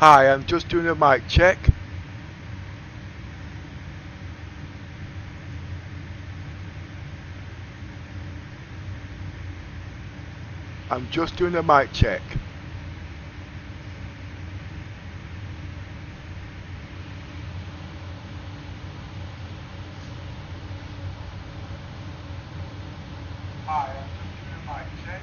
Hi, I'm just doing a mic check. I'm just doing a mic check. Hi, I'm just doing a mic check.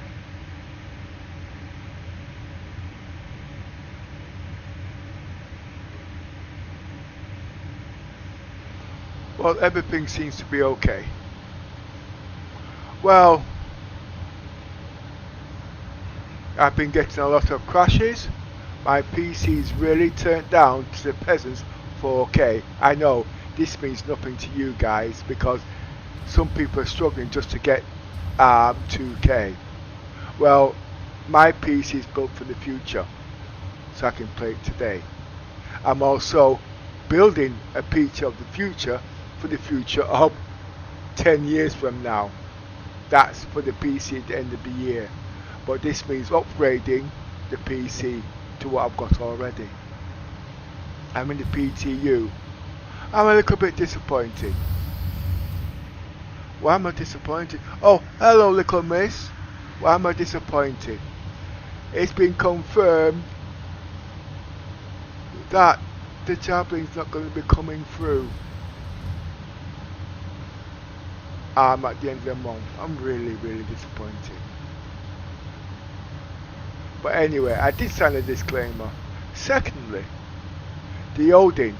Well, everything seems to be okay. Well, I've been getting a lot of crashes. My PC's really turned down to the peasants 4K. I know this means nothing to you guys because some people are struggling just to get 2K. Well, my PC is built for the future, so I can play it today. I'm also building a PC of the future for the future of 10 years from now. That's for the PC at the end of the year. But this means upgrading the PC to what I've got already. I'm in the PTU. I'm a little bit disappointed. Why am I disappointed? Oh, hello little miss. Why am I disappointed? It's been confirmed that the javelin's not going to be coming through at the end of the month. I'm really disappointed. But anyway, I did sign a disclaimer. Secondly, the Odin.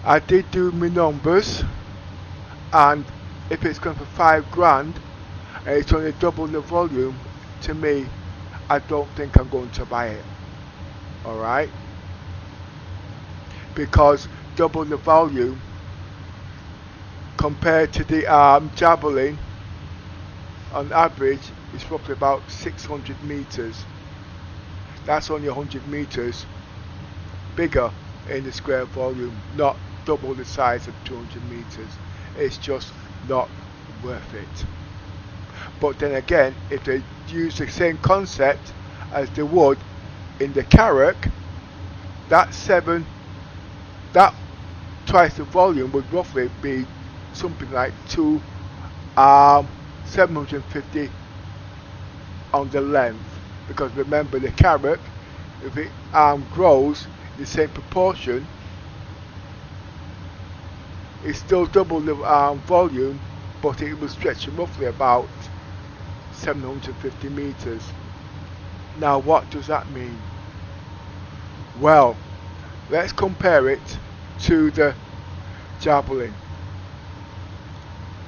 I did do my numbers, and if it's going for £5,000 and it's only double the volume, to me, I don't think I'm going to buy it. Alright? Because double the volume compared to the Javelin, on average, is roughly about 600 meters. That's only 100 meters bigger in the square volume, not double the size of 200 meters. It's just not worth it. But then again, if they use the same concept as they would in the Carrack, that twice the volume would roughly be something like 750 on the length. Because remember, the Carrack, if it grows in the same proportion, it's still double the volume, but it will stretch roughly about 750 meters. Now what does that mean? Well, let's compare it to the Javelin.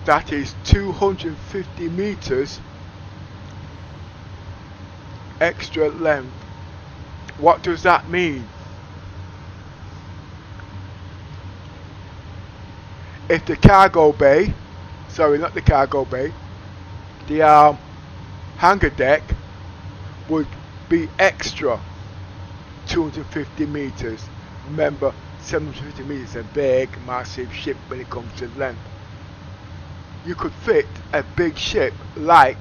That is 250 meters extra length. What does that mean? If the cargo bay, sorry, not the cargo bay, the hangar deck would be extra 250 meters. Remember, 750 meters is a big, massive ship when it comes to length. You could fit a big ship like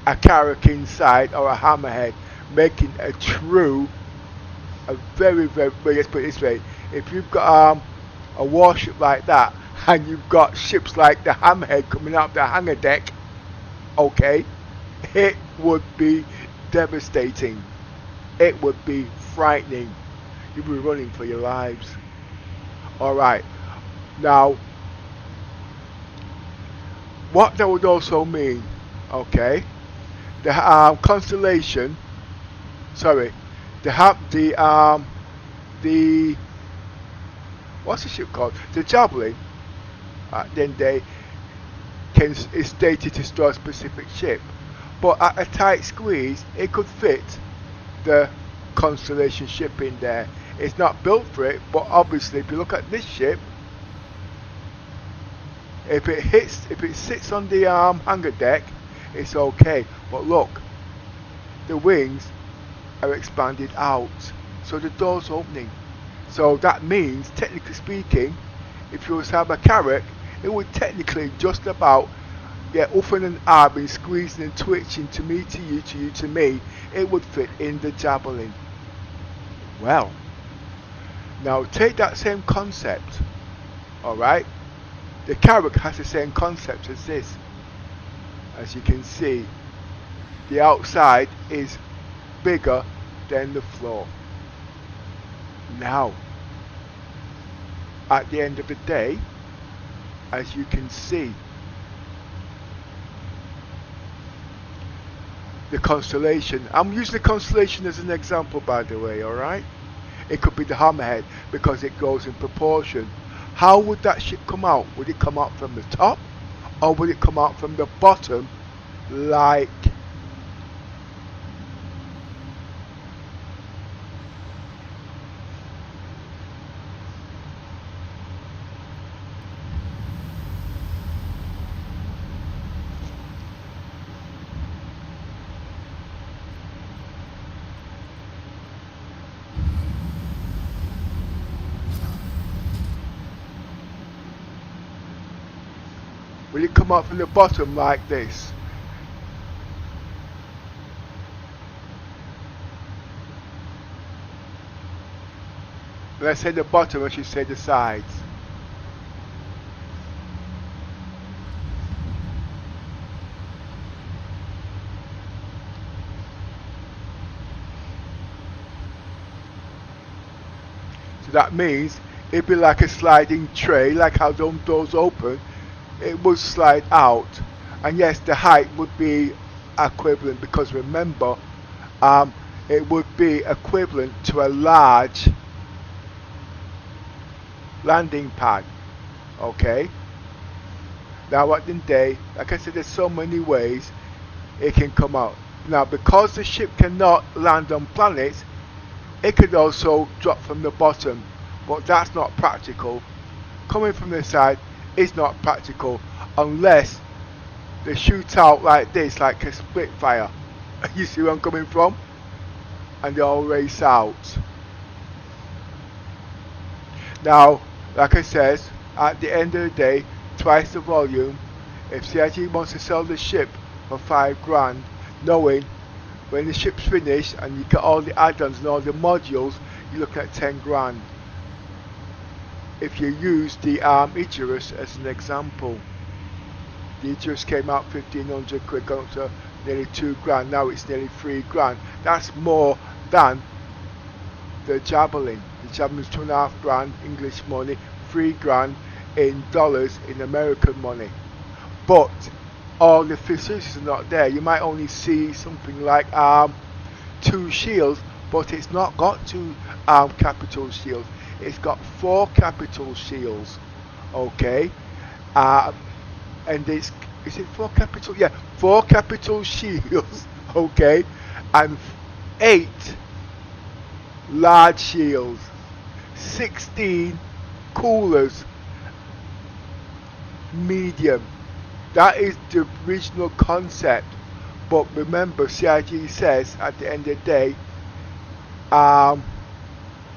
a Carrack inside or a Hammerhead, making a very, let's put it this way, if you've got a warship like that and you've got ships like the Hammerhead coming out of the hangar deck, okay, it would be devastating. It would be frightening. You'd be running for your lives. Alright, now what that would also mean, okay, the Constellation, sorry, the what's the ship called? The Javelin, then they is stated to store a specific ship, but at a tight squeeze it could fit the Constellation ship in there. It's not built for it, but obviously if you look at this ship, if it sits on the hangar deck, it's okay. But look, the wings are expanded out, so the door's opening. So that means, technically speaking, if you was to have a Carrack, it would technically just about get uffing and squeezing and twitching to me, to you, to you, to me. It would fit in the Javelin. Well, now take that same concept, alright? The carrot has the same concept as this. As you can see, the outside is bigger than the floor. Now, at the end of the day, as you can see, the constellation, I'm using the constellation as an example, by the way, alright? It could be the hammerhead because it goes in proportion. How would that ship come out? Would it come out from the top, or would it come out from the bottom, like will it come out from the bottom like this? Let's say the bottom, I should say the sides. So that means it'd be like a sliding tray, like how those doors open. It would slide out, and yes, the height would be equivalent, because remember, it would be equivalent to a large landing pad. Okay, now at the end of the day, like I said, there's so many ways it can come out. Now, because the ship cannot land on planets, it could also drop from the bottom, but that's not practical. Coming from the side is not practical unless they shoot out like this, like a Spitfire. You see where I'm coming from? And they all race out. Now, like I said, at the end of the day, twice the volume. If CIG wants to sell the ship for $5,000, knowing when the ship's finished and you get all the add-ons and all the modules, you're looking at $10,000. If you use the Icarus as an example, the Icarus came out 1,500 quid, gone up to nearly $2,000. Now it's nearly $3,000. That's more than the Javelin. The Javelin's $2,500 English money, $3,000 in dollars in American money. But all the facilities are not there. You might only see something like 2 shields, but it's not got 2 capital shields. It's got 4 capital shields. Okay, and is it 4 capital? Yeah, 4 capital shields. Okay, and 8 large shields, 16 coolers, medium. That is the original concept. But remember, CIG says at the end of the day,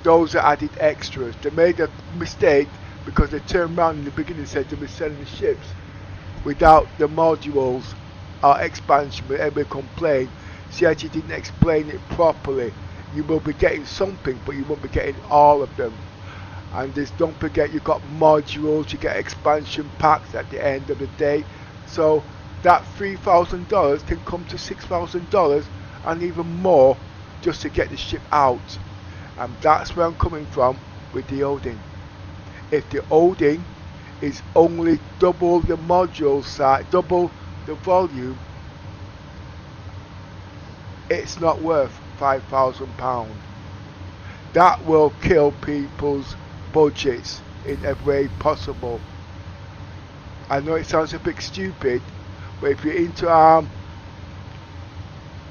those are added extras. They made a mistake because they turned around in the beginning and said they were selling ships without the modules or expansion. But everybody complained. CIG didn't explain it properly. You will be getting something, but you won't be getting all of them. And this, don't forget, you've got modules, you get expansion packs at the end of the day. So that $3,000 can come to $6,000 and even more just to get the ship out. And that's where I'm coming from with the Odin. If the Odin is only double the module size, double the volume, it's not worth £5,000. That will kill people's budgets in every way possible. I know it sounds a bit stupid, but if you're into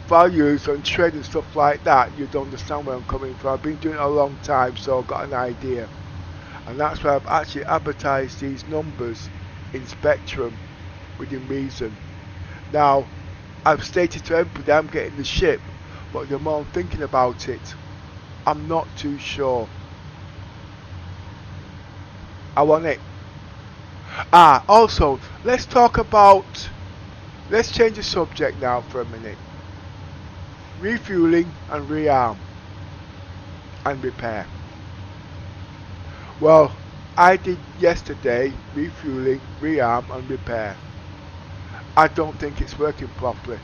values and trade and stuff like that, you'd understand where I'm coming from. I've been doing it a long time, so I've got an idea. And that's why I've actually advertised these numbers in Spectrum within reason. Now, I've stated to everybody I'm getting the ship, but the more I'm thinking about it, I'm not too sure. I want it. Also, let's change the subject now for a minute. Refueling and rearm. and repair. Well, I did yesterday refueling, rearm and repair. I don't think it's working properly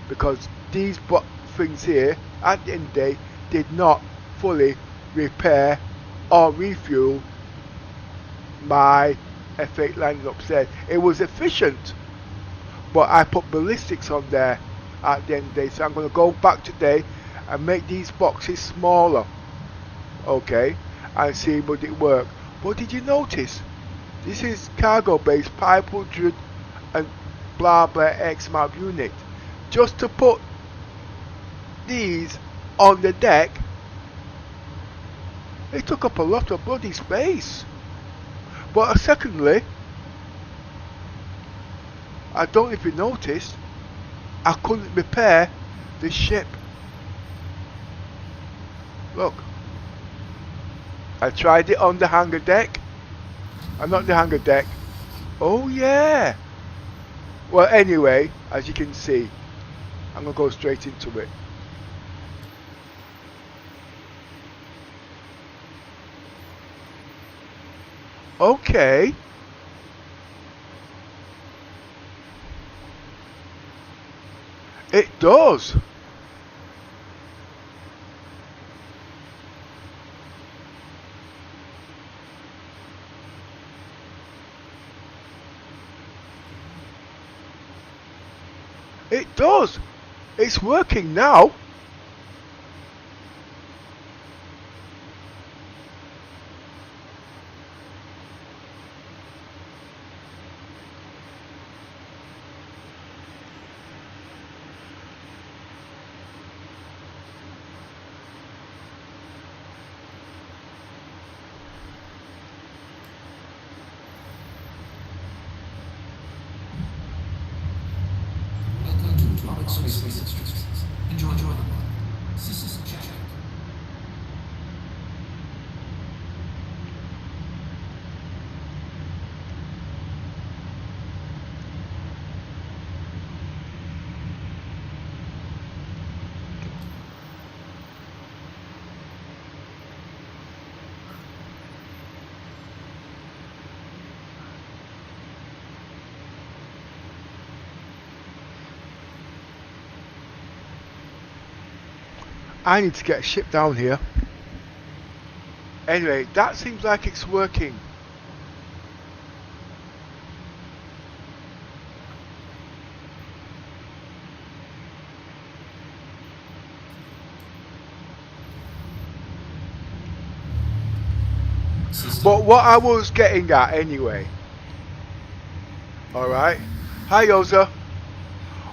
because these things here at the end of the day did not fully repair or refuel my F8 landing upstairs. It was efficient, but I put ballistics on there at the end of the day, so I'm going to go back today and make these boxes smaller, okay, and see would it work. But did you notice this is cargo base 500 and blah blah X amount of unit? Just to put these on the deck, it took up a lot of bloody space. But secondly, I don't know if you noticed, I couldn't repair the ship. Look, I tried it on the hangar deck. Not the hangar deck. Oh yeah. Well, anyway, as you can see, I'm going to go straight into it. Okay. It does. It does. It's working now. Enjoy the system check. I need to get a ship down here. Anyway, that seems like it's working. But what I was getting at anyway. Alright. Hi Yoza.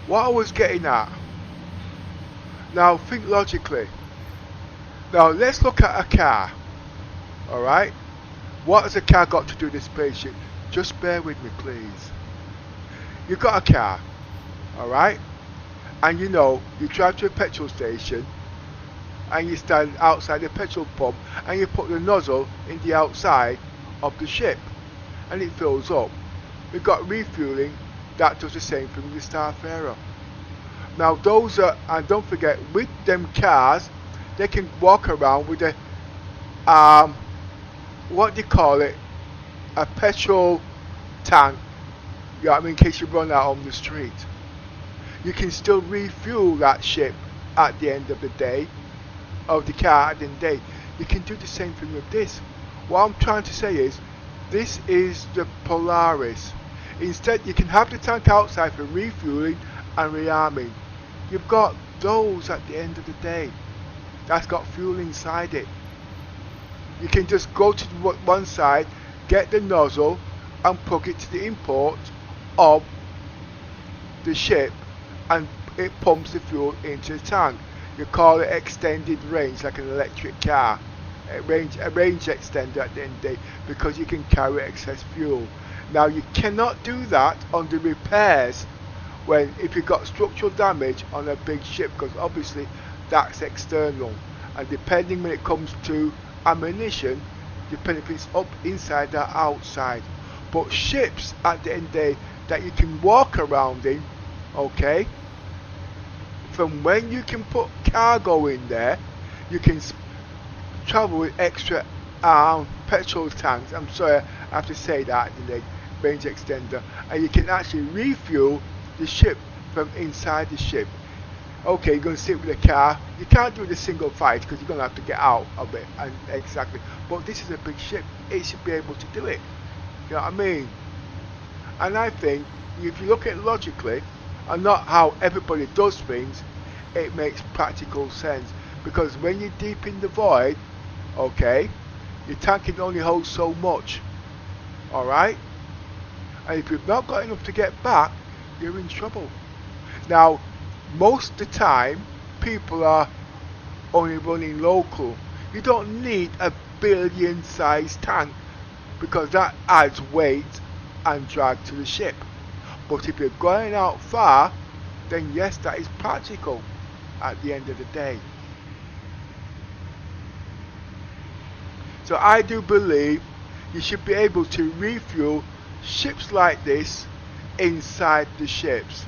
What I was getting at. Now think logically. Now let's look at a car. Alright? What has a car got to do with this spaceship? Just bear with me please. You've got a car. Alright? And you know, you drive to a petrol station and you stand outside the petrol pump and you put the nozzle in the outside of the ship and it fills up. We've got refueling that does the same thing with the Starfarer. Now those are, and don't forget, with them cars, they can walk around with a, what do you call it, a petrol tank, you know what I mean, in case you run out on the street. You can still refuel that ship at the end of the day, of the car at the end of the day. You can do the same thing with this. What I'm trying to say is, this is the Polaris. Instead, you can have the tank outside for refueling and rearming. You've got those at the end of the day. That's got fuel inside it. You can just go to one side, get the nozzle and plug it to the import of the ship and it pumps the fuel into the tank. You call it extended range, like an electric car. A range extender at the end of the day, because you can carry excess fuel. Now you cannot do that on the repairs if you've got structural damage on a big ship, because obviously that's external, and depending when it comes to ammunition, depending if it's up inside or outside. But ships at the end of the day that you can walk around in, okay, from when you can put cargo in there, you can travel with extra petrol tanks. I'm sorry, I have to say that, the range extender, and you can actually refuel the ship from inside the ship. Okay, you're going to sit with the car. You can't do the single flight because you're going to have to get out of it. And exactly. But this is a big ship. It should be able to do it. You know what I mean? And I think if you look at it logically, and not how everybody does things, it makes practical sense. Because when you're deep in the void, okay, your tank can only hold so much. Alright? And if you've not got enough to get back, you're in trouble. Now, most of the time, people are only running local. You don't need a billion size tank because that adds weight and drag to the ship. But if you're going out far, then yes, that is practical at the end of the day. So I do believe you should be able to refuel ships like this inside the ships.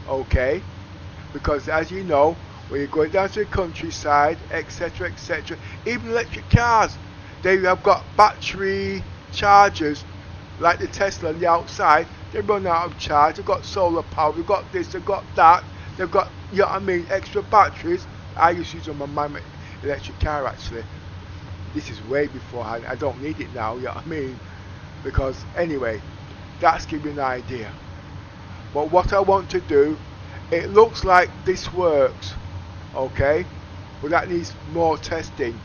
Okay? Because as you know, when you're going down to the countryside, etc, etc, even electric cars, they have got battery chargers like the Tesla on the outside. They run out of charge. They've got solar power, they've got this, they've got that, they've got, you know what I mean, extra batteries. I used to use them on my electric car actually. This is way before I don't need it now, you know what I mean? Because anyway, that's giving you an idea. But what I want to do, it looks like this works, okay? But that needs more testing.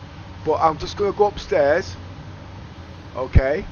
But I'm just going to go upstairs, okay?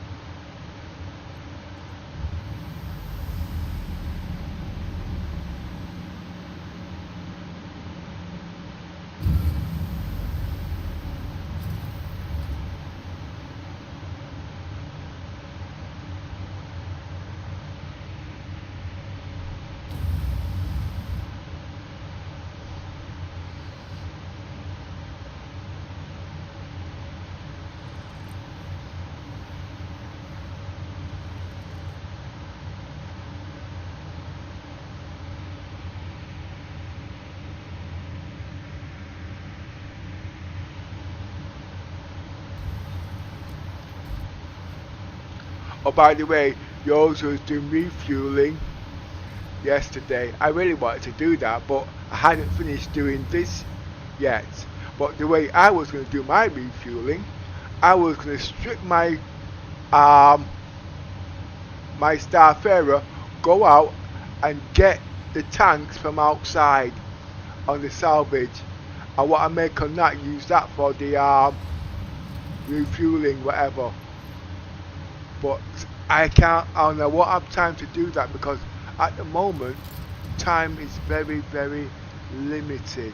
Oh, by the way, yours was doing refueling yesterday. I really wanted to do that, but I hadn't finished doing this yet. But the way I was going to do my refueling, I was going to strip my my Starfarer, go out and get the tanks from outside on the salvage, and what I make on that, use that for the refueling, whatever. But I won't have time to do that because at the moment time is very, very limited,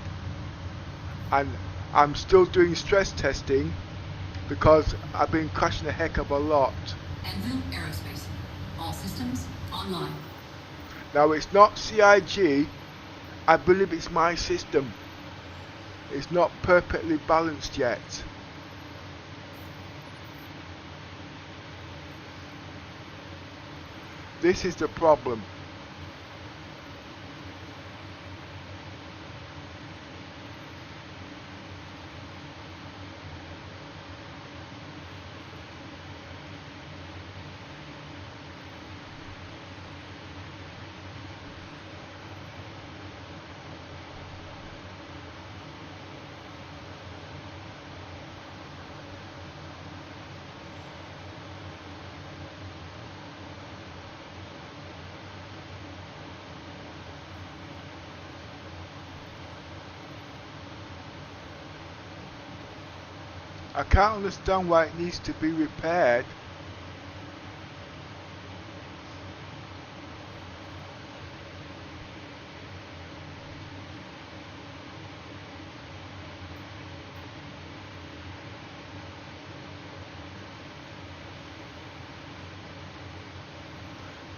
and I'm still doing stress testing because I've been crashing a heck of a lot. Enville Aerospace. All systems online. Now it's not CIG, I believe it's my system. It's not perfectly balanced yet. This is the problem. I can't understand why it needs to be repaired.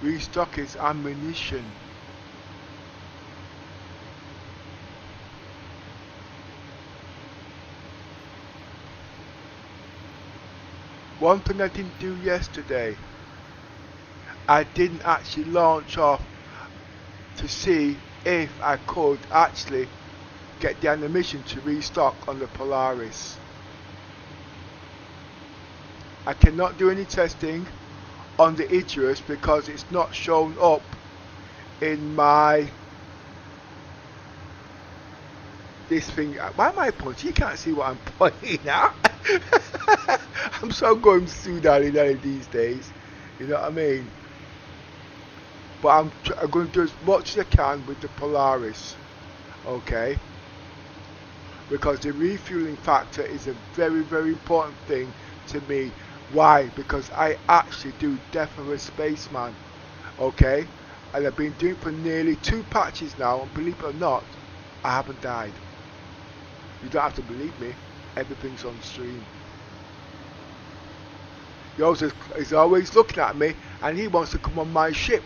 Restock its ammunition. One thing I didn't do yesterday, I didn't actually launch off to see if I could actually get the ammunition to restock on the Polaris. I cannot do any testing on the Idris because it's not shown up in my this thing. Why am I pointing? You can't see what I'm pointing at. I'm so going through that these days. You know what I mean? But I'm going to do as much as I can with the Polaris. Okay? Because the refueling factor is a very, very important thing to me. Why? Because I actually do Death of a Spaceman. Okay? And I've been doing it for nearly 2 patches now, and believe it or not, I haven't died. You don't have to believe me. Everything's on stream. He's always looking at me, and he wants to come on my ship.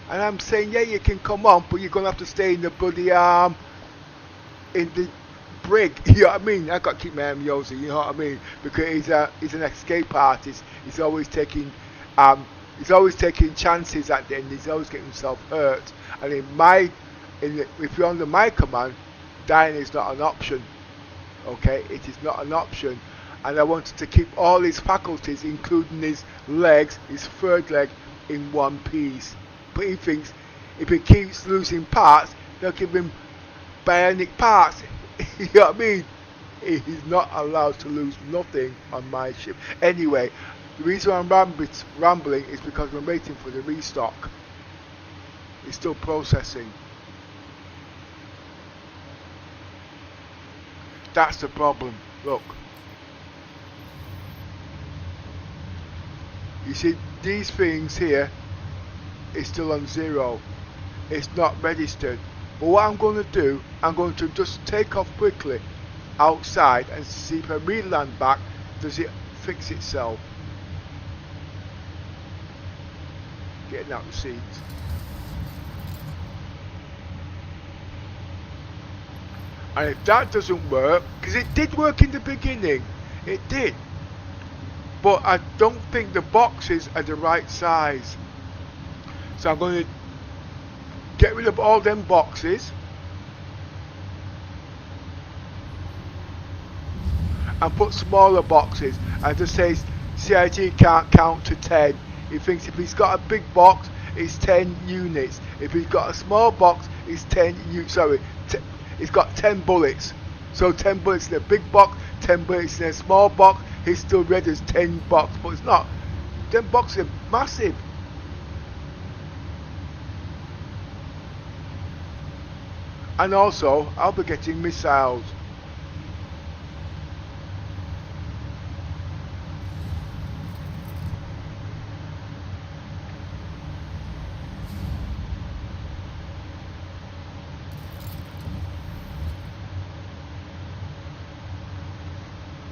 And I'm saying, yeah, you can come on, but you're going to have to stay in the bloody in the brig. You know what I mean? I got to keep my name Yosi, you know what I mean? Because he's an escape artist. He's always taking chances at the end. He's always getting himself hurt. And if you're under my command, dying is not an option. Okay, it is not an option. And I wanted to keep all his faculties, including his legs, his third leg, in one piece. But he thinks if he keeps losing parts, they'll give him bionic parts. You know what I mean? He's not allowed to lose nothing on my ship. Anyway, the reason I'm rambling is because I'm waiting for the restock. It's still processing. That's the problem. Look. You see, these things here is still on 0. It's not registered. But what I'm going to do, I'm going to just take off quickly outside and see if I re-land back, does it fix itself. Getting out the seat. And if that doesn't work, because it did work in the beginning, it did. But I don't think the boxes are the right size. So I'm going to get rid of all them boxes and put smaller boxes, and just says CIG can't count to 10. He thinks if he's got a big box, it's 10 units. If he's got a small box, it's 10 he's got 10 bullets. So 10 bullets in a big box, 10 bullets in a small box. He's still read as 10 box, but it's not. 10 boxes are massive. And also, I'll be getting missiles.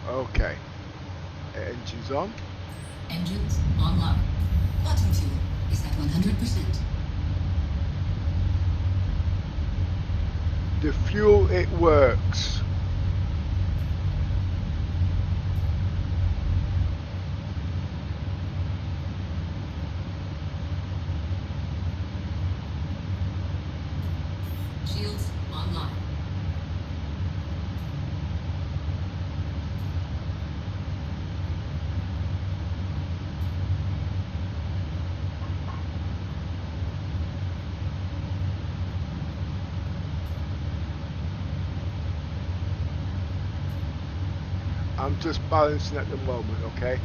Okay. Engines on. Engines online. Bottom fuel is at 100%. The fuel, it works. Shields online. I'm just balancing at the moment, okay?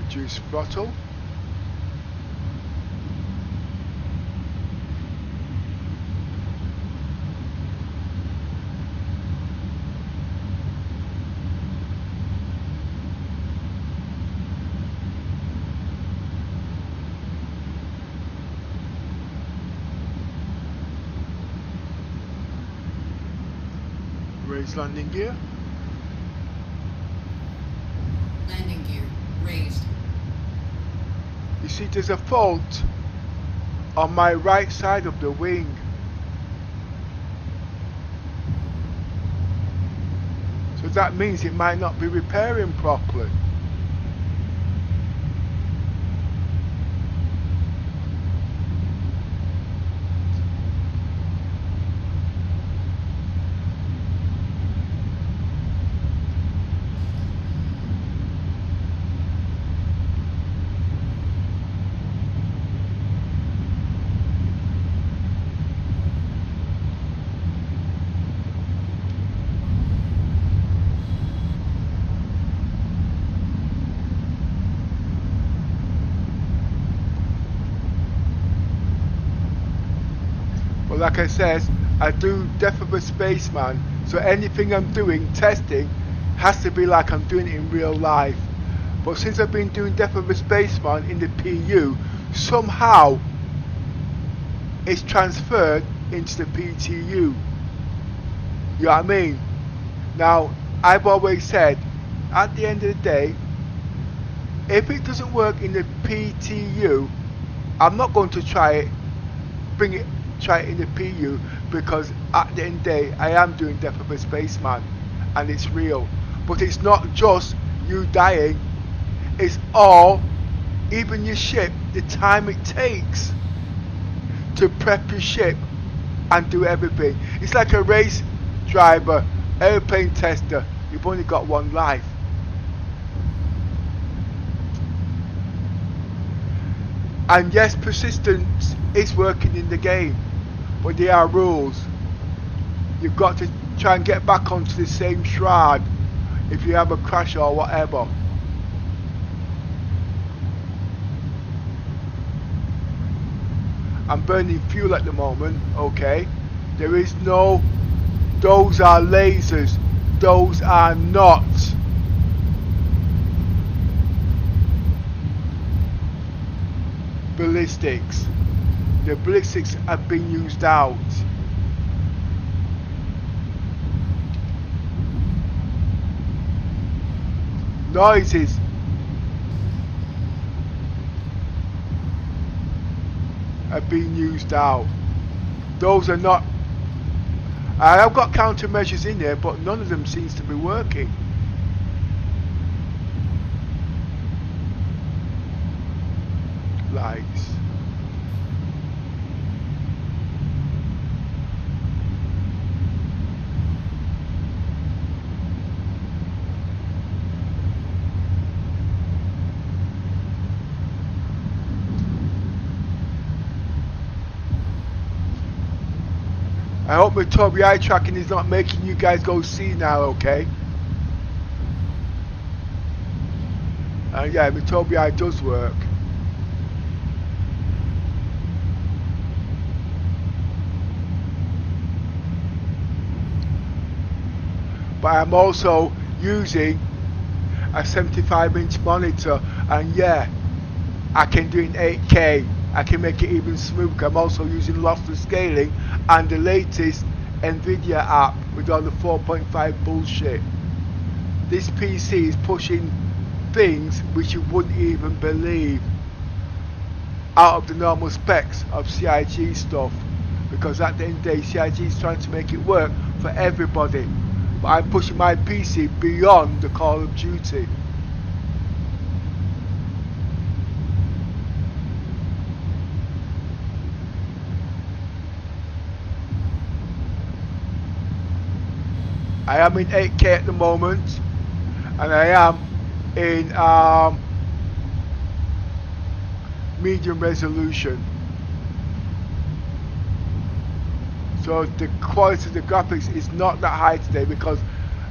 Reduce throttle. Raise landing gear. Landing gear raised. You see, there's a fault on my right side of the wing. So that means it might not be repairing properly. But like I said, I do Death of a Spaceman, so anything I'm doing, testing, has to be like I'm doing it in real life. But since I've been doing Death of a Spaceman in the PU, somehow it's transferred into the PTU. You know what I mean? Now, I've always said, at the end of the day, if it doesn't work in the PTU, I'm not going to try it in the PU, because at the end of the day, I am doing Death of a Spaceman, and it's real. But it's not just you dying, it's all, even your ship, the time it takes to prep your ship and do everything. It's like a race driver, airplane tester, you've only got one life. And yes, persistence is working in the game, but there are rules. You've got to try and get back onto the same shroud if you have a crash or whatever. I'm burning fuel at the moment, okay? There is no, those are lasers, those are not ballistics. The ballistics have been used out. Noises. Have been used out. Those are not. I have got countermeasures in there, but none of them seems to be working. Lights. I hope my Toby eye tracking is not making you guys go see now, okay? Yeah, my Toby eye does work. But I'm also using a 75-inch monitor, and yeah, I can do it in 8K. I can make it even smoother. I'm also using lossless scaling and the latest Nvidia app with all the 4.5 bullshit. This PC is pushing things which you wouldn't even believe out of the normal specs of CIG stuff, because at the end of the day CIG is trying to make it work for everybody, but I'm pushing my PC beyond the Call of Duty. I am in 8K at the moment, and I am in medium resolution. So the quality of the graphics is not that high today because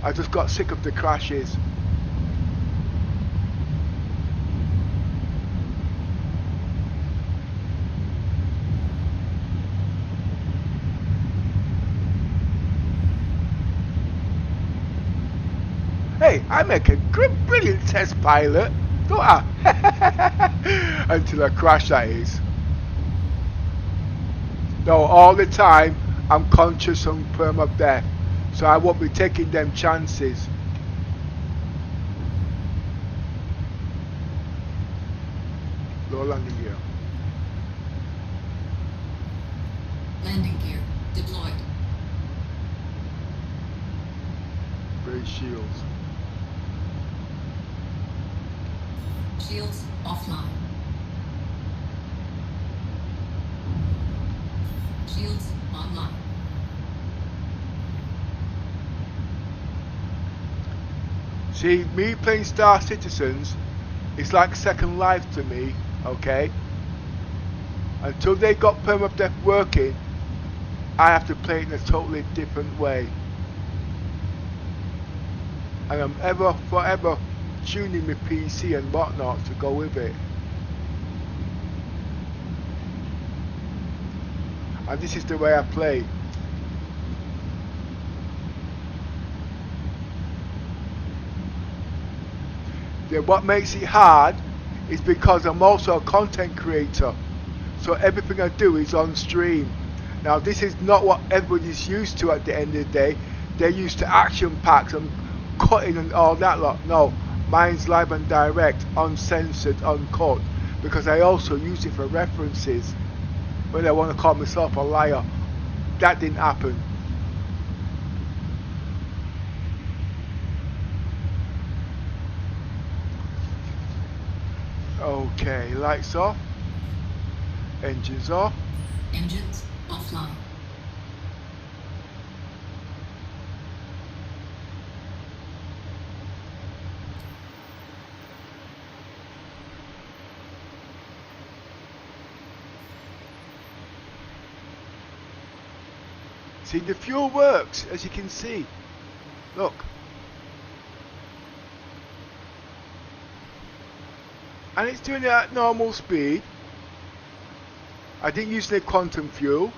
I just got sick of the crashes. Hey, I make a brilliant test pilot, don't I? Until I crash, that is. No, all the time I'm conscious on perma-death, so I won't be taking them chances. Low landing gear. Landing gear deployed. Raise shields. Shields offline. Shields online. See, me playing Star Citizens is like Second Life to me, okay? Until they got permadeath working, I have to play it in a totally different way. And I'm forever tuning my PC and whatnot to go with it. and this is the way I play. What makes it hard is because I'm also a content creator, so everything I do is on stream. Now this is not what everybody's used to at the end of the day. They're used to action packs and cutting and all that lot. No, mine's live and direct, uncensored, uncut, because I also use it for references when I want to call myself a liar. That didn't happen. Okay, lights off, engines off. Engines offline. See, the fuel works, as you can see. Look. And it's doing it at normal speed. I didn't use any quantum fuel.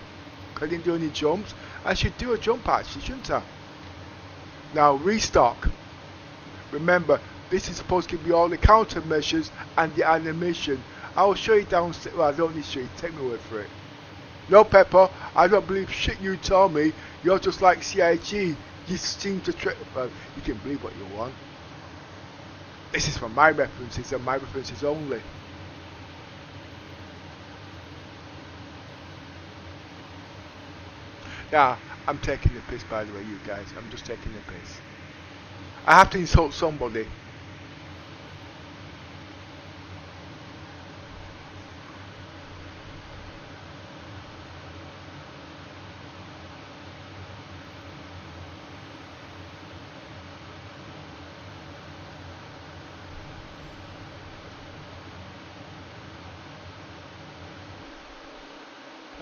I didn't do any jumps. I should do a jump actually, shouldn't I? Now restock. Remember, this is supposed to give you all the countermeasures and the animation. I will show you downstairs. Well, I don't need to show you. Take my word for it. No, Pepper, I don't believe shit you told me. You're just like CIG. You seem to trick. Well, you can believe what you want. This is for my references and my references only. Now, I'm taking the piss, by the way, you guys. I'm just taking the piss. I have to insult somebody.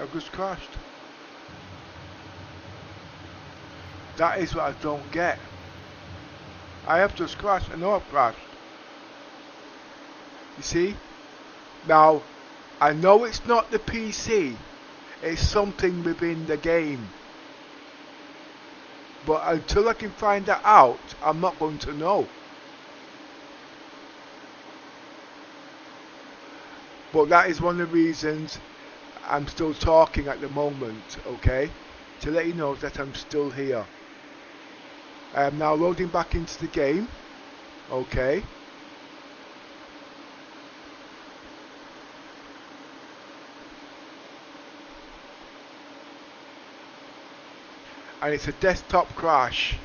I've just crashed. That is what I don't get. I have just crashed. I know I've crashed. You see? Now, I know it's not the PC. It's something within the game. But until I can find that out, I'm not going to know. But that is one of the reasons I'm still talking at the moment, okay? To let you know that I'm still here. I am now loading back into the game, okay? And it's a desktop crash.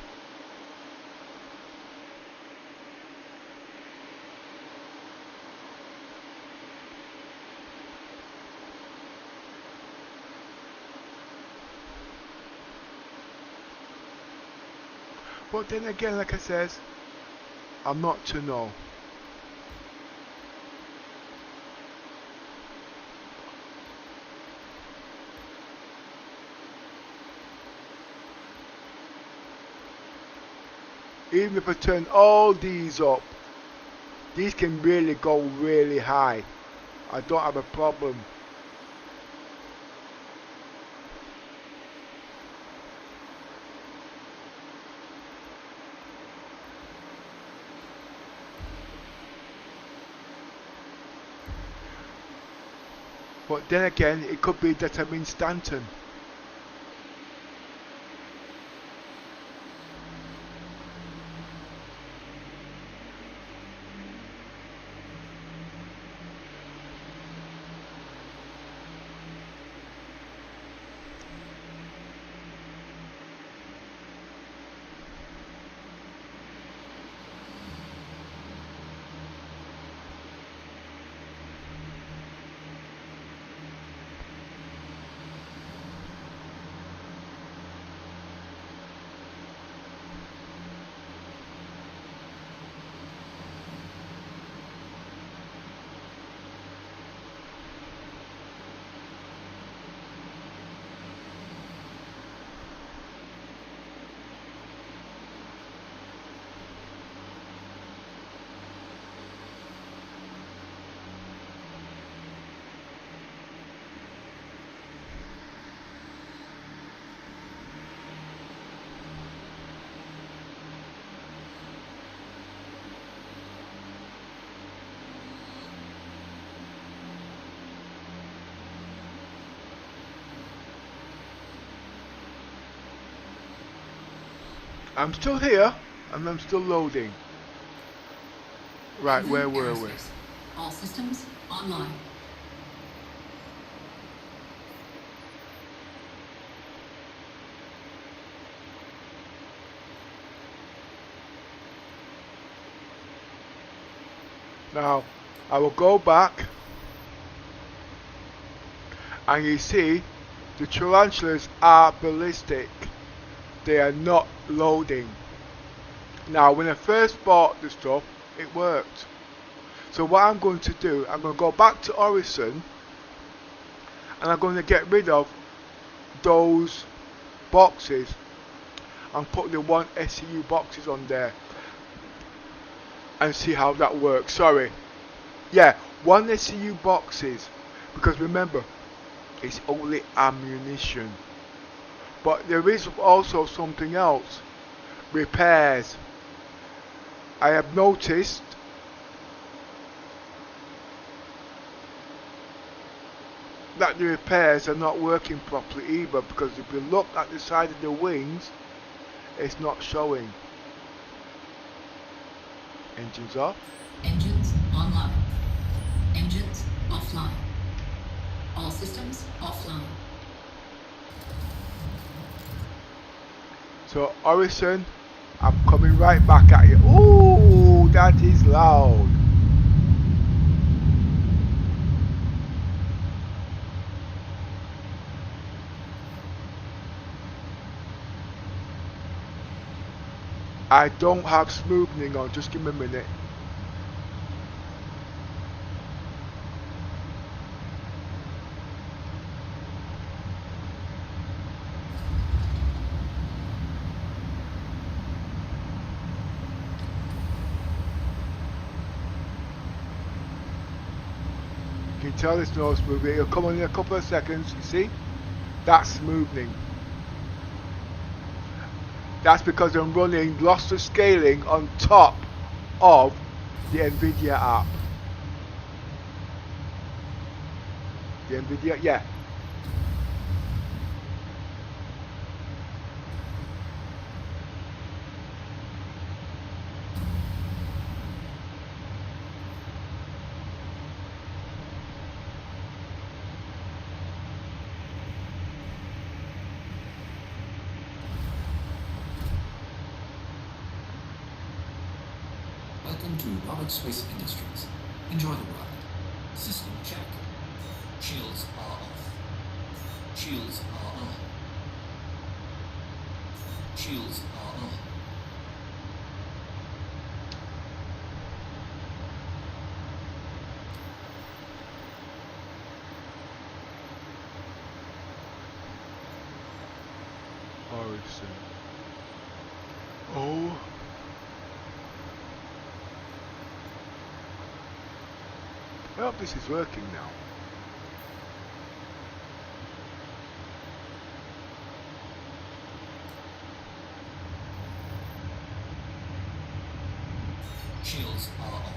But then again, like I says, I'm not to know. Even if I turn all these up, these can really go really high. I don't have a problem. But then again, it could be that I'm in Stanton. I'm still here, and I'm still loading. Right, where Engine were we? aerospace. All systems online. Now, I will go back, and you see, the tarantulas are ballistic. They are not loading. Now, when I first bought the stuff, it worked. So what I'm going to do, I'm going to go back to Orison, and I'm going to get rid of those boxes and put the 1 SCU boxes on there and see how that works. Sorry. Yeah, 1 SCU boxes, because remember, it's only ammunition. But there is also something else. Repairs. I have noticed that the repairs are not working properly either, because if you look at the side of the wings, it's not showing. Engines off. Engines online. Engines offline. All systems offline. So Orison, I'm coming right back at you. Ooh, that is loud. I don't have smoothing on, just give me a minute. You can tell there's no smoothing. It'll come on in a couple of seconds, you see? That's smoothing. That's because I'm running lossless scaling on top of the NVIDIA app. The NVIDIA, yeah. Welcome to Robert Swiss Industries. Enjoy the ride. System check. Shields are off. Shields are on. Shields are on. Orison. Oh. I hope this is working now. Shields are off.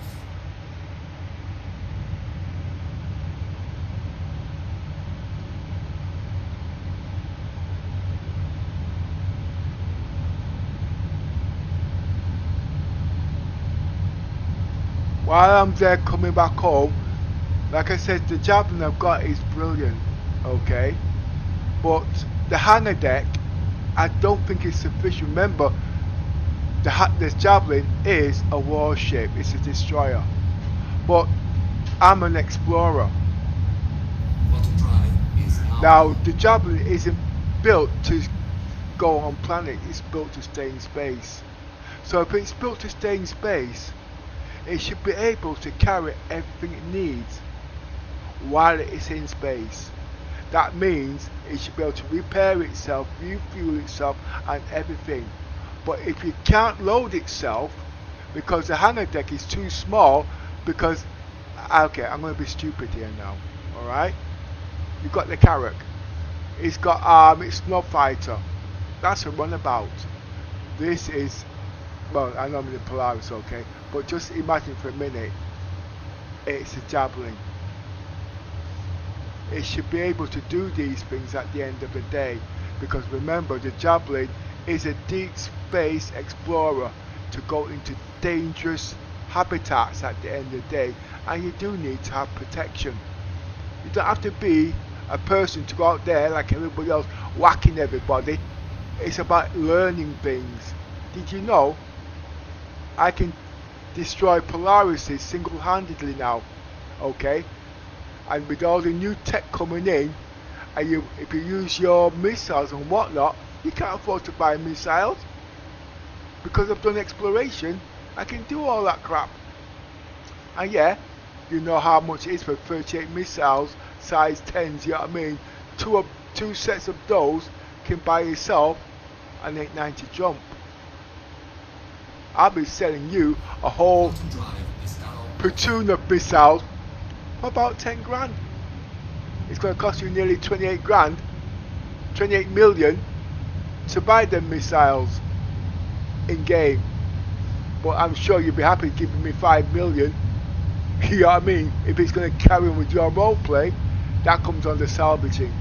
While I'm there coming back home, like I said, the javelin I've got is brilliant, okay? But the Hannah deck, I don't think it's sufficient. Remember, this javelin is a warship, it's a destroyer. But I'm an explorer. Bottom drive is Now, the javelin isn't built to go on planet, it's built to stay in space. So if it's built to stay in space, it should be able to carry everything it needs while it is in space. That means it should be able to repair itself, refuel itself and everything. But if it can't load itself because the Hannah deck is too small, because okay, I'm going to be stupid here now, alright? You've got the Carrack, it's got it's no fighter, that's a runabout. This is, well, I know I'm in the Polaris, okay, but just imagine for a minute, it's a javelin. It should be able to do these things at the end of the day, because remember, the javelin is a deep space explorer to go into dangerous habitats at the end of the day, and you do need to have protection. You don't have to be a person to go out there like everybody else whacking everybody. It's about learning things. Did you know I can destroy Polarises single-handedly now? Okay? And with all the new tech coming in, and if you use your missiles and whatnot, you can't afford to buy missiles. Because I've done exploration, I can do all that crap. And yeah, you know how much it is for 38 missiles, size 10s, you know what I mean? Two sets of those can buy yourself an 890 jump. I'll be selling you a whole Quantum drive is now platoon of missiles for about 10 grand. It's going to cost you nearly 28 grand, 28 million to buy them missiles in game. But I'm sure you'll be happy giving me 5 million. You know what I mean? If it's going to carry on with your role play, that comes under salvaging.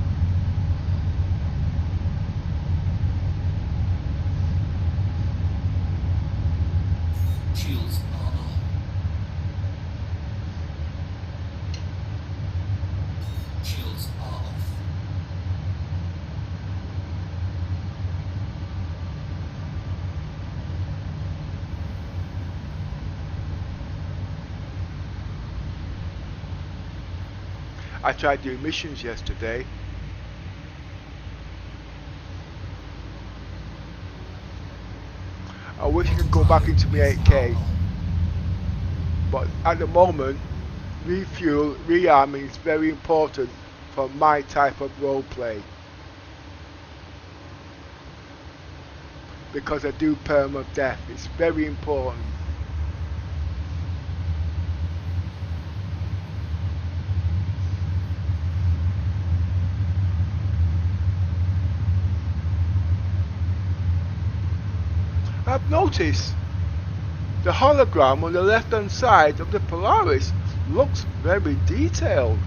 shields are on. Shields are off. I tried doing missions yesterday. I wish I could go back into my 8K, but at the moment, refuel, rearming is very important for my type of role play. Because I do perma death, it's very important. I've noticed the hologram on the left hand side of the Polaris looks very detailed.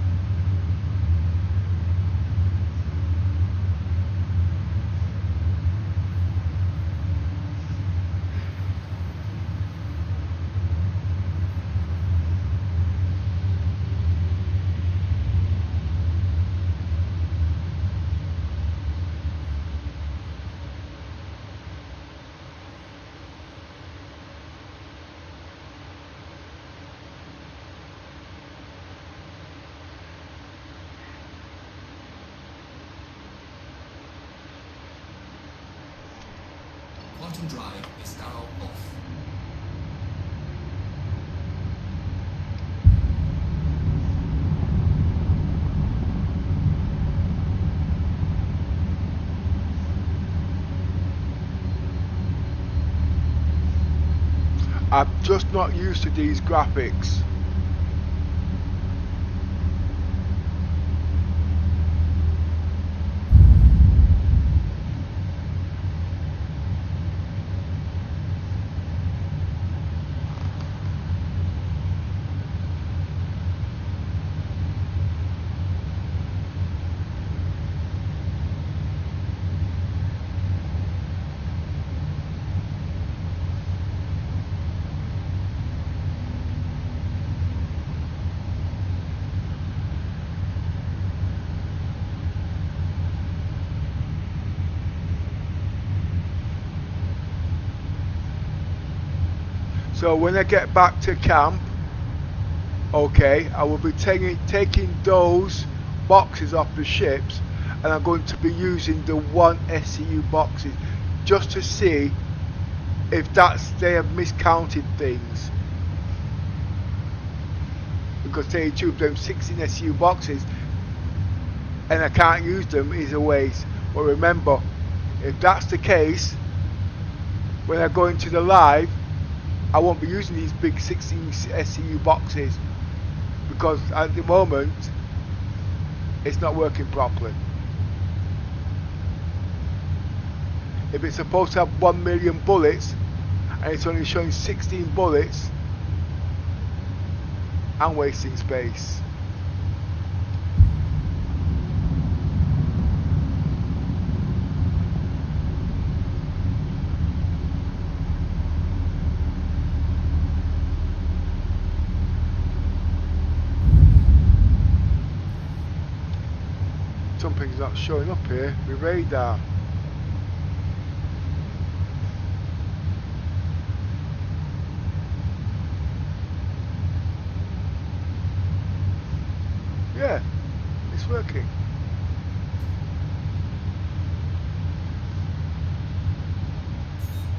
Quantum drive is now off. I'm just not used to these graphics. So when I get back to camp, okay, I will be taking those boxes off the ships, and I'm going to be using the 1 SCU boxes just to see if they have miscounted things. Because 32 of them 16 SCU boxes and I can't use them is a waste. But remember, if that's the case, when I go into the live, I won't be using these big 16 SCU boxes because at the moment it's not working properly. If it's supposed to have 1 million bullets and it's only showing 16 bullets, I'm wasting space. something's not showing up here. My radar. Yeah, it's working.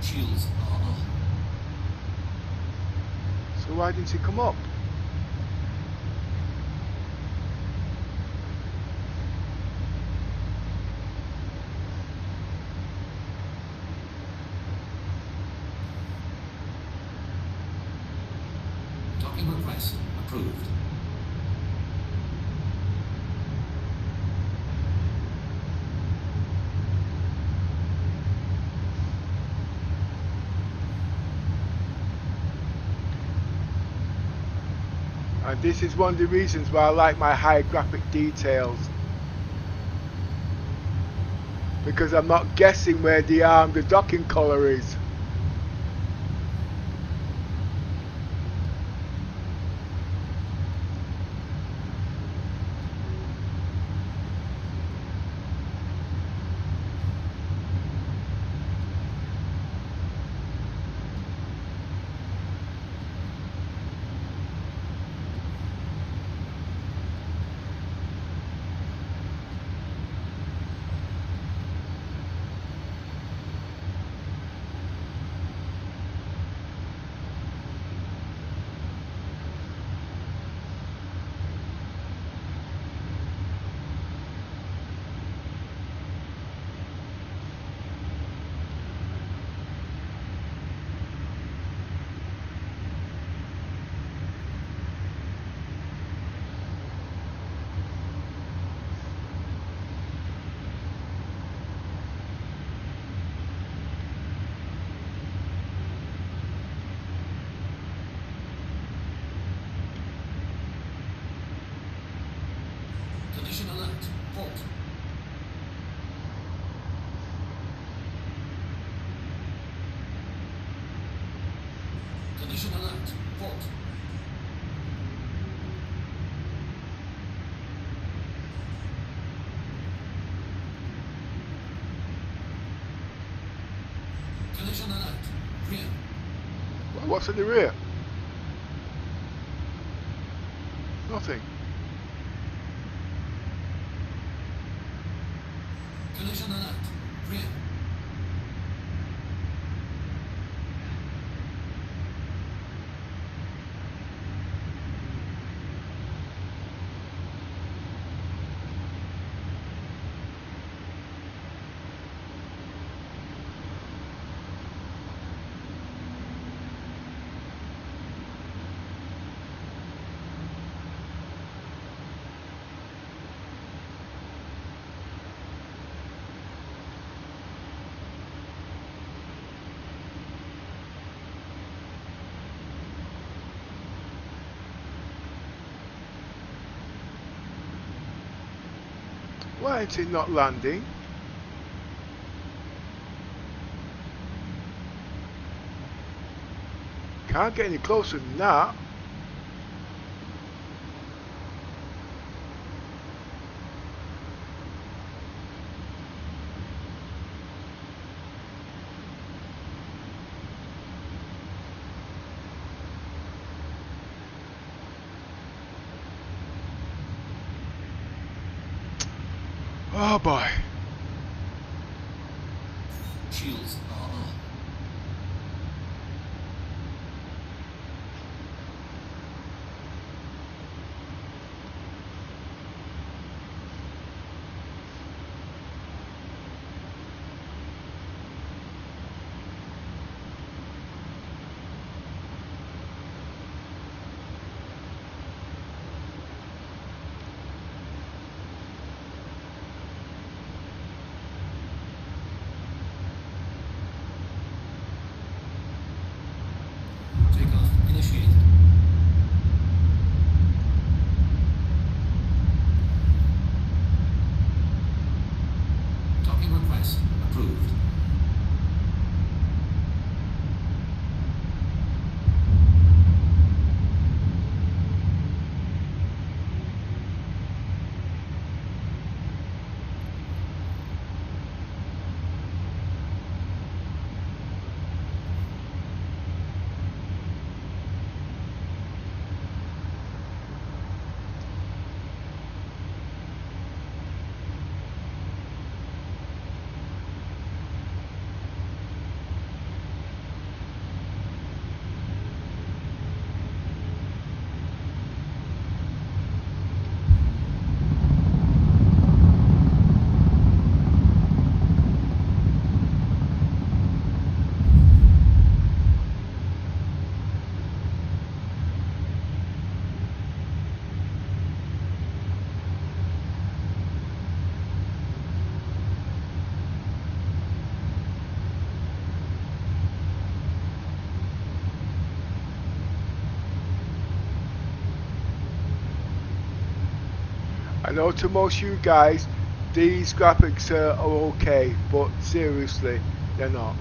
Shields are on. So why didn't it come up? Docking request approved. And this is one of the reasons why I like my high graphic details. Because I'm not guessing where the docking collar is. Collision alert. Halt. Collision alert. Halt. Collision alert. Rear. What's in the rear? Nothing. Collision alert. Rear. Why is it not landing? Can't get any closer than that. Oh boy. Shields are on. I know to most of you guys, these graphics are okay, but seriously, they're not.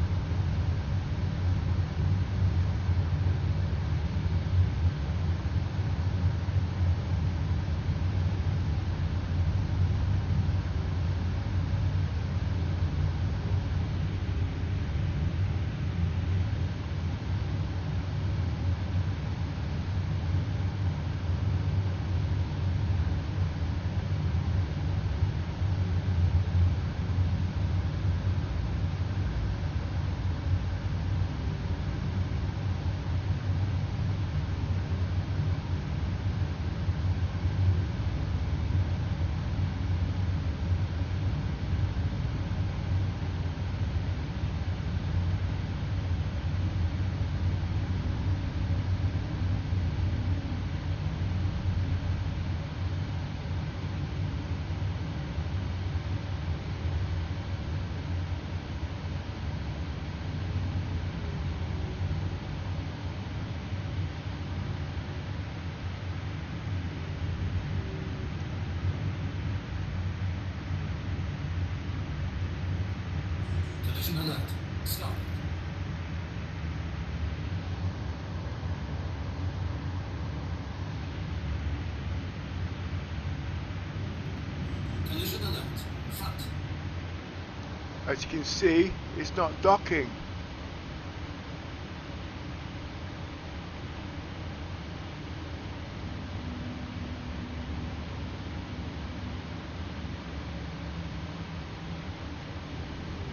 Collision alert. Stop. Collision alert. Front. As you can see, it's not docking.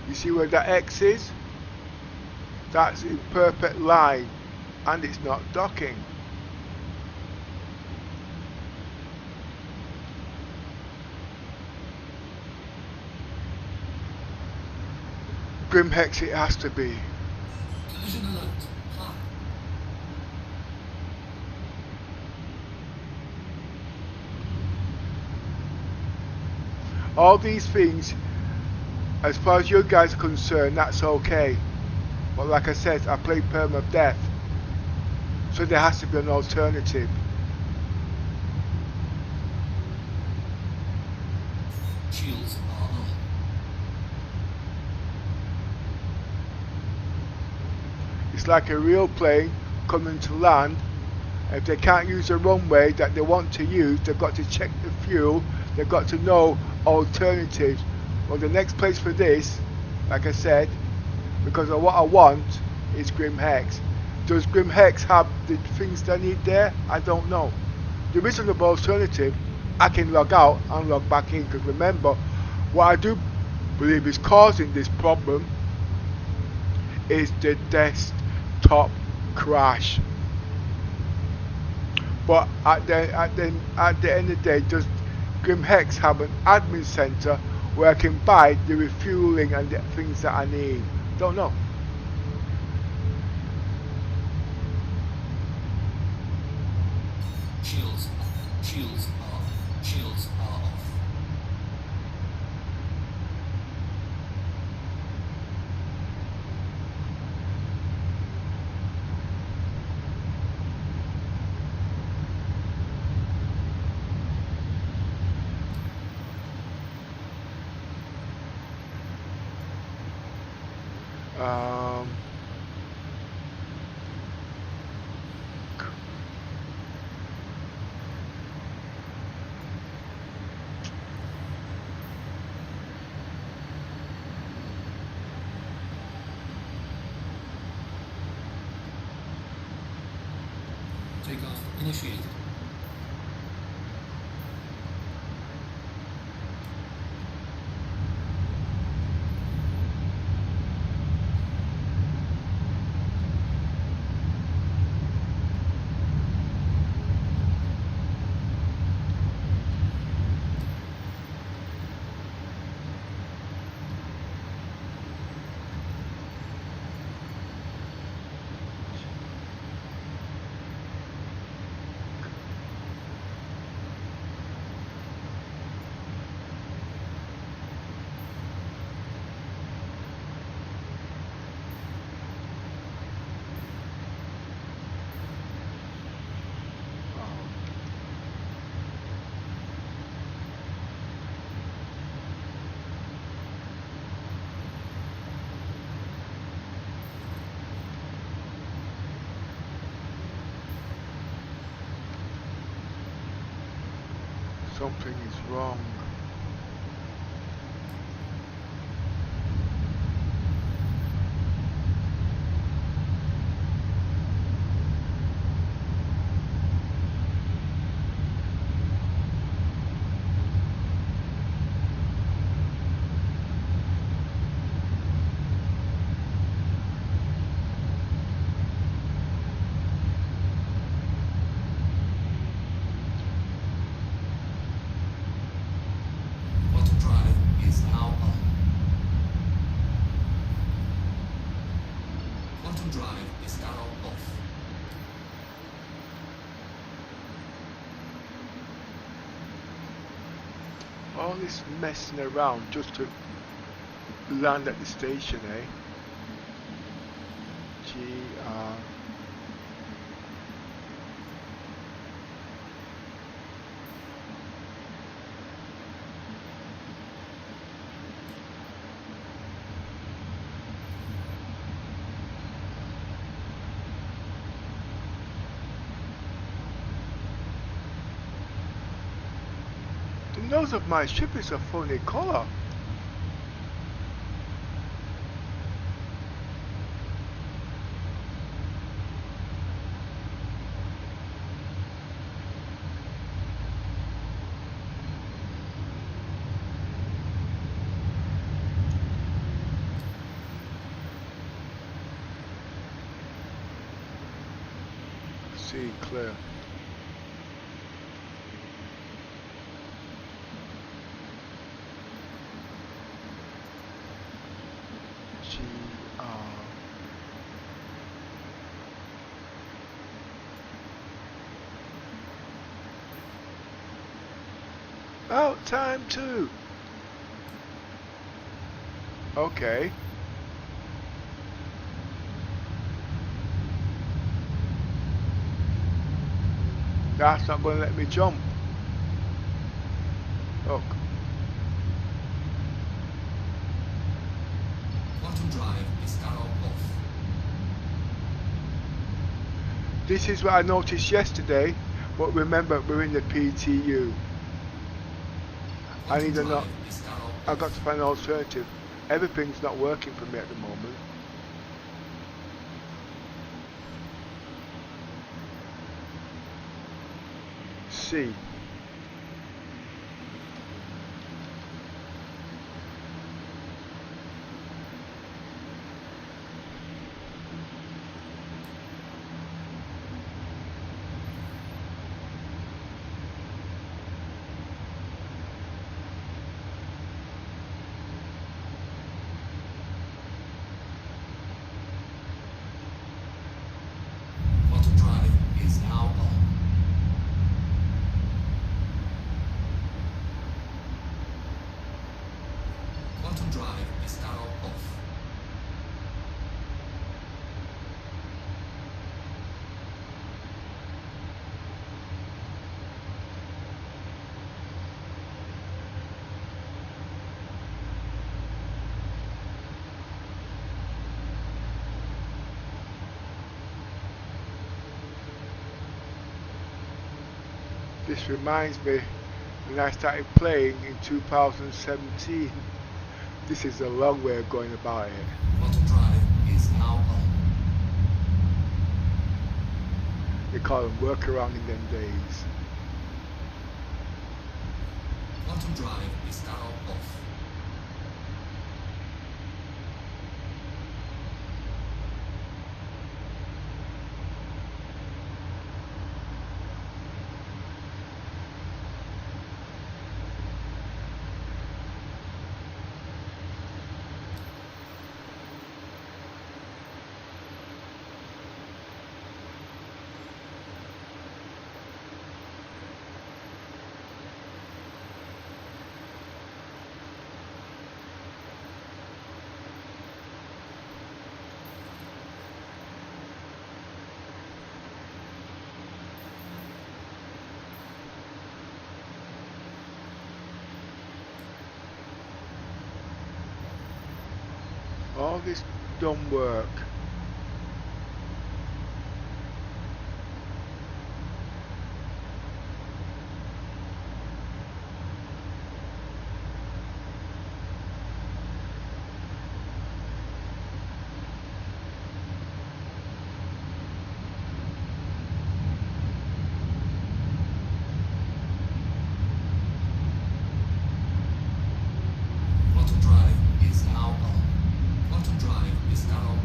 You see where that X is? That's in perfect line, and it's not docking. Grimhex it has to be. Collision alert. High. All these things, as far as you guys are concerned, that's okay. But like I said, I play permadeath, so there has to be an alternative. Shields are on. It's like a real plane coming to land. If they can't use the runway that they want to use, they've got to check the fuel, they've got to know alternatives. Well, the next place for this, like I said, because of what I want, is Grimhex. Does Grimhex have the things they need there? I don't know. The reasonable alternative, I can log out and log back in, because remember, what I do believe is causing this problem is the desktop crash. But at the end of the day, does Grimhex have an admin center where I can buy the refueling and the things that I need? Don't know. Shields are. Shields are off. Um, Takeoff initiated. Something is wrong. Quantum drive is now on. Quantum drive is now off. All this messing around just to land at the station, eh? GR. The nose of my ship is a funny color. See clear. GR. Oh, time 2. Okay. That's not going to let me jump. Look. Quantum drive is now off. This is what I noticed yesterday, but remember we're in the PTU. I need a not. Is now I've got to find an alternative. Everything's not working for me at the moment. C. Quantum drive is now on. Quantum drive is now off. This reminds me when I started playing in 2017. This is a long way of going about it. Quantum drive is now on. They call them workaround in them days. Quantum drive is now off. All this dumb work. is cut off.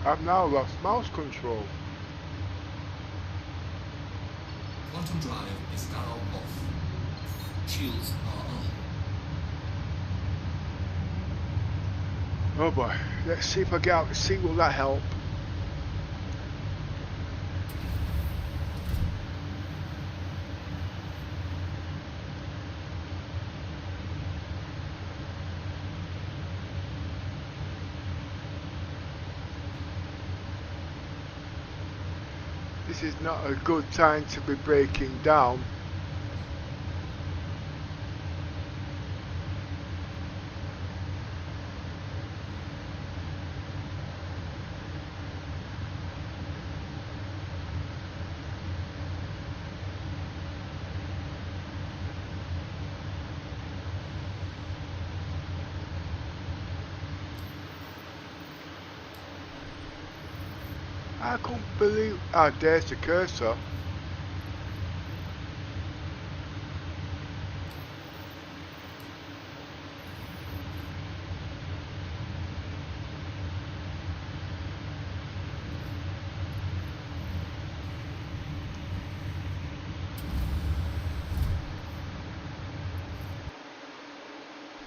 I've now lost mouse control. Quantum drive is cut off. Shields are on. Oh boy, let's see if I get out to see, will that help? This is not a good time to be breaking down. I can't believe, there's the cursor.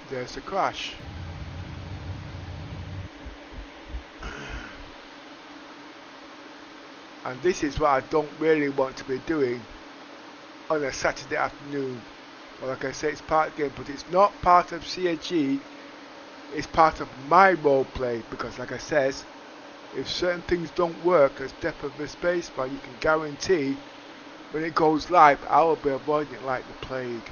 There's the crash. And this is what I don't really want to be doing on a Saturday afternoon. Well, like I say, it's part of the game, but it's not part of CNG. It's part of my role play, because like I says, if certain things don't work as Death of the Spaceman, you can guarantee when it goes live, I will be avoiding it like the plague.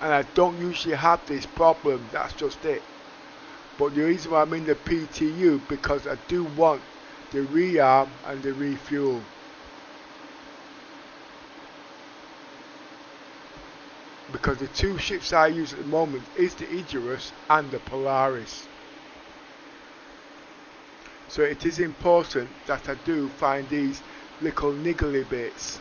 And I don't usually have this problem, that's just it. But the reason why I'm in the PTU, because I do want the rearm and the refuel. Because the two ships I use at the moment is the Icarus and the Polaris. So it is important that I do find these little niggly bits.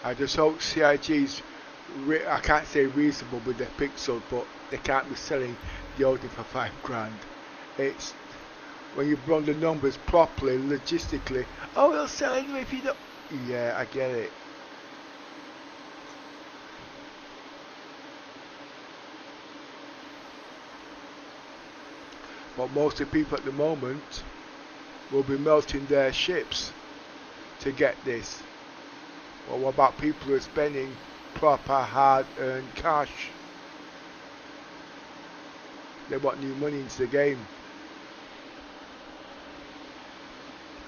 I just hope CIG's, I can't say reasonable with their pixels, but they can't be selling the Audi for £5,000. It's, when you run the numbers properly, logistically, oh, they'll sell anyway if you don't. Yeah, I get it. But most of the people at the moment will be melting their ships to get this. Well, what about people who are spending proper hard-earned cash? They want new money into the game.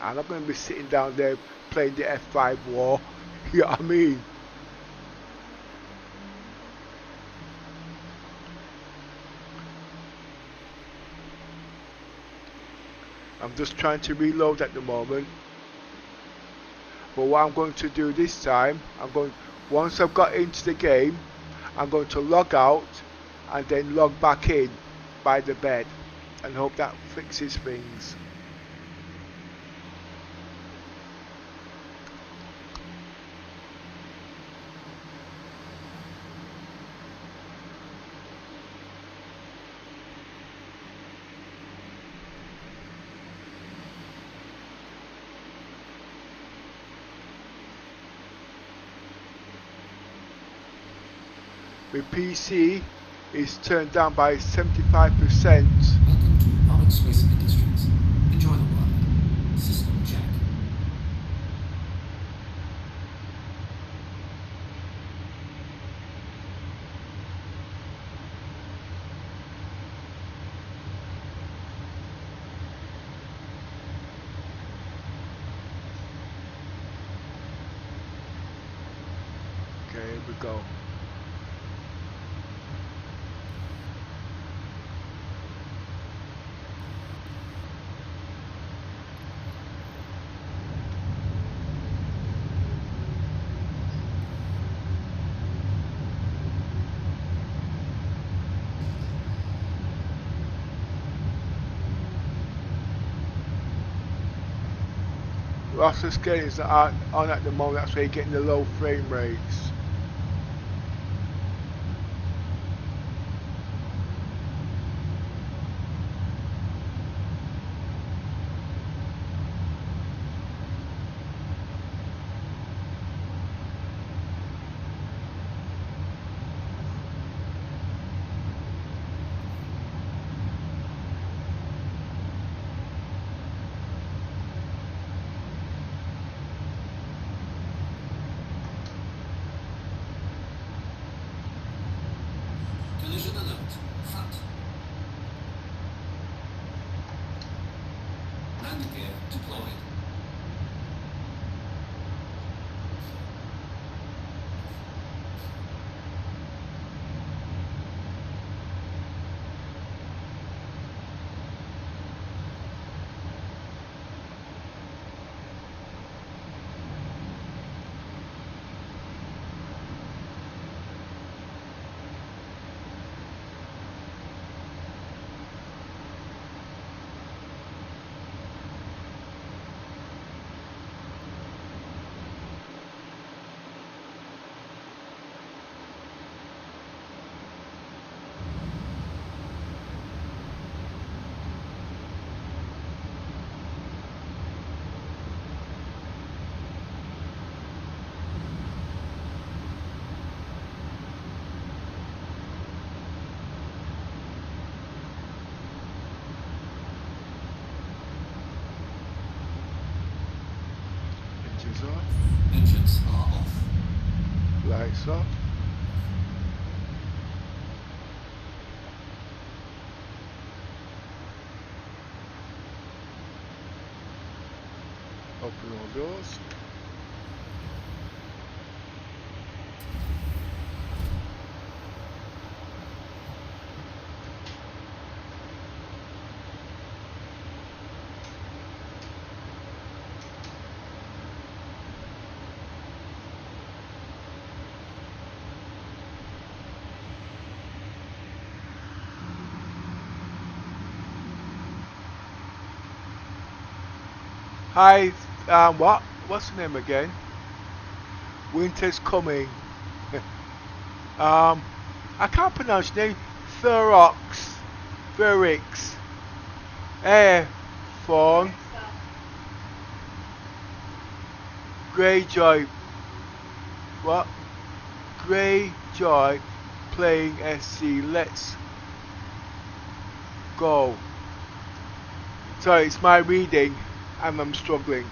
I'm not going to be sitting down there playing the F5 war You know what I mean? I'm just trying to reload at the moment. But what I'm going to do this time, once I've got into the game, I'm going to log out and then log back in by the bed and hope that fixes things. My PC is turned down by 75%. Welcome to Public Space Industries. Enjoy the ride. System check. Okay, here we go. Lots of scales that aren't on at the moment, that's why you're getting the low frame rates. Collision alert. Front. Landing gear deployed. Engines off, Engines are off. lights off. Open all doors. Hi, what's the name again? Winter's coming. I can't pronounce your name. Ferrix, Air, Fawn, Greyjoy. What? Greyjoy playing SC. Let's go. Sorry, it's my reading and I'm struggling.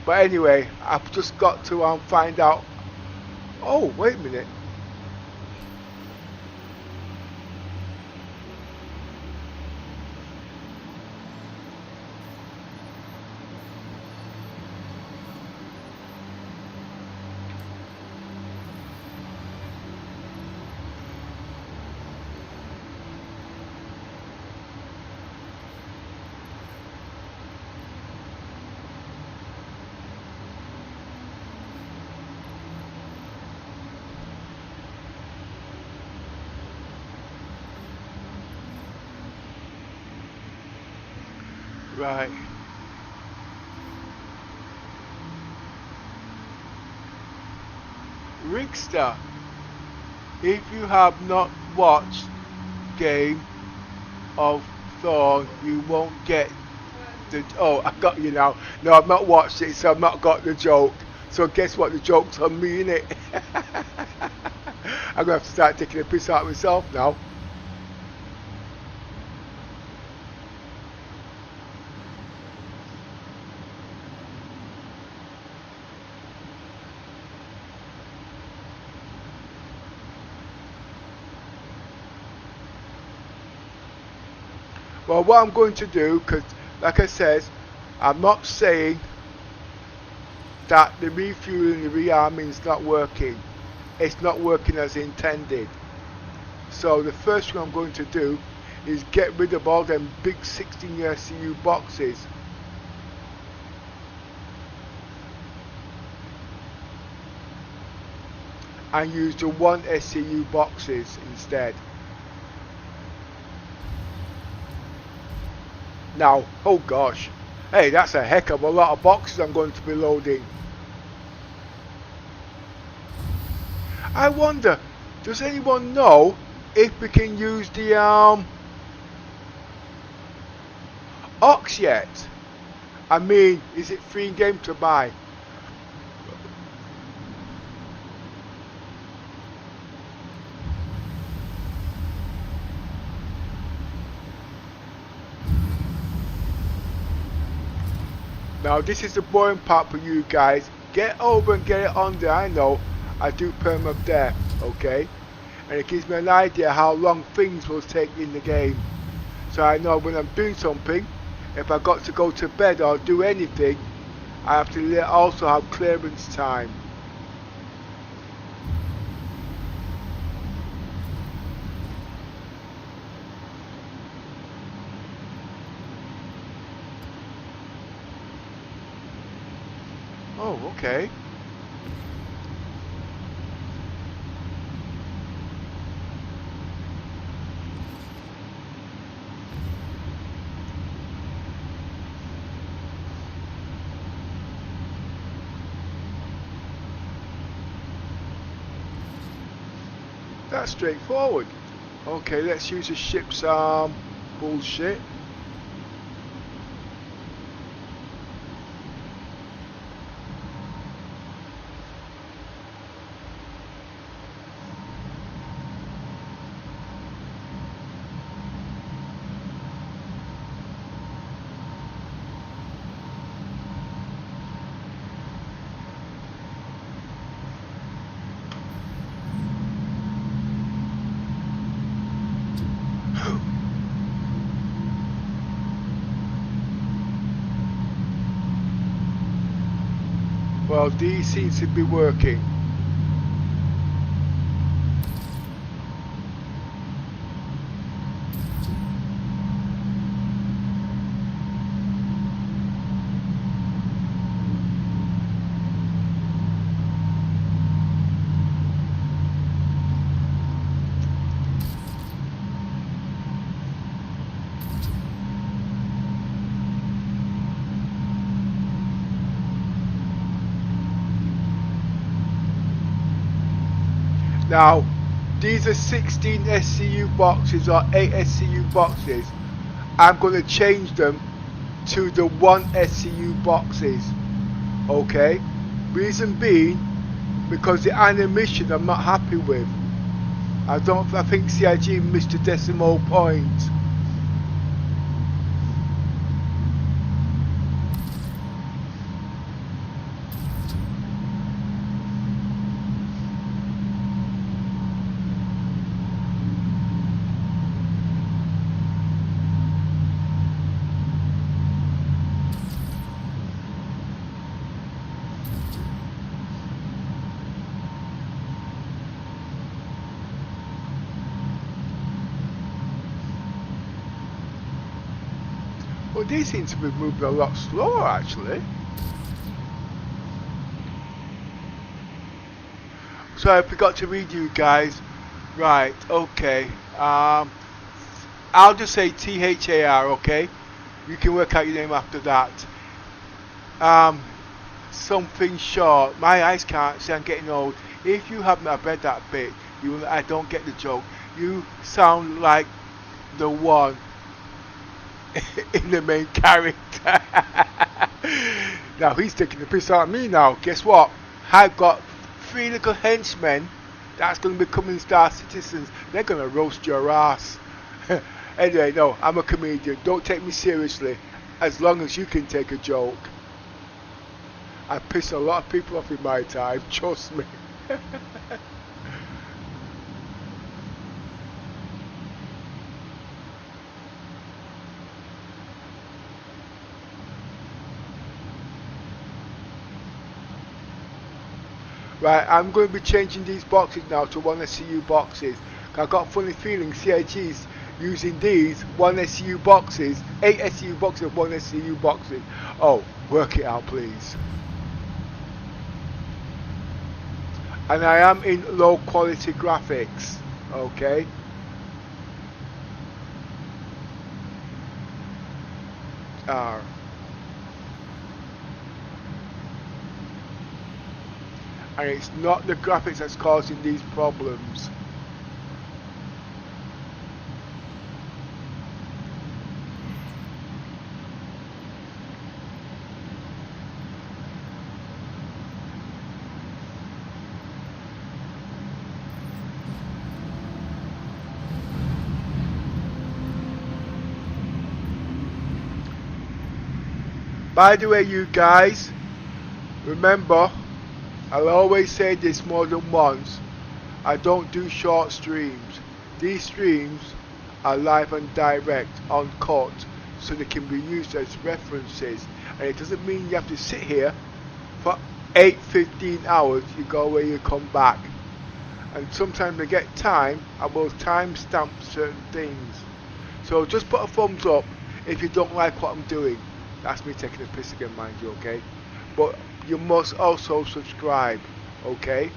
But anyway, I've just got to find out. Oh, wait a minute. Right. Rickster, if you have not watched Game of Thrones, you won't get the. Oh, I got you now. No, I've not watched it, so I've not got the joke. So guess what? The joke's on me, innit? I'm gonna have to start taking a piss out of myself now. Well, what I'm going to do, because like I said, I'm not saying that the refueling, the rearming is not working. It's not working as intended. So the first thing I'm going to do is get rid of all them big 16 SCU boxes. And use the 1 SCU boxes instead. Now, oh gosh, hey, that's a heck of a lot of boxes I'm going to be loading. I wonder, does anyone know if we can use the Ox yet? I mean, is it free in game to buy? Now this is the boring part for you guys. Get over and get it on there. I know I do perm up there, okay? And it gives me an idea how long things will take in the game. So I know when I'm doing something, if I got to go to bed or do anything, I have to also have clearance time. Oh, okay. That's straightforward. Okay, let's use the ship's bullshit. Well, these seems to be working. Now, these are 16 SCU boxes or 8 SCU boxes. I'm going to change them to the 1 SCU boxes. Okay? Reason being, because the animation I'm not happy with. I think CIG missed a decimal point. Well, these seem to be moving a lot slower actually. So I forgot to read you guys. Right, okay. I'll just say THAR, okay? You can work out your name after that. Something short. My eyes can't see. I'm getting old. If you haven't read that bit, you will. I don't get the joke. You sound like the one in the main character. Now he's taking the piss out of me now. Guess what? I've got 3 little henchmen that's going to be becoming star citizens. They're going to roast your ass. Anyway, no, I'm a comedian. Don't take me seriously. As long as you can take a joke. I pissed a lot of people off in my time. Trust me. Right, I'm going to be changing these boxes now to 1 SCU boxes. I've got a funny feeling CIG's using these 1 SCU boxes, 8 SCU boxes, 1 SCU boxes. Oh, work it out please. And I am in low quality graphics, okay? And it's not the graphics that's causing these problems. By the way, you guys, remember, I'll always say this more than once, I don't do short streams. These streams are live and direct, uncut, so they can be used as references. And it doesn't mean you have to sit here for 8-15 hours, you go away, you come back. And sometimes I get time, I will timestamp certain things. So just put a thumbs up if you don't like what I'm doing. That's me taking a piss again, mind you, okay? But you must also subscribe, okay?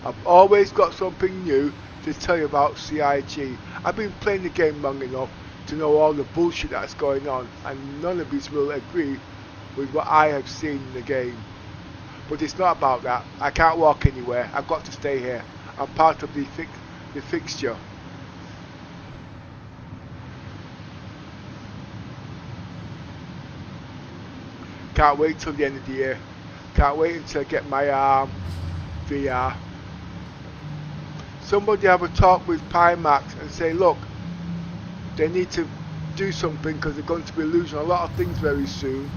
I've always got something new to tell you about CIG. I've been playing the game long enough to know all the bullshit that's going on, and none of these will agree with what I have seen in the game. But it's not about that. I can't walk anywhere. I've got to stay here. I'm part of the fixture. Can't wait till the end of the year. Can't wait until I get my VR. Somebody have a talk with Pimax and say, look, they need to do something because they're going to be losing a lot of things very soon.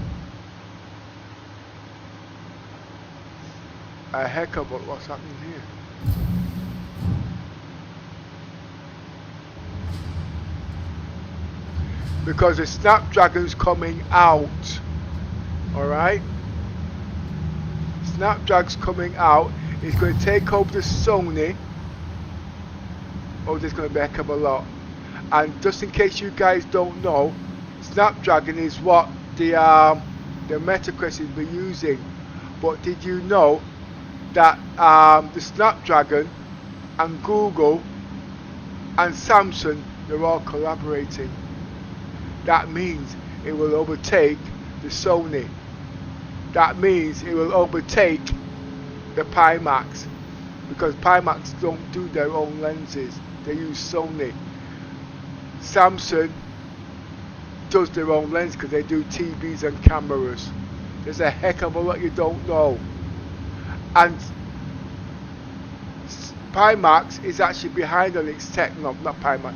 A heck of what's happening here. Because the Snapdragon's coming out. Alright? Snapdragon's coming out. It's going to take over the Sony. Oh, there's going to be a heck of a lot. And just in case you guys don't know, Snapdragon is what the Metaquest has been using. But did you know that the Snapdragon and Google and Samsung, they're all collaborating? That means it will overtake the Sony. That means it will overtake the Pimax, because Pimax don't do their own lenses, they use Sony. Samsung does their own lens because they do TVs and cameras. There's a heck of a lot you don't know. And Pimax is actually behind on its tech. No, not Pimax.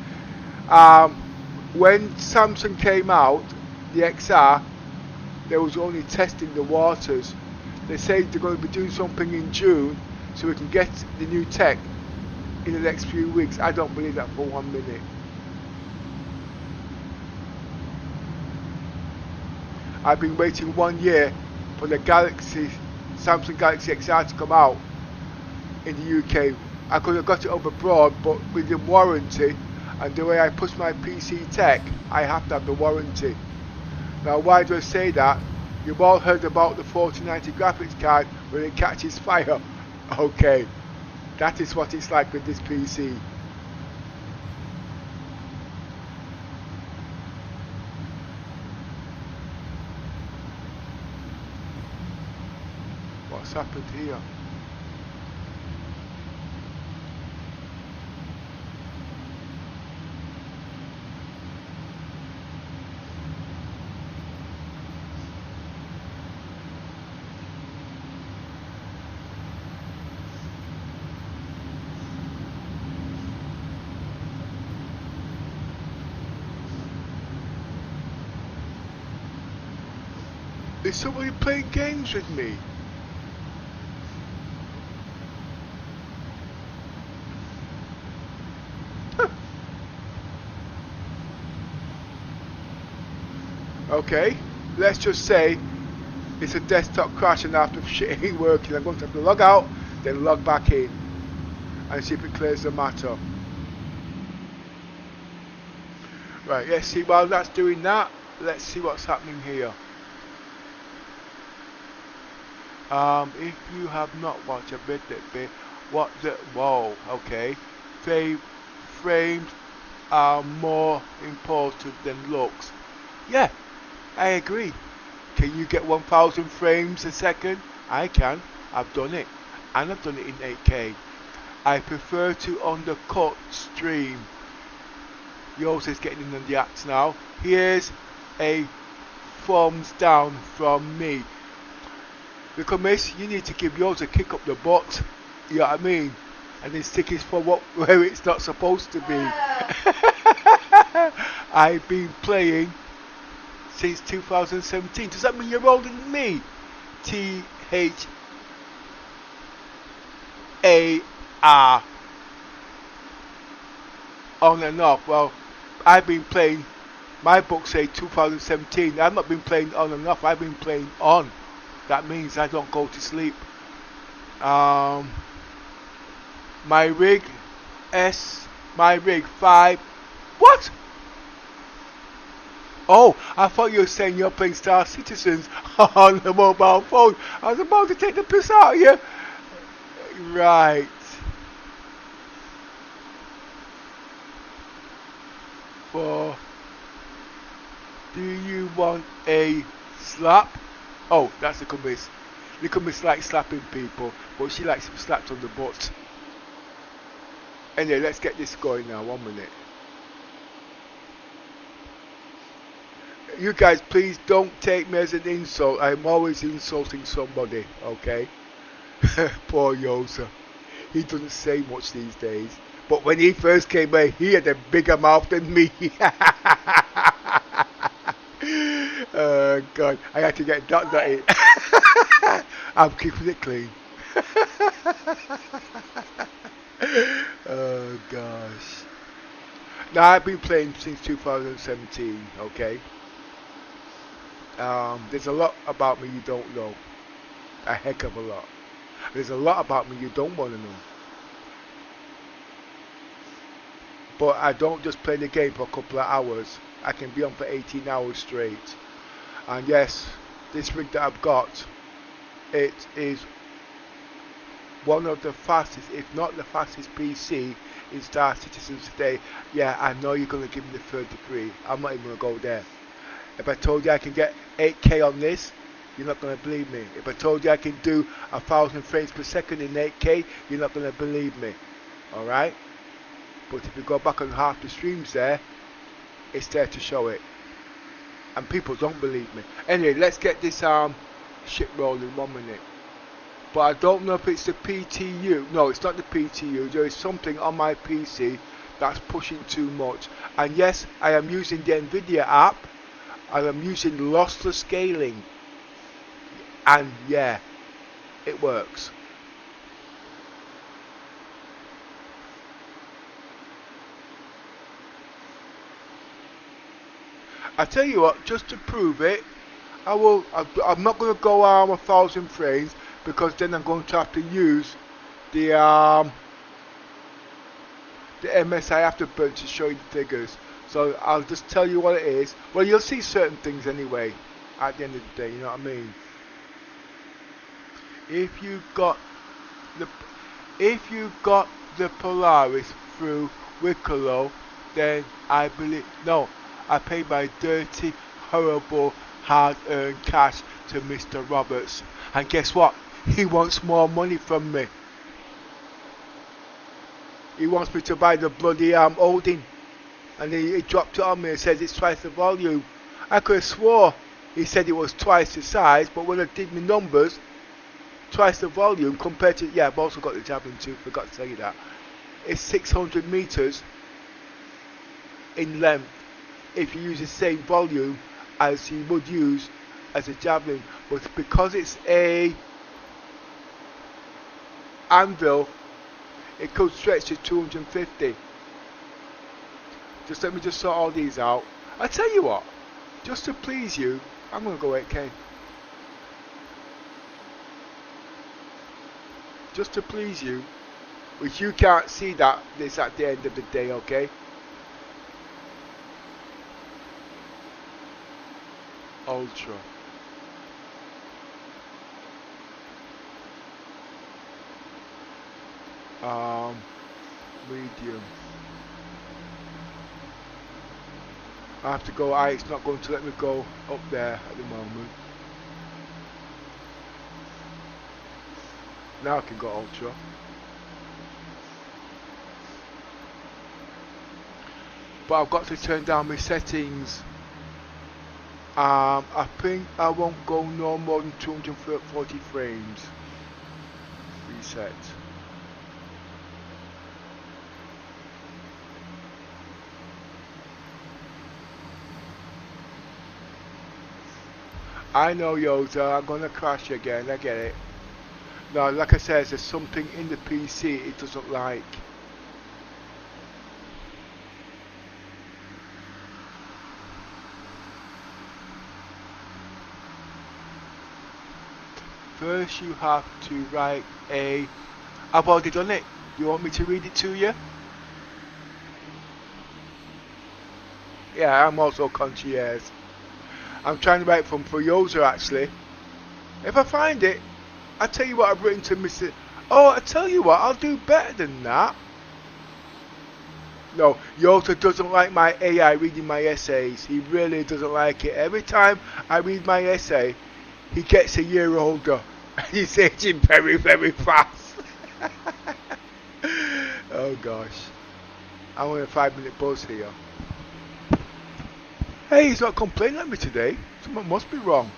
When Samsung came out, the XR, they was only testing the waters. They say they're going to be doing something in June so we can get the new tech in the next few weeks. I don't believe that for 1 minute. I've been waiting 1 year for the Samsung Galaxy XR to come out in the UK. I could have got it over abroad, but with the warranty and the way I push my PC tech, I have to have the warranty. Now, why do I say that? You've all heard about the 4090 graphics card when it catches fire. Okay, that is what it's like with this PC. happened here? Is somebody playing games with me? Okay, let's just say it's a desktop crash and after shit ain't working, I'm going to have to log out, then log back in and see if it clears the matter. Right, let's see, while that's doing that, let's see what's happening here. If you have not watched a bit, what the, whoa, okay, frames are more important than looks. Yeah, I agree. Can you get 1000 frames a second? I can. I've done it. And I've done it in 8K. I prefer to undercut stream. Yours is getting in the act now. Here's a thumbs down from me. Because miss, you need to give yours a kick up the butt. You know what I mean? And then stick his thumb up where it's not supposed to be. I've been playing since 2017. Does that mean you're older than me? THAR. On and off. Well, I've been playing, my books say 2017. I've not been playing on and off. I've been playing on. That means I don't go to sleep. My rig 5. What? Oh, I thought you were saying you're playing Star Citizens on the mobile phone. I was about to take the piss out of you. Right. Do you want a slap? Oh, that's the commiss. The commiss likes slapping people, but she likes to be slapped on the butt. Anyway, let's get this going now. 1 minute. You guys, please don't take me as an insult. I'm always insulting somebody, okay? Poor Yosa. He doesn't say much these days. But when he first came here, he had a bigger mouth than me. Oh, God. I had to get that in. I'm keeping it clean. Oh, gosh. Now, I've been playing since 2017, okay? There's a lot about me you don't know. A heck of a lot. There's a lot about me you don't want to know. But I don't just play the game for a couple of hours. I can be on for 18 hours straight. And yes, this rig that I've got, it is one of the fastest, if not the fastest PC in Star Citizens today. Yeah, I know you're going to give me the third degree. I'm not even going to go there. If I told you I can get 8K on this, you're not going to believe me. If I told you I can do 1000 frames per second in 8K, you're not going to believe me. Alright? But if you go back on half the streams there, it's there to show it. And people don't believe me. Anyway, let's get this shit rolling. 1 minute. But I don't know if it's the PTU. No, it's not the PTU. There is something on my PC that's pushing too much. And yes, I am using the NVIDIA app. I am using lossless scaling. And yeah, it works. I tell you what, just to prove it, I'm not going to go 1000 frames because then I'm going to have to use the MSI Afterburn to show you the figures. So I'll just tell you what it is. Well, you'll see certain things anyway at the end of the day. You know what I mean? If you got the Polaris through Wicklow, then I believe I paid my dirty, horrible, hard-earned cash to Mr. Roberts. And guess what? He wants more money from me. He wants me to buy the bloody holding. And he dropped it on me and says it's twice the volume. I could have swore he said it was twice the size, but when I did my numbers, twice the volume compared to, yeah, I've also got the javelin too, forgot to tell you that. It's 600 meters in length if you use the same volume as you would use as a javelin, but because it's a anvil, it could stretch to 250. Just let me just sort all these out. I tell you what, just to please you, I'm gonna go 8K. Just to please you, which you can't see that this at the end of the day, okay? Ultra. Medium. I have to go, it's not going to let me go up there at the moment. Now I can go ultra. But I've got to turn down my settings. I think I won't go no more than 240 frames. Reset. I know, Yoda, I'm gonna crash again, I get it. No, like I said, there's something in the PC it doesn't like. First you have to write a... I've already done it. You want me to read it to you? Yeah, I'm also concierge. I'm trying to write from Furiosa actually. If I find it, I'll tell you what I've written to Mr. Oh, I tell you what, I'll do better than that. No, Yoda doesn't like my AI reading my essays. He really doesn't like it. Every time I read my essay, he gets a year older. He's aging very, very fast. Oh gosh. I'm on a 5-minute buzz here. Hey, he's not complaining at me today. Something must be wrong.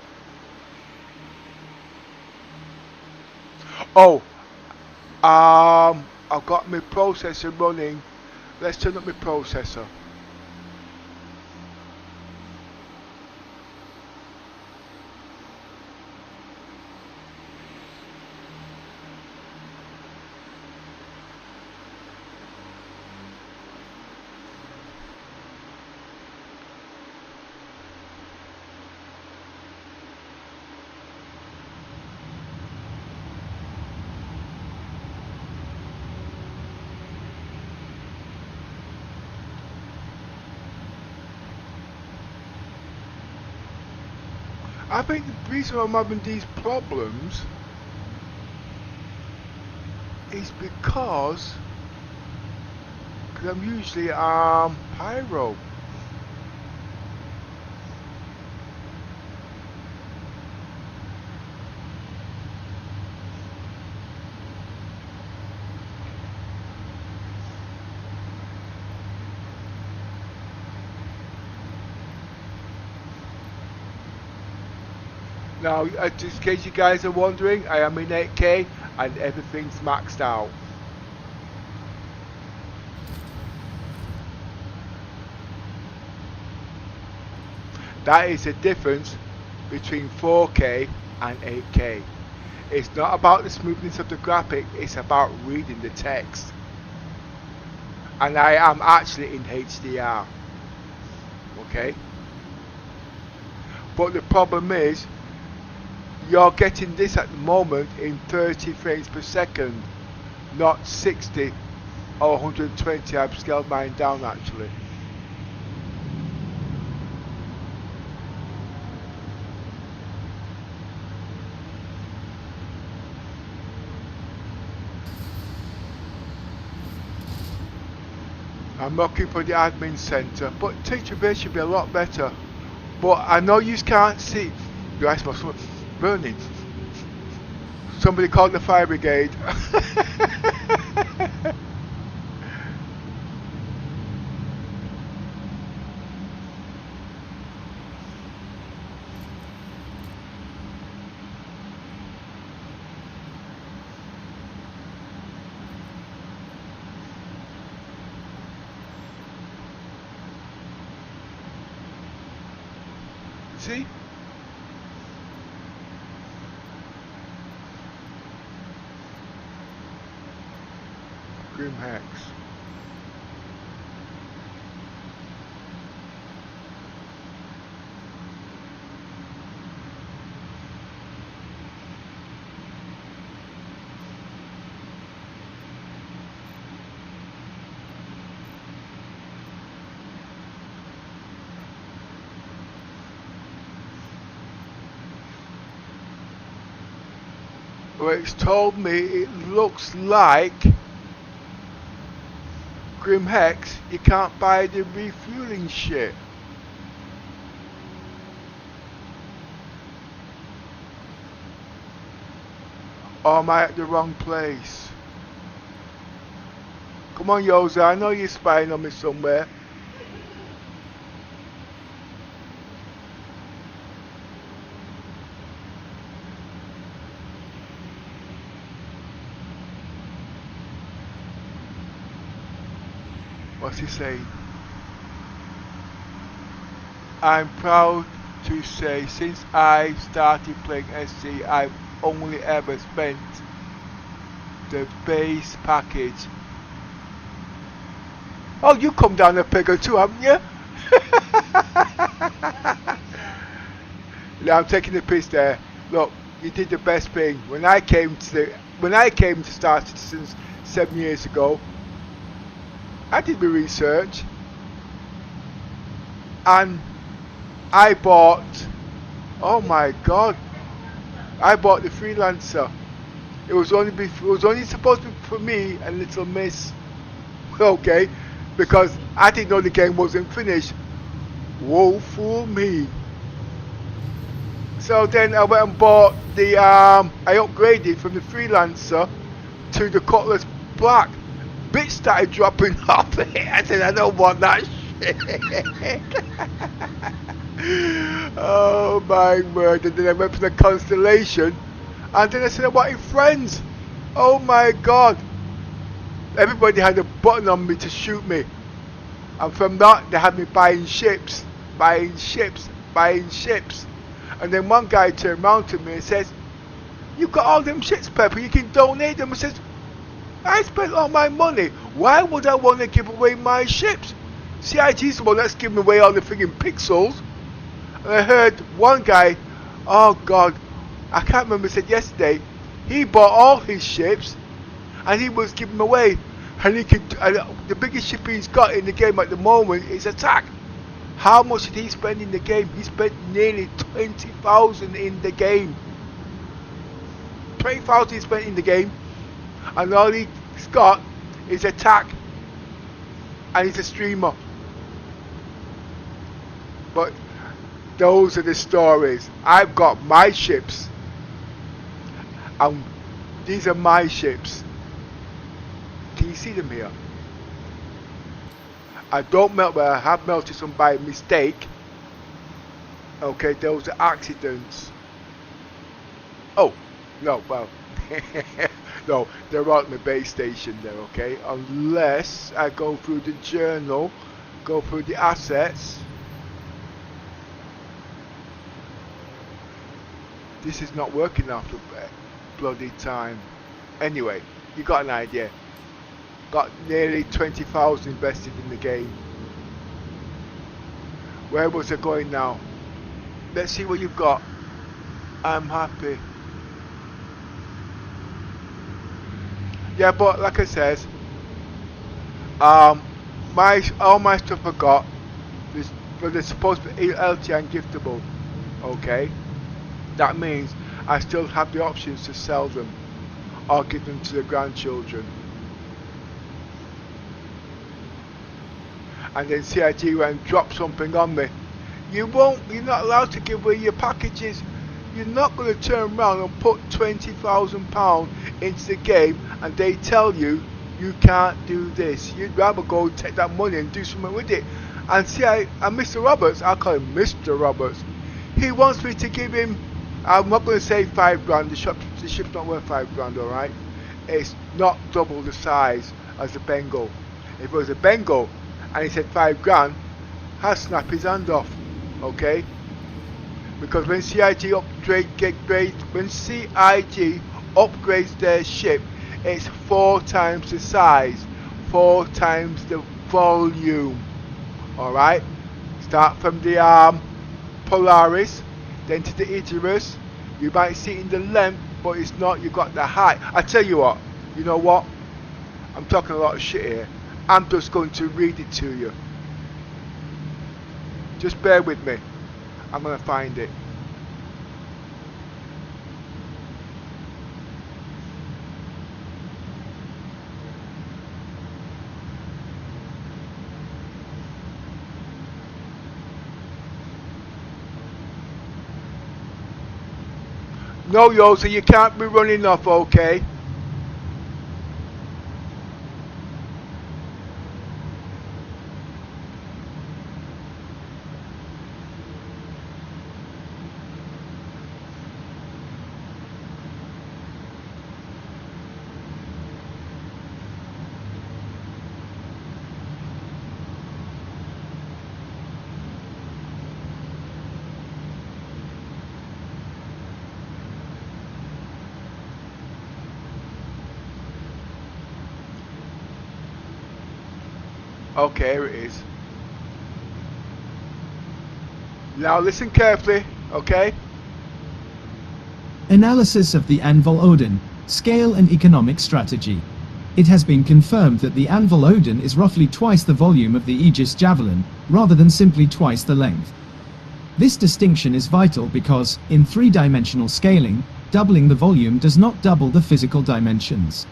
Oh, I've got my processor running. Let's turn up my processor. I think the reason I'm having these problems is because I'm usually pyro. Now, just in case you guys are wondering, I am in 8K and everything's maxed out. That is the difference between 4K and 8K. It's not about the smoothness of the graphic, it's about reading the text. And I am actually in HDR. Okay? But the problem is, you're getting this at the moment in 30 frames per second, not 60 or 120. I've scaled mine down actually. I'm looking for the admin center, but teacher base should be a lot better. But I know you can't see. Your eyes must burning. Somebody called the fire brigade. See? Grim Hex. Well, it's told me it looks like Grim Hex, you can't buy the refueling shit. Or am I at the wrong place? Come on, Yoza, I know you're spying on me somewhere. What's he saying? I'm proud to say since I started playing SC, I've only ever spent the base package. Oh, you come down the figure too, haven't you? No, I'm taking the piss there. Look, you did the best thing. When I came to Star Citizens 7 years ago, I did my research and I bought, oh my god, I bought the Freelancer. It was only supposed to be for me and Little Miss, okay, because I didn't know the game wasn't finished. Woe fool me. So then I went and bought the, I upgraded from the Freelancer to the Cutlass Black. Bits started dropping off it. I said, I don't want that shit. Oh my word. And then I went for the Constellation. And then I said, I wanted friends. Oh my god. Everybody had a button on me to shoot me. And from that, they had me buying ships. Buying ships. Buying ships. And then one guy turned around to me and says, you got all them ships, Pepper. You can donate them. I says, I spent all my money. Why would I want to give away my ships? CIG's the one that's giving away all the friggin' pixels. And I heard one guy, oh god, I can't remember, said yesterday, he bought all his ships and he was giving them away. And he could, the biggest ship he's got in the game at the moment is Attack. How much did he spend in the game? He spent nearly 20,000 in the game. 20,000 he spent in the game. And all he's got is Attack, and he's a streamer. But those are the stories. I've got my ships, and these are my ships. Can you see them here? I don't melt, but I have melted some by mistake. Okay, those are accidents. Oh, no, well. No, they're out in the base station there, okay? Unless I go through the journal, go through the assets. This is not working after bloody time. Anyway, you got an idea. Got nearly 20,000 invested in the game. Where was it going now? Let's see what you've got. I'm happy. Yeah, but like I says, all my stuff I got is, but they're supposed to be LT and giftable. Okay, that means I still have the options to sell them or give them to the grandchildren. And then CIG went and dropped something on me. You're not allowed to give away your packages. You're not going to turn around and put £20,000 into the game and they tell you you can't do this. You'd rather go take that money and do something with it. And see, and Mr. Roberts, I call him Mr. Roberts, he wants me to give him, I'm not going to say 5 grand, the ship's not worth 5 grand, alright? It's not double the size as a Bengal. If it was a Bengal and he said 5 grand, I'd snap his hand off, okay? Because when CIG upgrades their ship, it's 4 times the size, 4 times the volume. Alright? Start from the Polaris, then to the Icarus. You might see it in the length, but it's not, you've got the height. I tell you what, you know what? I'm talking a lot of shit here. I'm just going to read it to you. Just bear with me. I'm going to find it. No, Yosa, you can't be running off, okay? Okay, here it is. Now listen carefully, okay? Analysis of the Anvil Odin, scale and economic strategy. It has been confirmed that the Anvil Odin is roughly twice the volume of the Aegis Javelin, rather than simply twice the length. This distinction is vital because, in 3-dimensional scaling, doubling the volume does not double the physical dimensions.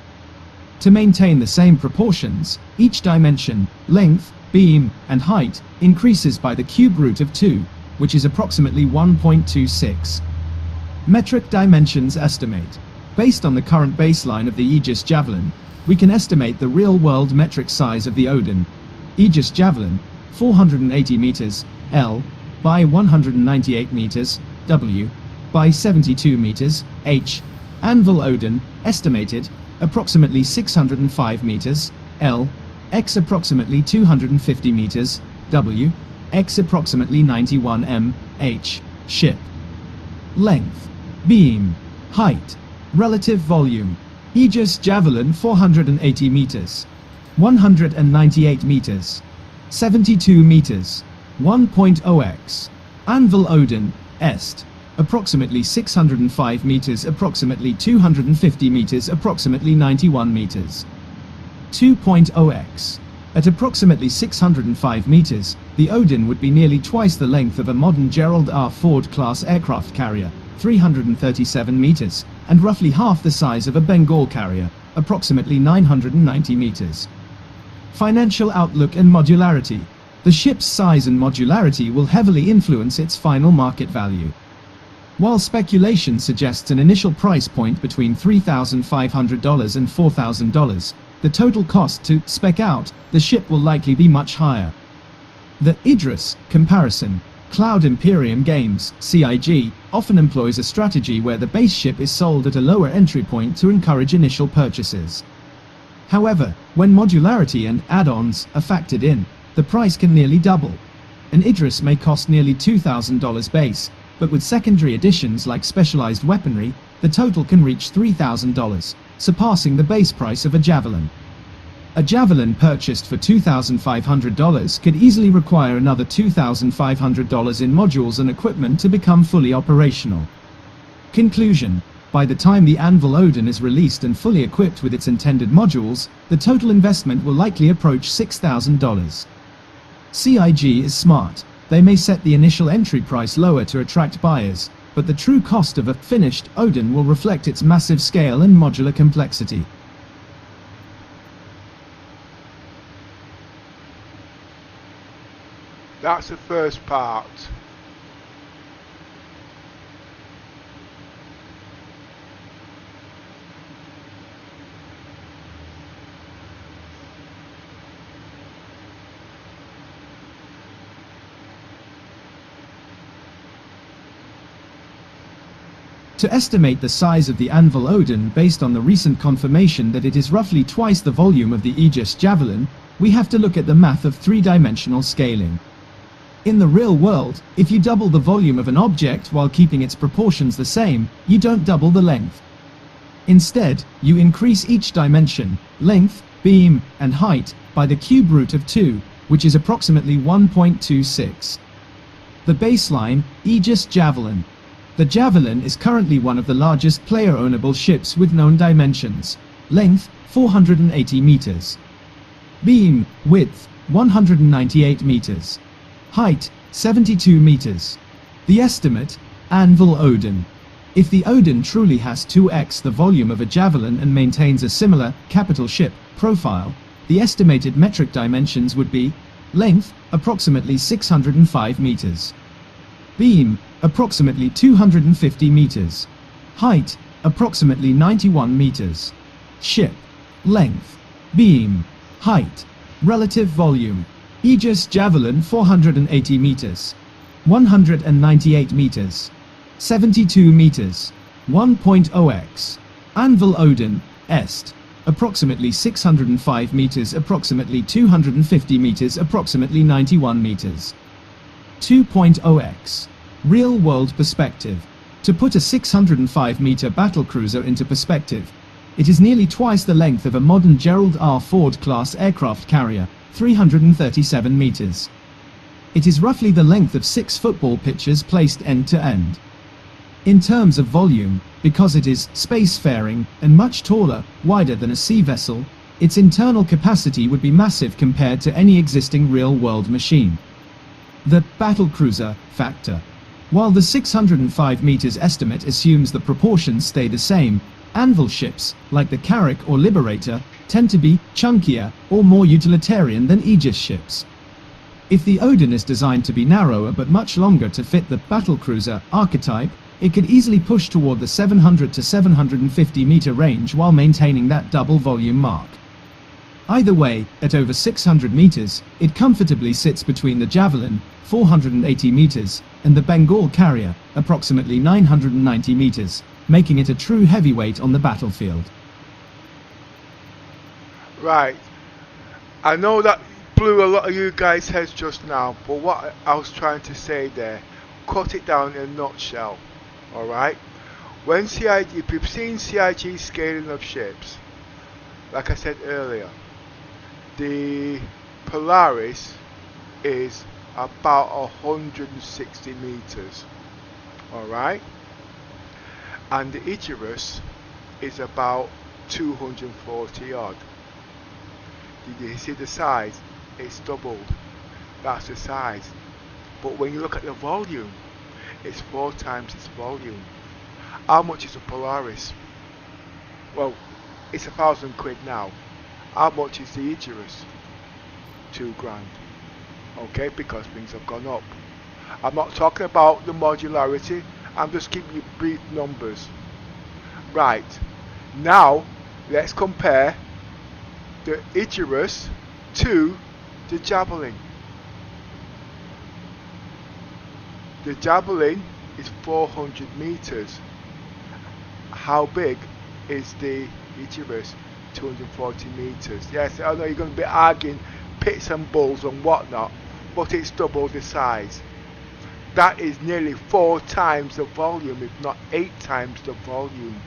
To maintain the same proportions, each dimension, length, beam, and height, increases by the cube root of 2, which is approximately 1.26. Metric dimensions estimate. Based on the current baseline of the Aegis Javelin, we can estimate the real-world metric size of the Odin. Aegis Javelin, 480 meters, L, by 198 meters, W, by 72 meters, H. Anvil Odin, estimated, approximately 605 meters, L, x approximately 250 meters, W, x approximately 91 m, H, ship. Length, beam, height, relative volume. Aegis Javelin 480 meters, 198 meters, 72 meters, 1.0x. Anvil Odin, Est. Approximately 605 meters, approximately 250 meters, approximately 91 meters. 2.0x. At approximately 605 meters, the Odin would be nearly twice the length of a modern Gerald R. Ford-class aircraft carrier, 337 meters, and roughly half the size of a Bengal carrier, approximately 990 meters. Financial outlook and modularity. The ship's size and modularity will heavily influence its final market value. While speculation suggests an initial price point between $3,500 and $4,000, the total cost to spec out the ship will likely be much higher. The Idris comparison. Cloud Imperium Games, CIG, often employs a strategy where the base ship is sold at a lower entry point to encourage initial purchases. However, when modularity and add-ons are factored in, the price can nearly double. An Idris may cost nearly $2,000 base, but with secondary additions like specialized weaponry, the total can reach $3,000, surpassing the base price of a Javelin. A Javelin purchased for $2,500 could easily require another $2,500 in modules and equipment to become fully operational. Conclusion. By the time the Anvil Odin is released and fully equipped with its intended modules, the total investment will likely approach $6,000. CIG is smart. They may set the initial entry price lower to attract buyers, but the true cost of a finished Odin will reflect its massive scale and modular complexity. That's the first part. To estimate the size of the Anvil Odin based on the recent confirmation that it is roughly twice the volume of the Aegis Javelin, we have to look at the math of three-dimensional scaling. In the real world, if you double the volume of an object while keeping its proportions the same, you don't double the length. Instead, you increase each dimension, length, beam, and height, by the cube root of 2, which is approximately 1.26. The baseline, Aegis Javelin. The Javelin is currently one of the largest player-ownable ships with known dimensions. Length, 480 meters. Beam, width, 198 meters. Height, 72 meters. The estimate, Anvil Odin. If the Odin truly has 2x the volume of a Javelin and maintains a similar, capital ship, profile, the estimated metric dimensions would be: length, approximately 605 meters. Beam, approximately 250 meters. Height, approximately 91 meters. Ship, length, beam, height, relative volume. Aegis Javelin 480 meters. 198 meters. 72 meters. 1.0x. Anvil Odin, Est. Approximately 605 meters, approximately 250 meters, approximately 91 meters. 2.0x. Real-world perspective. To put a 605-meter battlecruiser into perspective, it is nearly twice the length of a modern Gerald R. Ford-class aircraft carrier, 337 meters. It is roughly the length of 6 football pitches placed end-to-end. In terms of volume, because it is spacefaring and much taller, wider than a sea vessel, its internal capacity would be massive compared to any existing real-world machine. The battlecruiser factor. While the 605 meters estimate assumes the proportions stay the same, Anvil ships, like the Carrack or Liberator, tend to be chunkier or more utilitarian than Aegis ships. If the Odin is designed to be narrower but much longer to fit the battlecruiser archetype, it could easily push toward the 700 to 750 meter range while maintaining that double volume mark. Either way, at over 600 meters, it comfortably sits between the Javelin, 480 meters, and the Bengal carrier, approximately 990 meters, making it a true heavyweight on the battlefield. Right. I know that blew a lot of you guys' heads just now, but what I was trying to say there, cut it down in a nutshell. Alright? When CIG, if you've seen CIG scaling of ships, like I said earlier, the Polaris is about 160 meters. Alright? And the Icarus is about 240 odd. Did you see the size? It's doubled. That's the size. But when you look at the volume, it's 4 times its volume. How much is a Polaris? Well, it's £1,000 now. How much is the Icarus? £2,000. Okay, because things have gone up. I'm not talking about the modularity. I'm just giving you brief numbers. Right. Now, let's compare the Icarus to the Javelin. The Javelin is 400 meters. How big is the Icarus? 240 meters. Yes, I know you're going to be arguing pits and bulls and whatnot, but it's double the size. That is nearly 4 times the volume, if not 8 times the volume.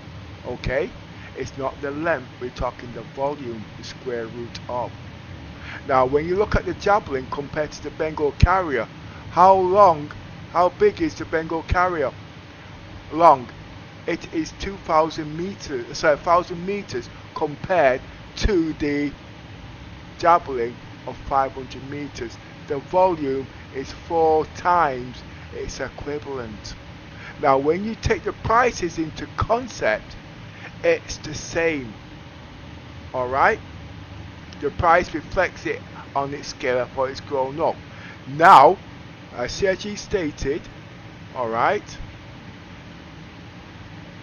Okay? It's not the length, we're talking the volume, the square root of. Now, when you look at the Javelin compared to the Bengal carrier, how big is the Bengal carrier? Long. It is 2,000 meters, sorry, 1,000 meters compared to the Javelin of 500 meters. The volume is 4 times its equivalent. Now, when you take the prices into concept, it's the same. Alright? The price reflects it on its scale of what it's grown up. Now, as CIG stated, alright,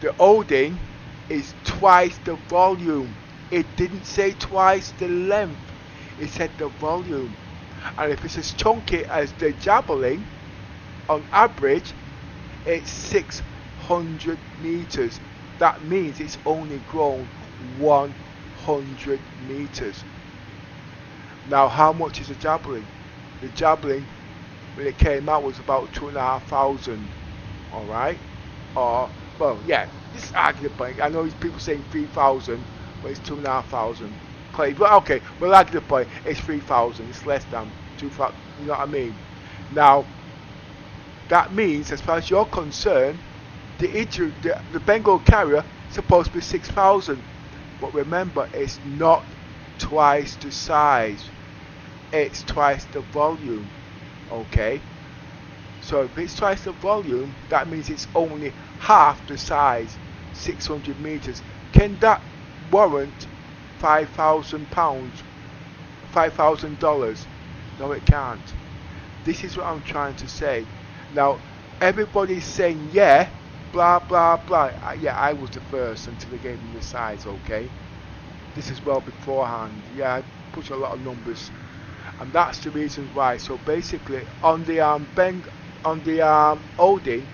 the Odin is twice the volume. It didn't say twice the length, it said the volume. And if it's as chunky as the Javelin, on average, it's 100 meters. That means it's only grown 100 meters. Now, how much is the Javelin? The Javelin, when it came out, was about 2,500. All right, or well, yeah, this is arguable. I know people saying 3,000, but it's 2,500. But okay, we'll argue the point. It's 3,000. It's less than 2,000. You know what I mean? Now, that means, as far as you're concerned, the Bengal carrier is supposed to be 6,000. But remember, it's not twice the size. It's twice the volume. Okay? So if it's twice the volume, that means it's only half the size, 600 meters. Can that warrant £5,000? $5,000? No, it can't. This is what I'm trying to say. Now, everybody's saying, yeah, blah, blah, blah. Yeah, I was the first until they gave me the size, okay? This is well beforehand. Yeah, I put a lot of numbers. And that's the reason why. So basically, on the Odin,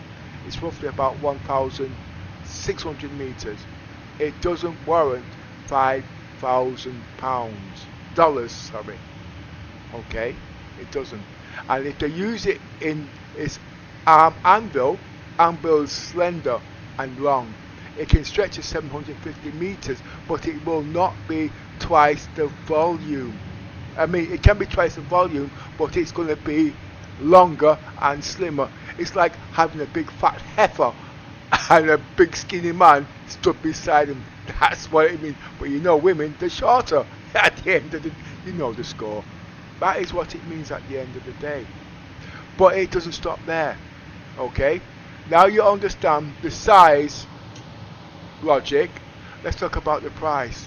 it's roughly about 1,600 meters. It doesn't warrant £5,000. Sorry. Okay, it doesn't. And if they use it in its anvil is slender and long. It can stretch to 750 meters, but it will not be twice the volume. I mean, it can be twice the volume, but it's going to be longer and slimmer. It's like having a big fat heifer and a big skinny man stood beside him. That's what it means. But you know, women, they're shorter at the end of the, you know the score. That is what it means at the end of the day. But it doesn't stop there. Okay? Now you understand the size logic. Let's talk about the price.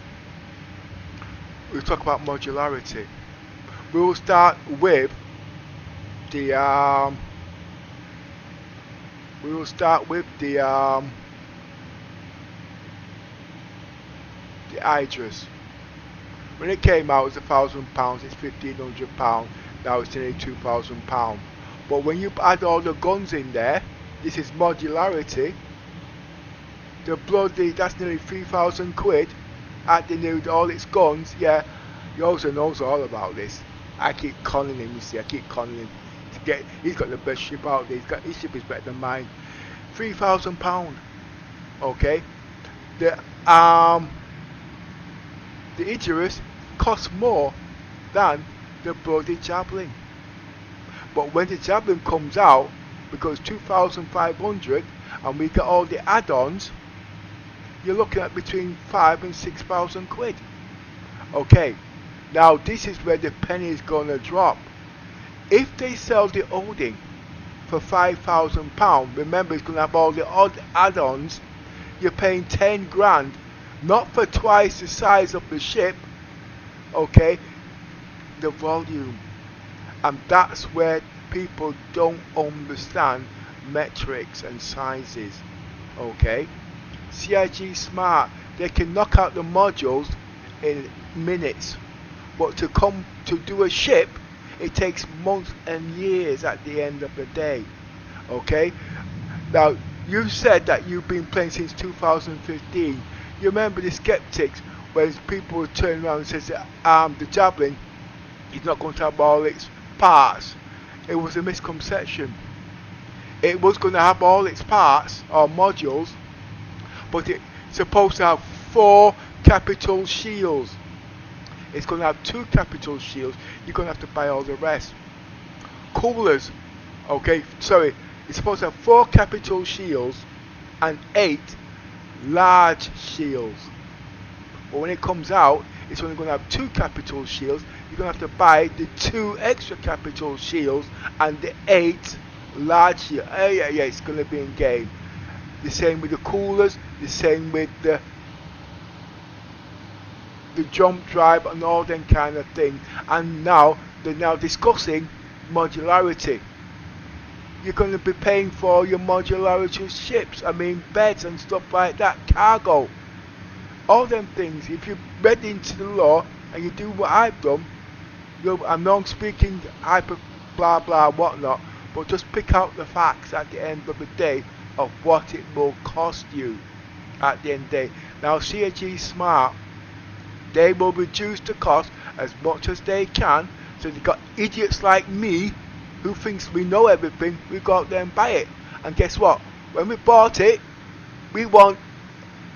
We'll talk about modularity. We will start with the Idris. When it came out, it was £1,000. It's £1,500. Now it's nearly £2,000. But when you add all the guns in there, this is modularity. That's nearly 3,000 quid. Adding in all its guns, yeah. Yosa knows all about this. I keep calling him, you see. I keep calling him to get. He's got the best ship out there. His ship is better than mine. £3,000. Okay. The Icarus costs more than the bloody Javelin. But when the Javelin comes out, because 2,500, and we get all the add-ons, you're looking at between 5,000 and 6,000 quid. Okay, now this is where the penny is going to drop. If they sell the Odin for £5,000, remember it's going to have all the odd add-ons, you're paying 10 grand, not for twice the size of the ship, okay, the volume. And that's where people don't understand metrics and sizes. Okay, CIG Smart, they can knock out the modules in minutes, but to do a ship, it takes months and years at the end of the day. Okay, now you said that you've been playing since 2015. You remember the skeptics when people would turn around and say the Javelin is not going to have all its parts. It was a misconception. It was going to have all its parts or modules, but it's supposed to have 4 capital shields. It's going to have 2 capital shields. You're going to have to buy all the rest. Coolers, okay, sorry, it's supposed to have 4 capital shields and 8 large shields. But when it comes out, it's only going to have 2 capital shields. You're going to have to buy the 2 extra capital shields and the 8 large shields. Yeah, it's going to be in game. The same with the coolers, the same with the jump drive and all them kind of thing. And now they're now discussing modularity. You're going to be paying for your modularity ships, I mean beds and stuff like that, cargo, all them things. If you read into the law and you do what I've done, I'm not speaking hyper blah blah whatnot, but just pick out the facts at the end of the day of what it will cost you at the end of the day. Now CIG Smart, they will reduce the cost as much as they can, so they've got idiots like me who thinks we know everything, we go out there and buy it. And guess what? When we bought it, we want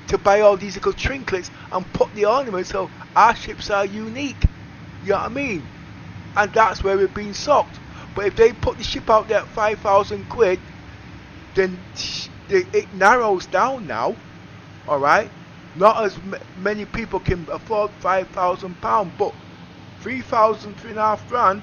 to buy all these little trinkets and put the ornaments so our ships are unique. You know what I mean? And that's where we're being socked. But if they put the ship out there at 5,000 quid, then it narrows down now. Alright? Not as many people can afford £5,000, but 3,000, 3.5 grand,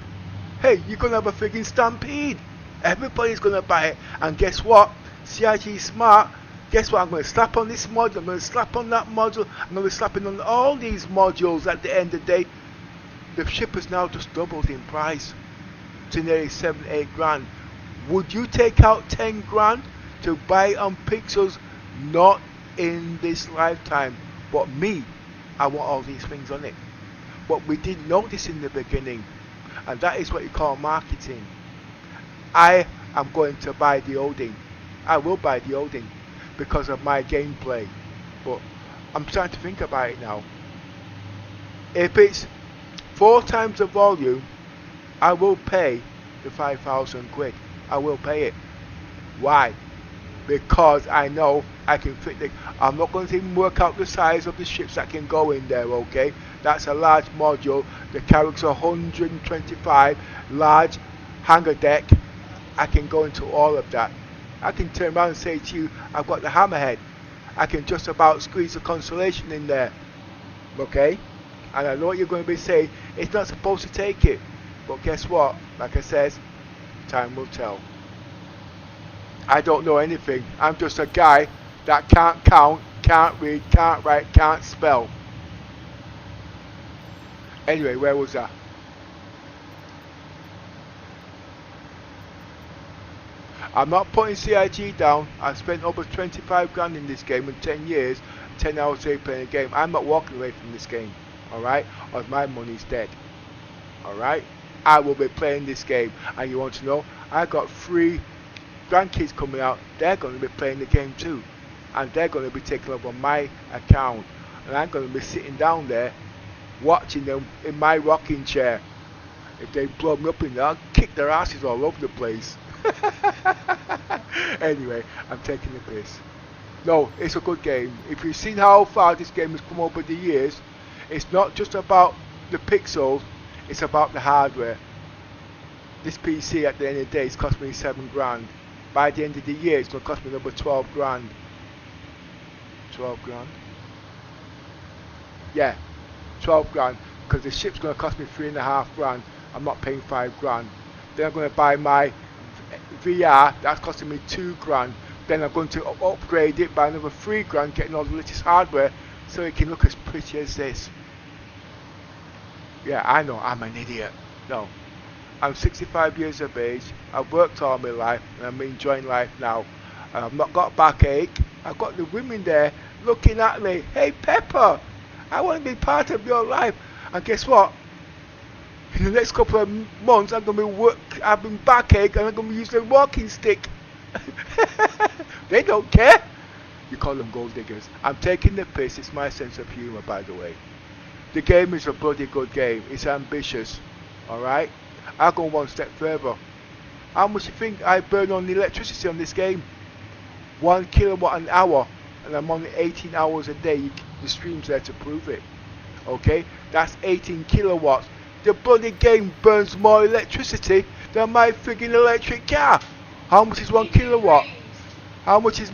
hey, you're going to have a frigging stampede. Everybody's going to buy it. And guess what? CIG Smart, guess what? I'm going to slap on this module, I'm going to slap on that module, I'm going to slap on all these modules at the end of the day. The ship has now just doubled in price to nearly 7-8 grand. Would you take out 10 grand to buy on Pixels? Not in this lifetime. But me, I want all these things on it. But we didn't know this in the beginning, and that is what you call marketing. I am going to buy the Odin. I will buy the Odin because of my gameplay. But I'm starting to think about it now. If it's 4 times the volume, I will pay the 5,000 quid. I will pay it. Why? Because I know I can fit the... I'm not going to even work out the size of the ships that can go in there, okay? That's a large module. The carriers are 125, large hangar deck. I can go into all of that. I can turn around and say to you, I've got the hammerhead. I can just about squeeze the constellation in there, okay? And I know what you're going to be saying, it's not supposed to take it. But guess what? Like I said, time will tell. I don't know anything. I'm just a guy that can't count, can't read, can't write, can't spell. Anyway, where was I? I'm not putting CIG down. I've spent over 25 grand in this game in 10 years, 10 hours a day playing a game. I'm not walking away from this game, alright? Or my money's dead, alright? I will be playing this game. And you want to know, I got 3 grandkids coming out. They're going to be playing the game too. And they're going to be taking over my account. And I'm going to be sitting down there watching them in my rocking chair. If they blow me up in there, I'll kick their asses all over the place. Anyway, I'm taking the piss. No, it's a good game. If you've seen how far this game has come over the years, it's not just about the pixels, it's about the hardware. This PC at the end of the day is cost me 7 grand. By the end of the year, it's going to cost me another 12 grand. 12 grand? Yeah, 12 grand. Because the ship's going to cost me 3.5 grand. I'm not paying 5 grand. Then I'm going to buy my VR, that's costing me 2 grand. Then I'm going to upgrade it by another 3 grand, getting all the latest hardware so it can look as pretty as this. Yeah, I know, I'm an idiot. No, I'm 65 years of age, I've worked all my life and I'm enjoying life now. And I've not got backache. I've got the women there looking at me. Hey Pepper, I want to be part of your life. And guess what? In the next couple of months I'm going to be having backache and I'm going to be using a walking stick. They don't care. You call them gold diggers. I'm taking the piss. It's my sense of humour, by the way. The game is a bloody good game. It's ambitious. Alright? I'll go one step further. How much do you think I burn on the electricity on this game? 1 kilowatt an hour. And I'm only 18 hours a day. The stream's there to prove it. Okay? That's 18 kilowatts. The bloody game burns more electricity than my friggin' electric car. How much is 1 kilowatt? How much is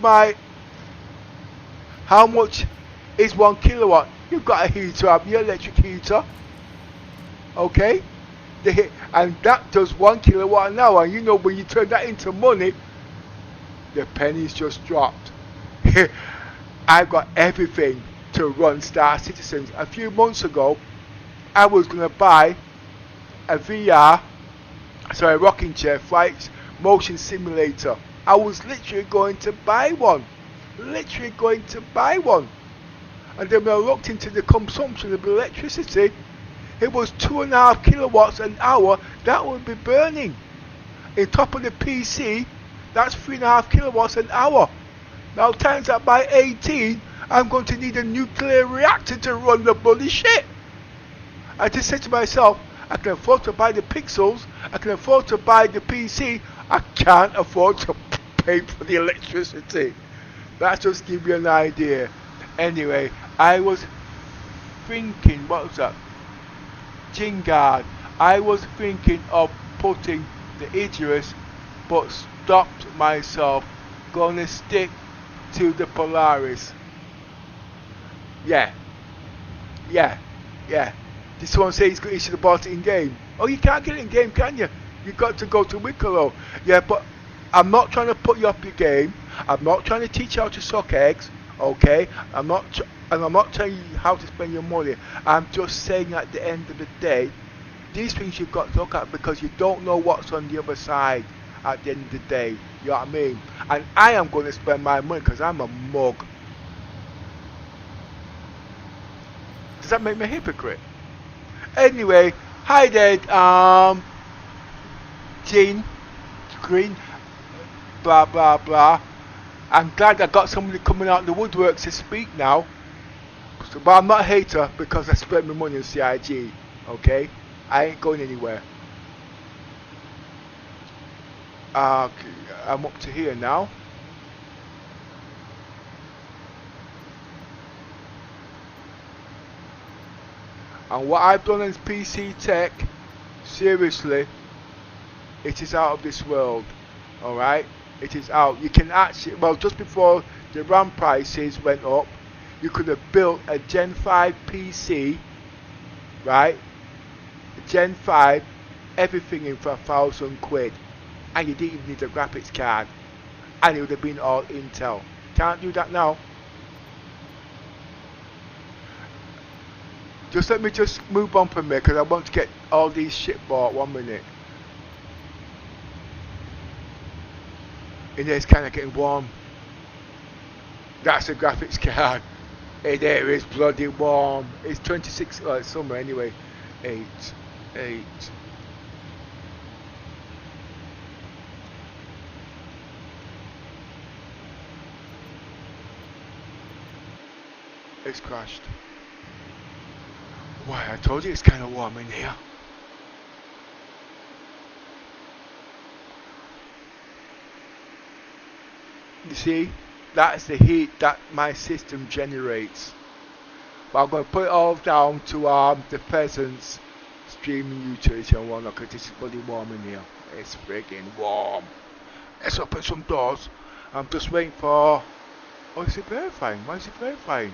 1 kilowatt? You've got a heater, have you? Electric heater. Okay? And that does 1 kilowatt an hour. And you know when you turn that into money, the pennies just dropped. I've got everything to run Star Citizens. A few months ago, I was going to buy a rocking chair, flight motion simulator. I was literally going to buy one. And then when I looked into the consumption of electricity, it was 2.5 kilowatts an hour that would be burning. On top of the PC, That's 3.5 kilowatts an hour. Now times that by 18, I'm going to need a nuclear reactor to run the bloody shit. I just said to myself, I can afford to buy the pixels, I can afford to buy the PC, I can't afford to pay for the electricity. That just gives you an idea. Anyway, I was thinking, what was that? Jingard. I was thinking of putting the Idris, but stopped myself. Gonna stick to the Polaris. Yeah. This one says he should have bought it in game. Oh, you can't get it in game, can you? You've got to go to Wicklow. Yeah, but I'm not trying to put you off your game. I'm not trying to teach you how to suck eggs. Okay? I'm not telling you how to spend your money. I'm just saying at the end of the day, these things you've got to look at because you don't know what's on the other side at the end of the day. You know what I mean? And I am going to spend my money because I'm a mug. Does that make me a hypocrite? Anyway, hi there, Jean, Green, blah blah blah. I'm glad I got somebody coming out of the woodworks to speak now. So, but I'm not a hater because I spent my money on CIG. Okay, I ain't going anywhere. I'm up to here now. And what I've done in PC Tech, seriously, it is out of this world. Alright? It is out. You can actually, well, just before the RAM prices went up, you could have built a Gen 5 PC, right? Gen 5, everything in for £1,000. And you didn't even need a graphics card. And it would have been all Intel. Can't do that now. Just let me just move on from there because I want to get all these shit bought. 1 minute. In there it's kind of getting warm. That's a graphics card. In there is bloody warm. It's 26, well it's summer anyway. 8. It's crashed. Why, I told you it's kind of warm in here. You see, that's the heat that my system generates. But I'm going to put it all down to the pheasants streaming utility and whatnot because it's bloody warm in here. It's friggin' warm. Let's open some doors. I'm just waiting for... Oh, is it verifying? Why is it verifying?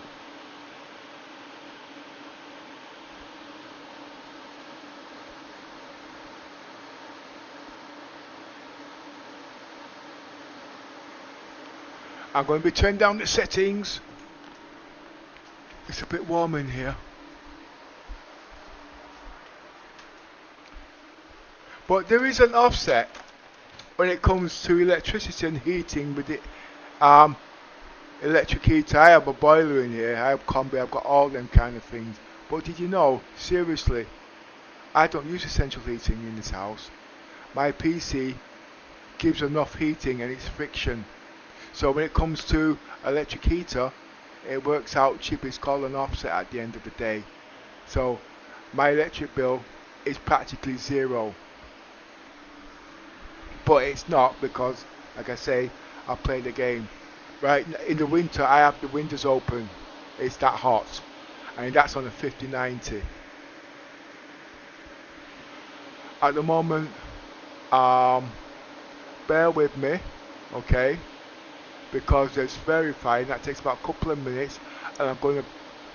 I'm going to be turning down the settings. It's a bit warm in here. But there is an offset when it comes to electricity and heating with the electric heater. I have a boiler in here, I have combi, I've got all them kind of things. But did you know, seriously, I don't use essential heating in this house. My PC gives enough heating and it's friction. So when it comes to electric heater, it works out cheap. It's called an offset at the end of the day. So my electric bill is practically zero. But it's not because, like I say, I play the game. Right, in the winter I have the windows open. It's that hot. And that's on a 5090. At the moment, bear with me, okay? Because there's verifying, that takes about a couple of minutes, and I'm going to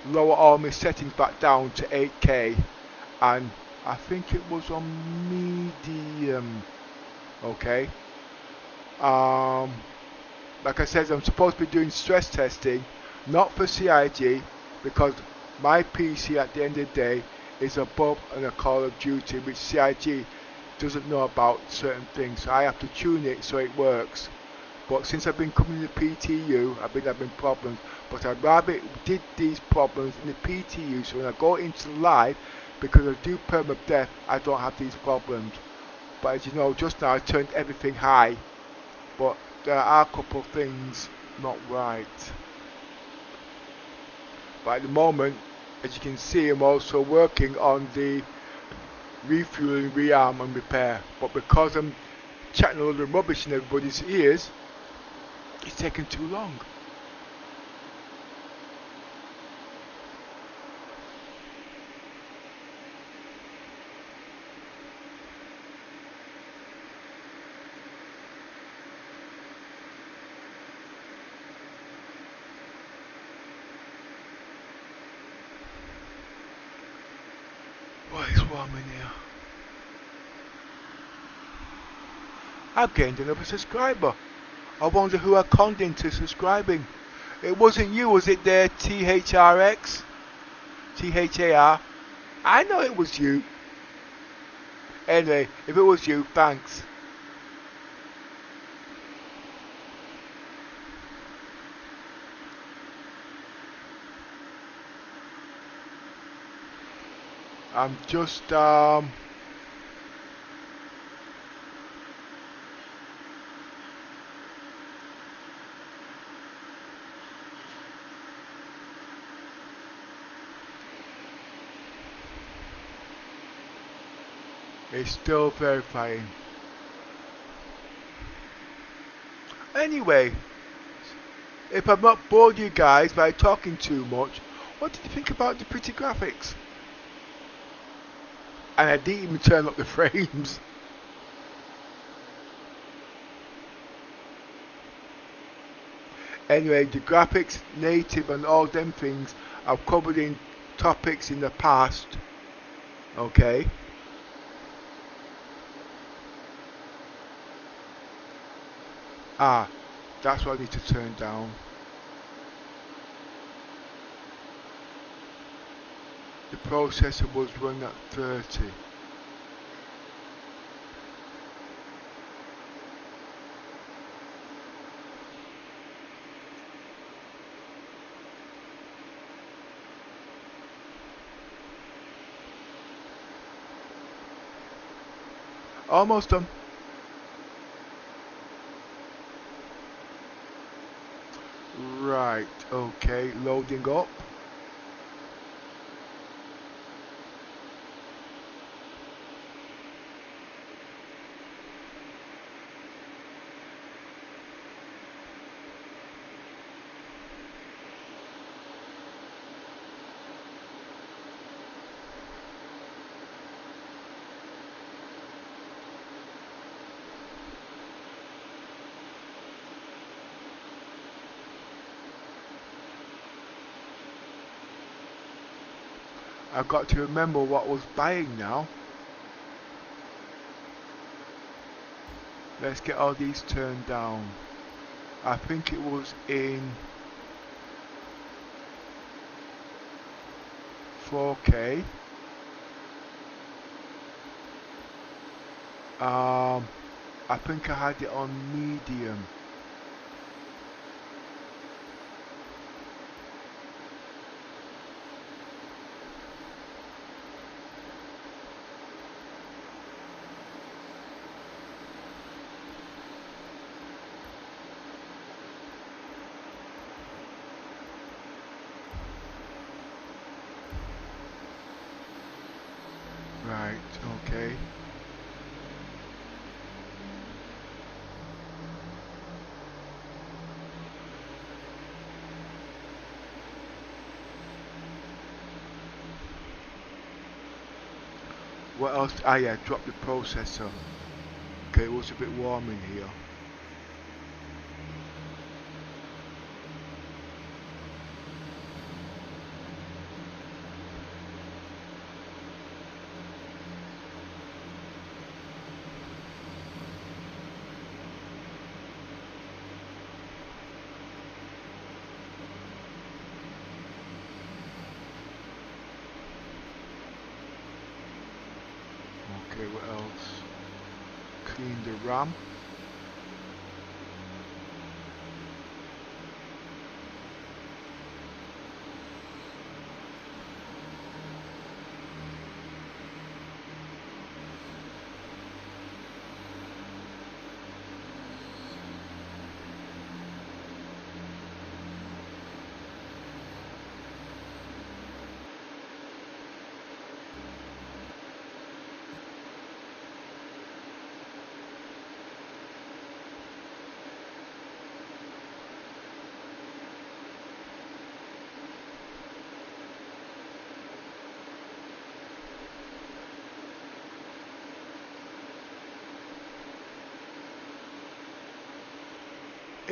lower all my settings back down to 8K, and I think it was on medium. Okay. Like I said, I'm supposed to be doing stress testing, not for CIG, because my PC at the end of the day is above on a Call of Duty, which CIG doesn't know about certain things, so I have to tune it so it works. But since I've been coming to PTU, I've been having problems. But I'd rather did these problems in the PTU, so when I go into live, because I do permadeath, I don't have these problems. But as you know, just now I turned everything high, but there are a couple of things not right. But at the moment, as you can see, I'm also working on the refueling, rearm and repair. But because I'm chatting a lot of rubbish in everybody's ears, it's taking too long. Oh, it's warm in here. I've gained another subscriber. I wonder who I conned into subscribing. It wasn't you, was it there, THRX? THAR? I know it was you. Anyway, if it was you, thanks. I'm just it's still verifying. Anyway, if I've not bored you guys by talking too much, what did you think about the pretty graphics? And I didn't even turn up the frames. Anyway, the graphics, native and all them things I've covered in topics in the past. Okay. Ah, that's what I need to turn down. The processor was run at 30. Almost done. Right, okay, loading up. I've got to remember what I was buying now. Let's get all these turned down. I think it was in 4K. I think I had it on medium. Right, okay. What else? Ah yeah, drop the processor. Okay, it was a bit warm in here. Okay, what else? Clean the RAM.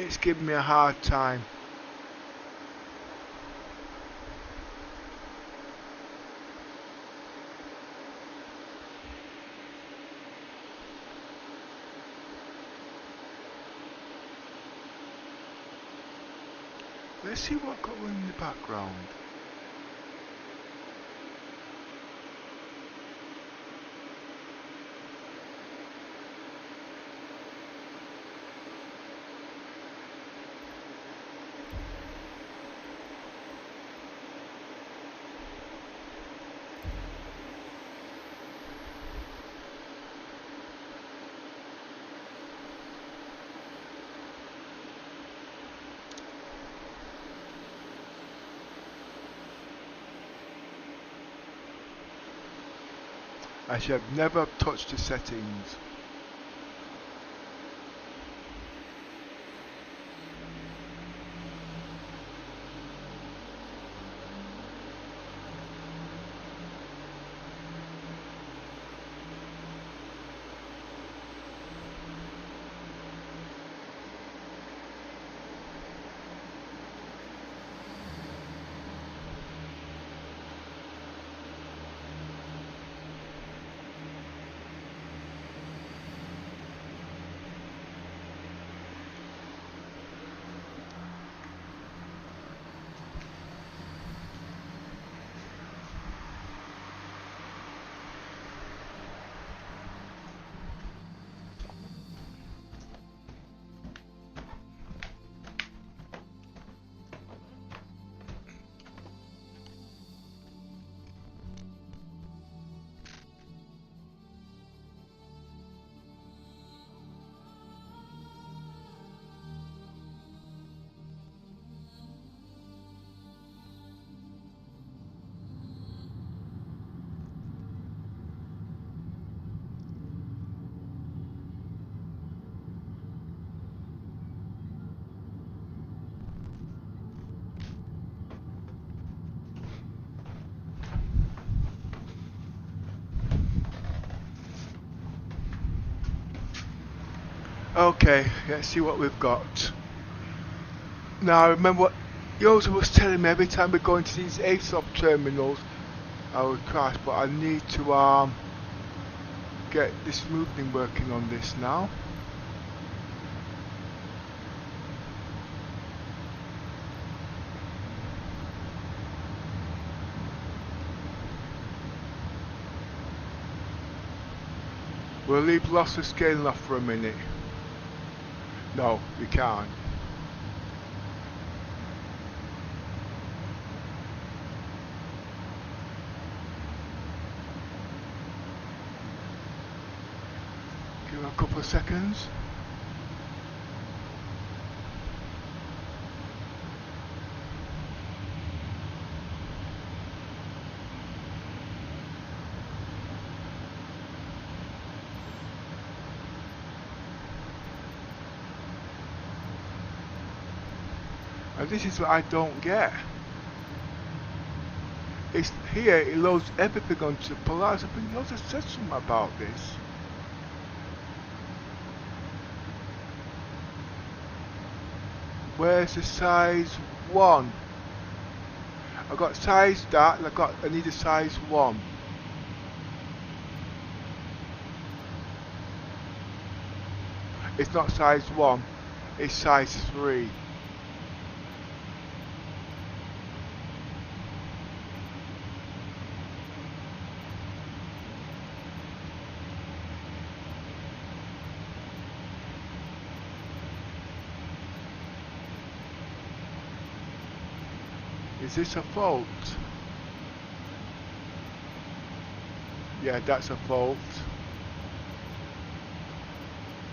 It's giving me a hard time. Let's see what got on in the background. I should have never touched the settings. Okay, let's see what we've got. Now, I remember what Yosa was telling me every time we go into these ASOP terminals, I would crash, but I need to get this smoothing working on this now. We'll leave loss of scaling off for a minute. No, we can't. Give it a couple of seconds. And this is what I don't get. It's here, it loads everything onto Polaris. I think you also said something about this. Where's the size 1? I've got size that, and I need a size 1. It's not size 1, it's size 3. Is this a fault? Yeah, that's a fault.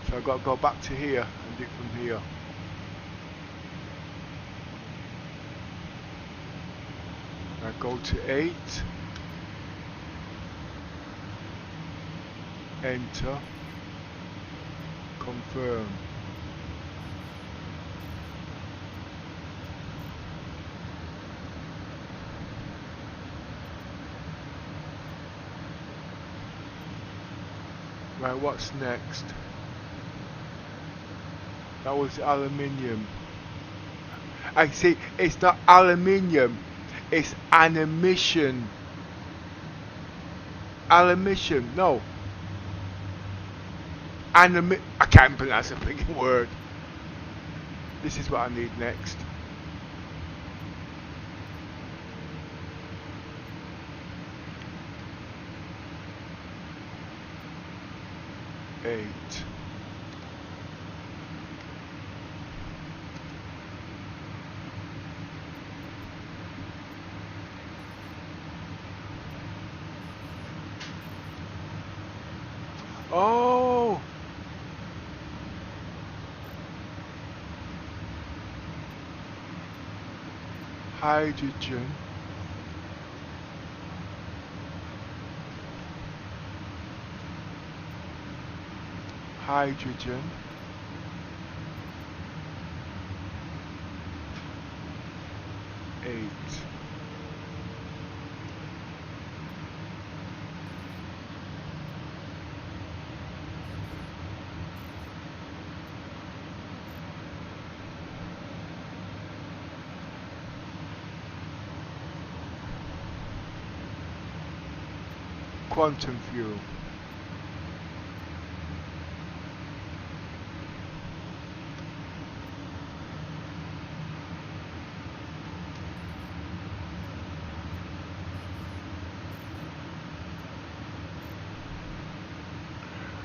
So I've got to go back to here and do it from here. I go to 8. Enter. Confirm. Right, what's next? That was aluminium. I see, it's not aluminium, it's animation. Aluminium, no. I can't pronounce a freaking word. This is what I need next. Eight. Oh, hydrogen. Hydrogen. Eight. Quantum fuel.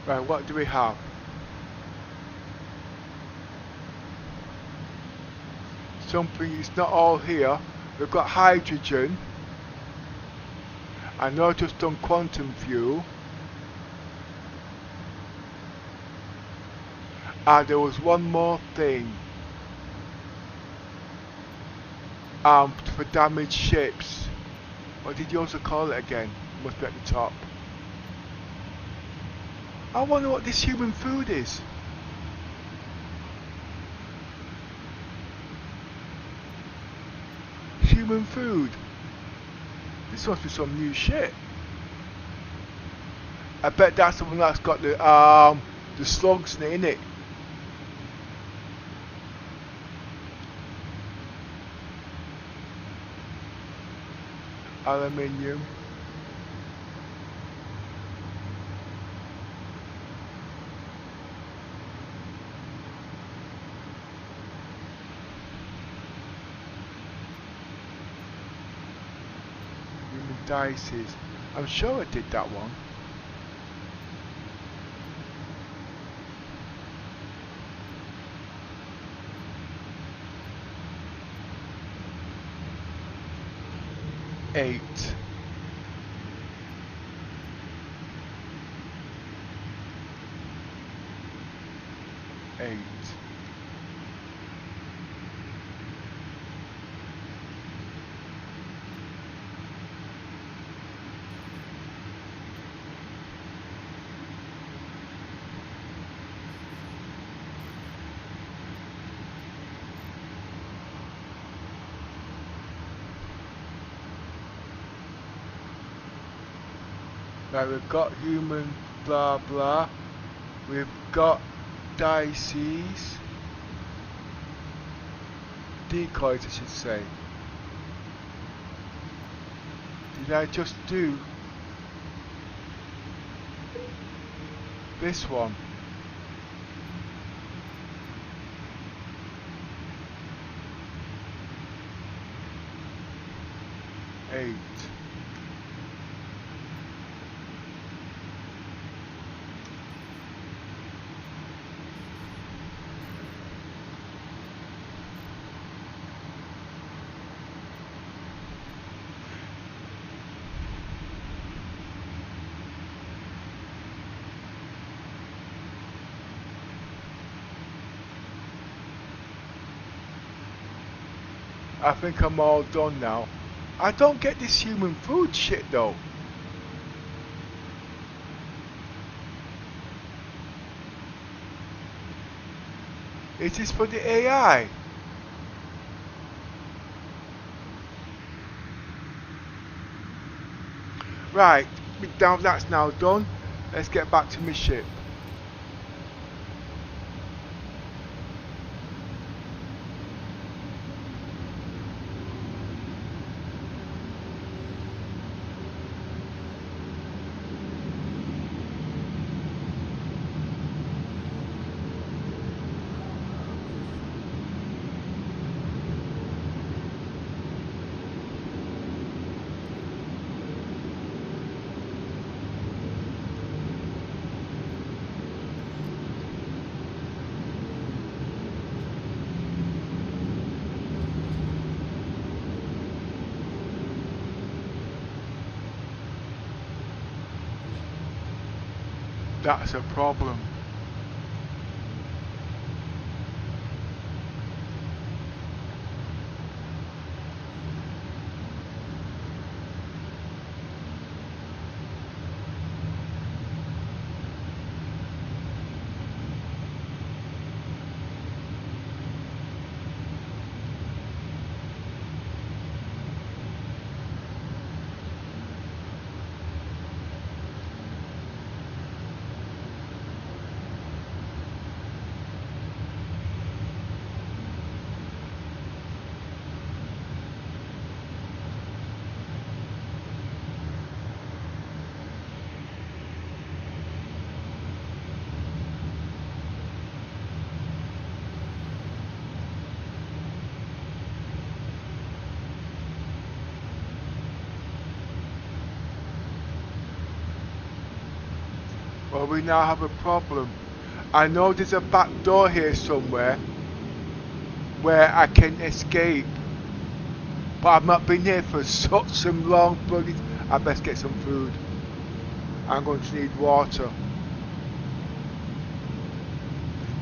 Right, what do we have? Something is not all here. We've got hydrogen. I know just done quantum fuel. There was one more thing. For damaged ships. What did you also call it again? Must be at the top. I wonder what this human food is. Human food. This must be some new shit. I bet that's the one that's got the slugs in it. Aluminium. Human dices. I'm sure I did that one. Eight. Eight. Right, we've got human blah blah. We've got dices. Decoys, I should say. Did I just do this one? Eight. I think I'm all done now. I don't get this human food shit though. It is for the AI. Right, now that's now done. Let's get back to my ship. That's a problem. Well, we now have a problem. I know there's a back door here somewhere where I can escape, but I've not been here for such some long bloody. I best get some food. I'm going to need water.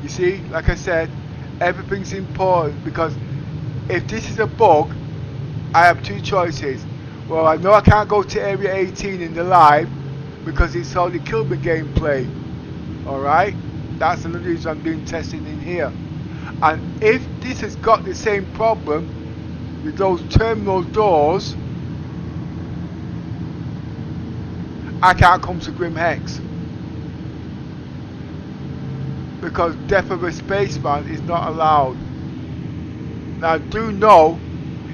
You see, like I said, everything's important, because if this is a bug, I have two choices. Well, I know I can't go to area 18 in the live because it's only killed me gameplay. Alright? That's another reason I'm doing testing in here. And if this has got the same problem with those terminal doors, I can't come to Grim Hex, because death of a spaceman is not allowed. Now I do know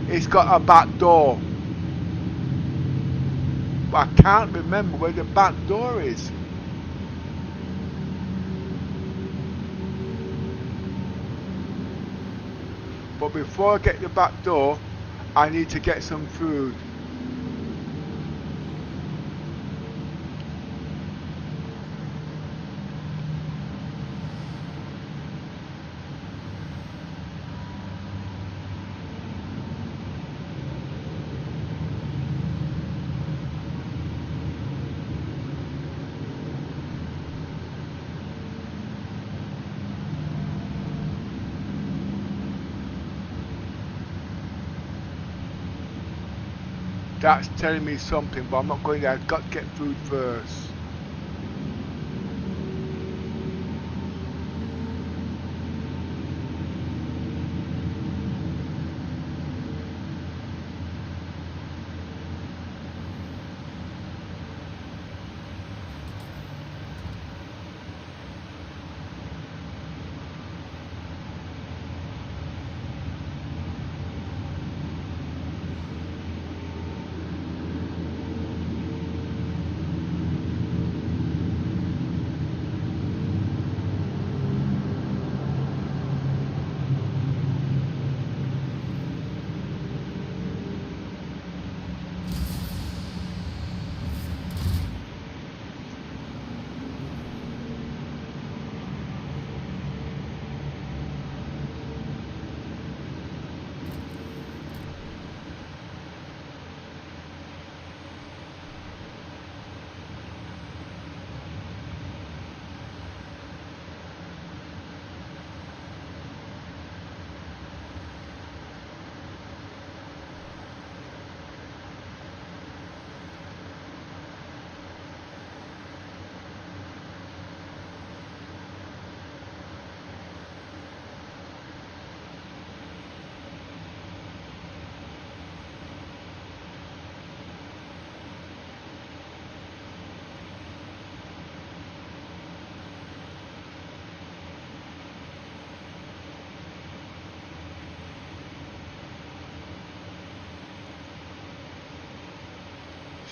it's got a back door, but I can't remember where the back door is. But before I get the back door, I need to get some food. That's telling me something, but I'm not going there. I've got to get food first.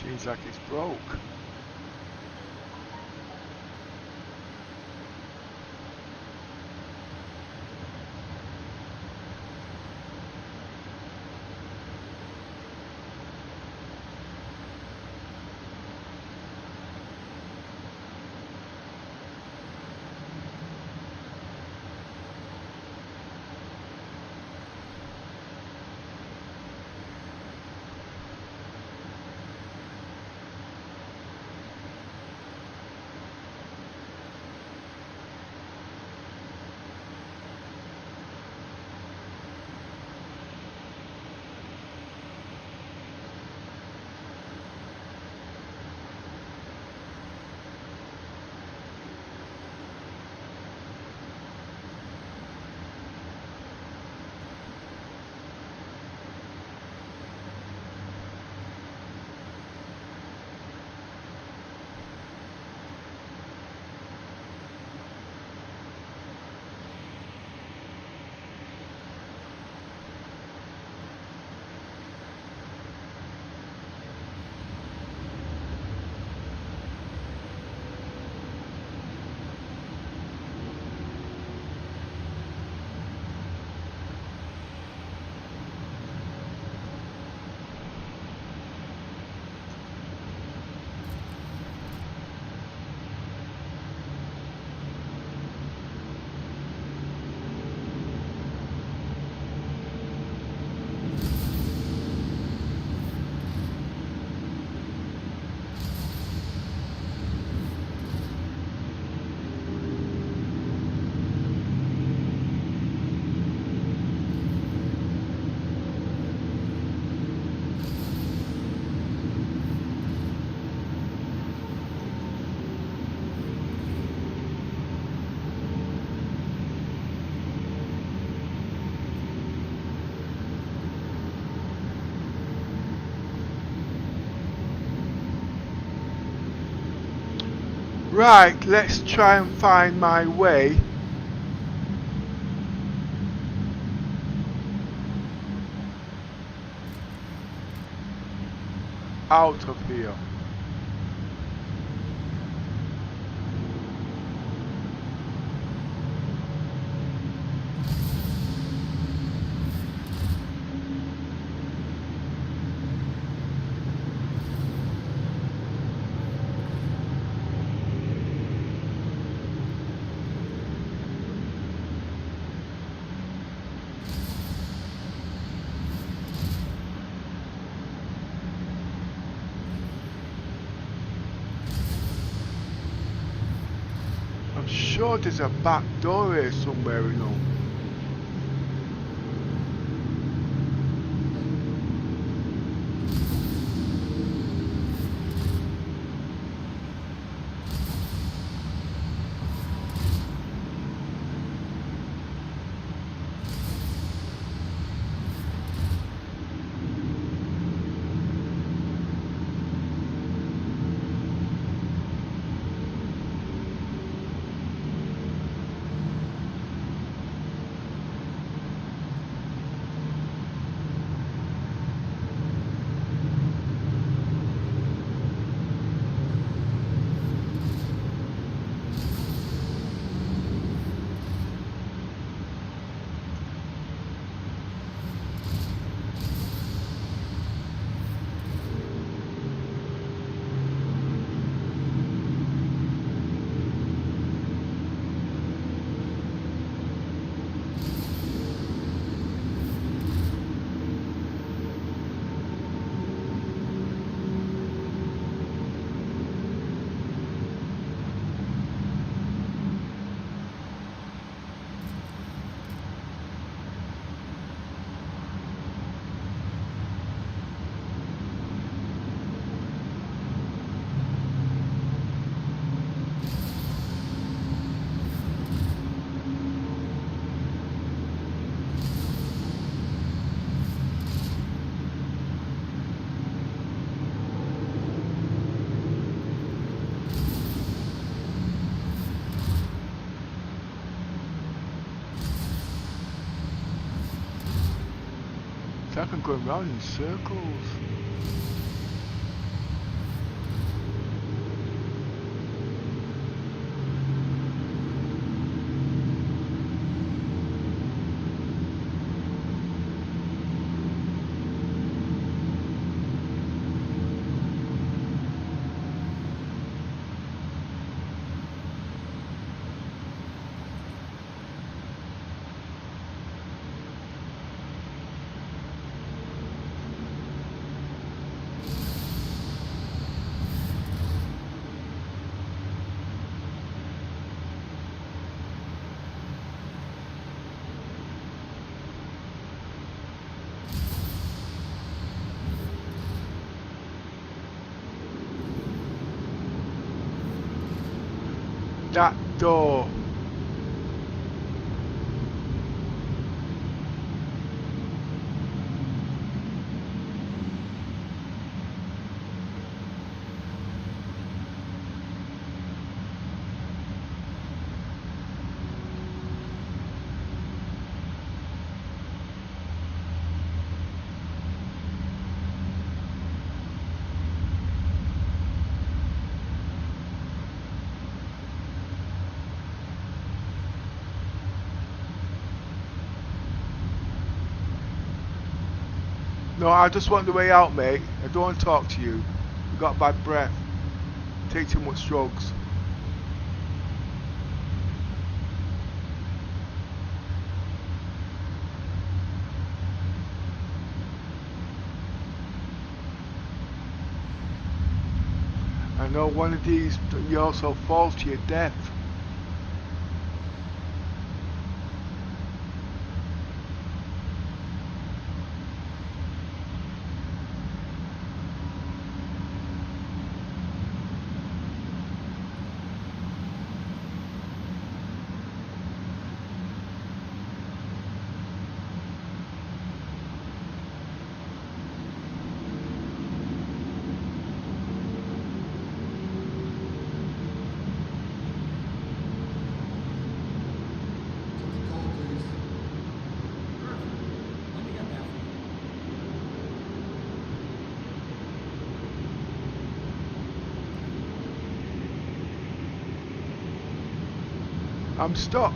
Seems like it's broke. Right, let's try and find my way out of here. I'm sure there's a back door here somewhere, you know. It's like I'm going round in circles. That door. No, I just want the way out, mate. I don't want to talk to you. You got bad breath. Take too much drugs. I know one of these you also fall to your death. I'm stuck.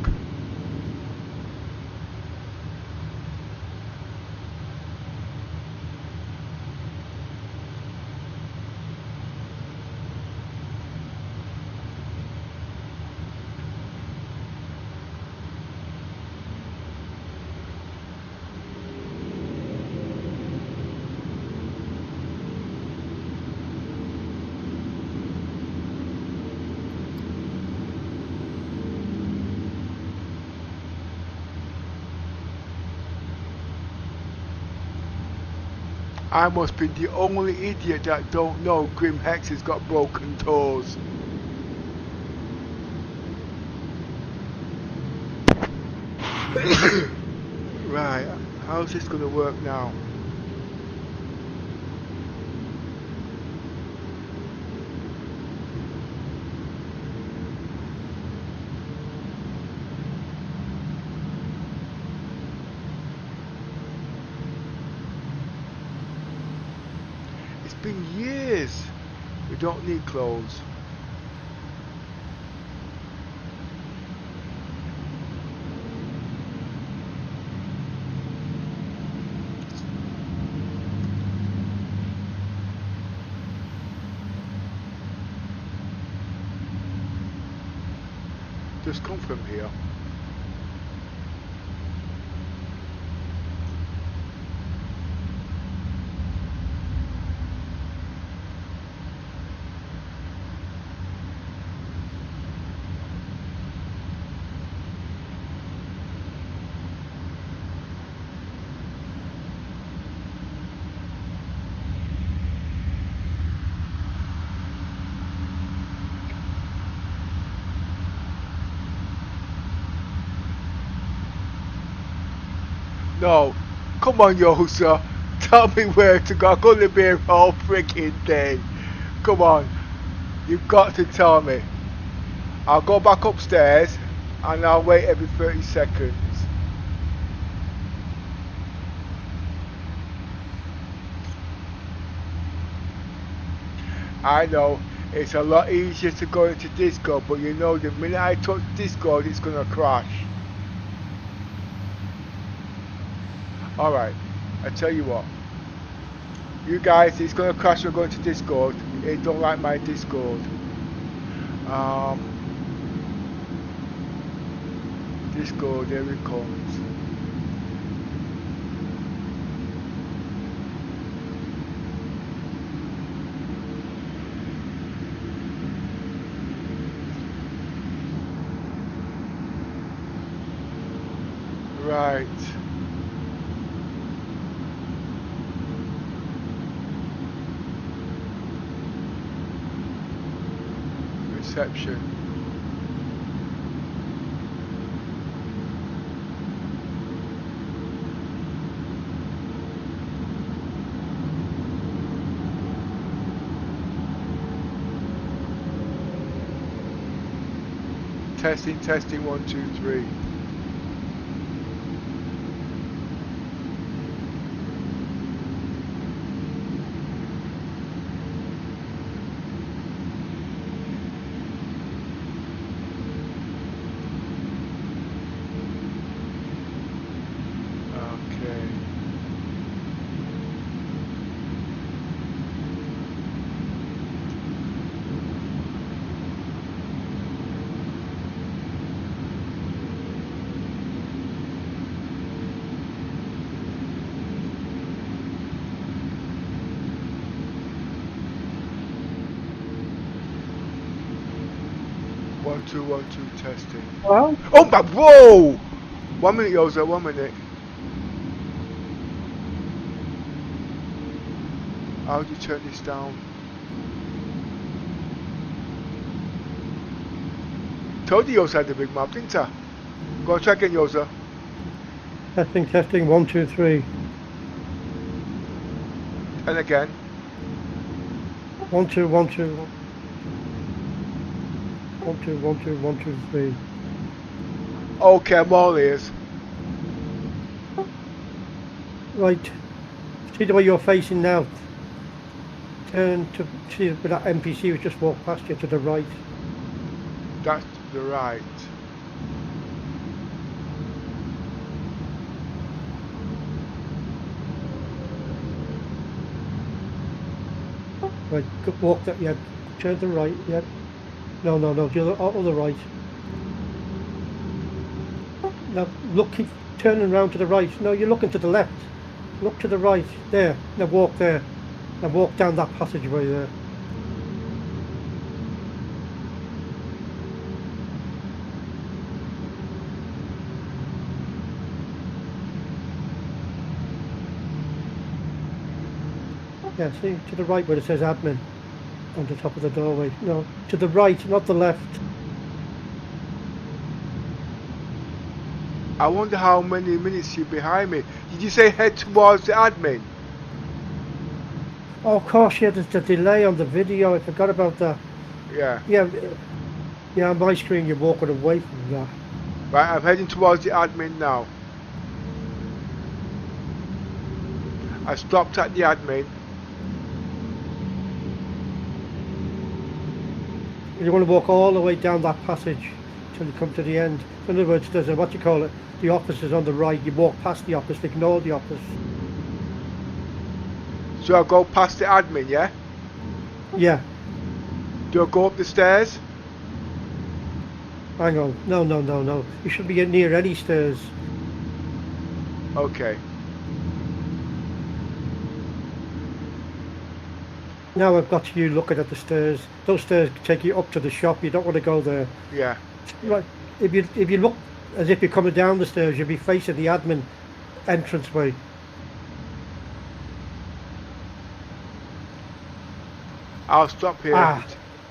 I must be the only idiot that don't know Grim Hex has got broken toes. Right, how's this gonna work now? It's been years. We don't need clothes. Just come from here. No, come on, Yosa. Tell me where to go. I'm gonna be a whole freaking thing. Come on, you've got to tell me. I'll go back upstairs and I'll wait every 30 seconds. I know it's a lot easier to go into Discord, but you know the minute I touch Discord, it's gonna crash. Alright, I tell you what. You guys, it's gonna crash when going to Discord. It don't like my Discord. Discord, there it comes. Right. Reception. Testing, testing, 1, 2, 3. One, two, testing. Hello? Oh my, whoa! 1 minute, Yosa, 1 minute. How do you turn this down? Told you Yosa had the big map, didn't I? Go and try again, Yosa. Testing, testing, 1, 2, 3. And again. 1, 2, 1, 2. 1, 2, 1, 2, 1, 2, 3. Okay, I'm all ears. Right. See the way you're facing now. Turn to see where that NPC was just walked past you to the right. That's to the right. Right, walk that, yeah, turn to the right, yeah. No, the other right. Now look, keep turning around to the right. No, you're looking to the left. Look to the right, there. Now walk there. Now walk down that passageway there. Yeah, see, to the right where it says admin on the top of the doorway. No, to the right, not the left. I wonder how many minutes you're behind me. Did you say head towards the admin? Oh, of course, yeah, there's the delay on the video. I forgot about that. Yeah. Yeah, on my screen you're walking away from that. Right, I'm heading towards the admin now. I stopped at the admin. You want to walk all the way down that passage till you come to the end. In other words, there's a, what you call it, the office is on the right. You walk past the office, ignore the office. So I go past the admin, yeah? Yeah. Do I go up the stairs? Hang on. No. You should be getting near any stairs. Okay. Now I've got you looking at the stairs. Those stairs take you up to the shop. You don't want to go there. Yeah. Right. If you look as if you're coming down the stairs, you'll be facing the admin entranceway. I'll stop here. Ah,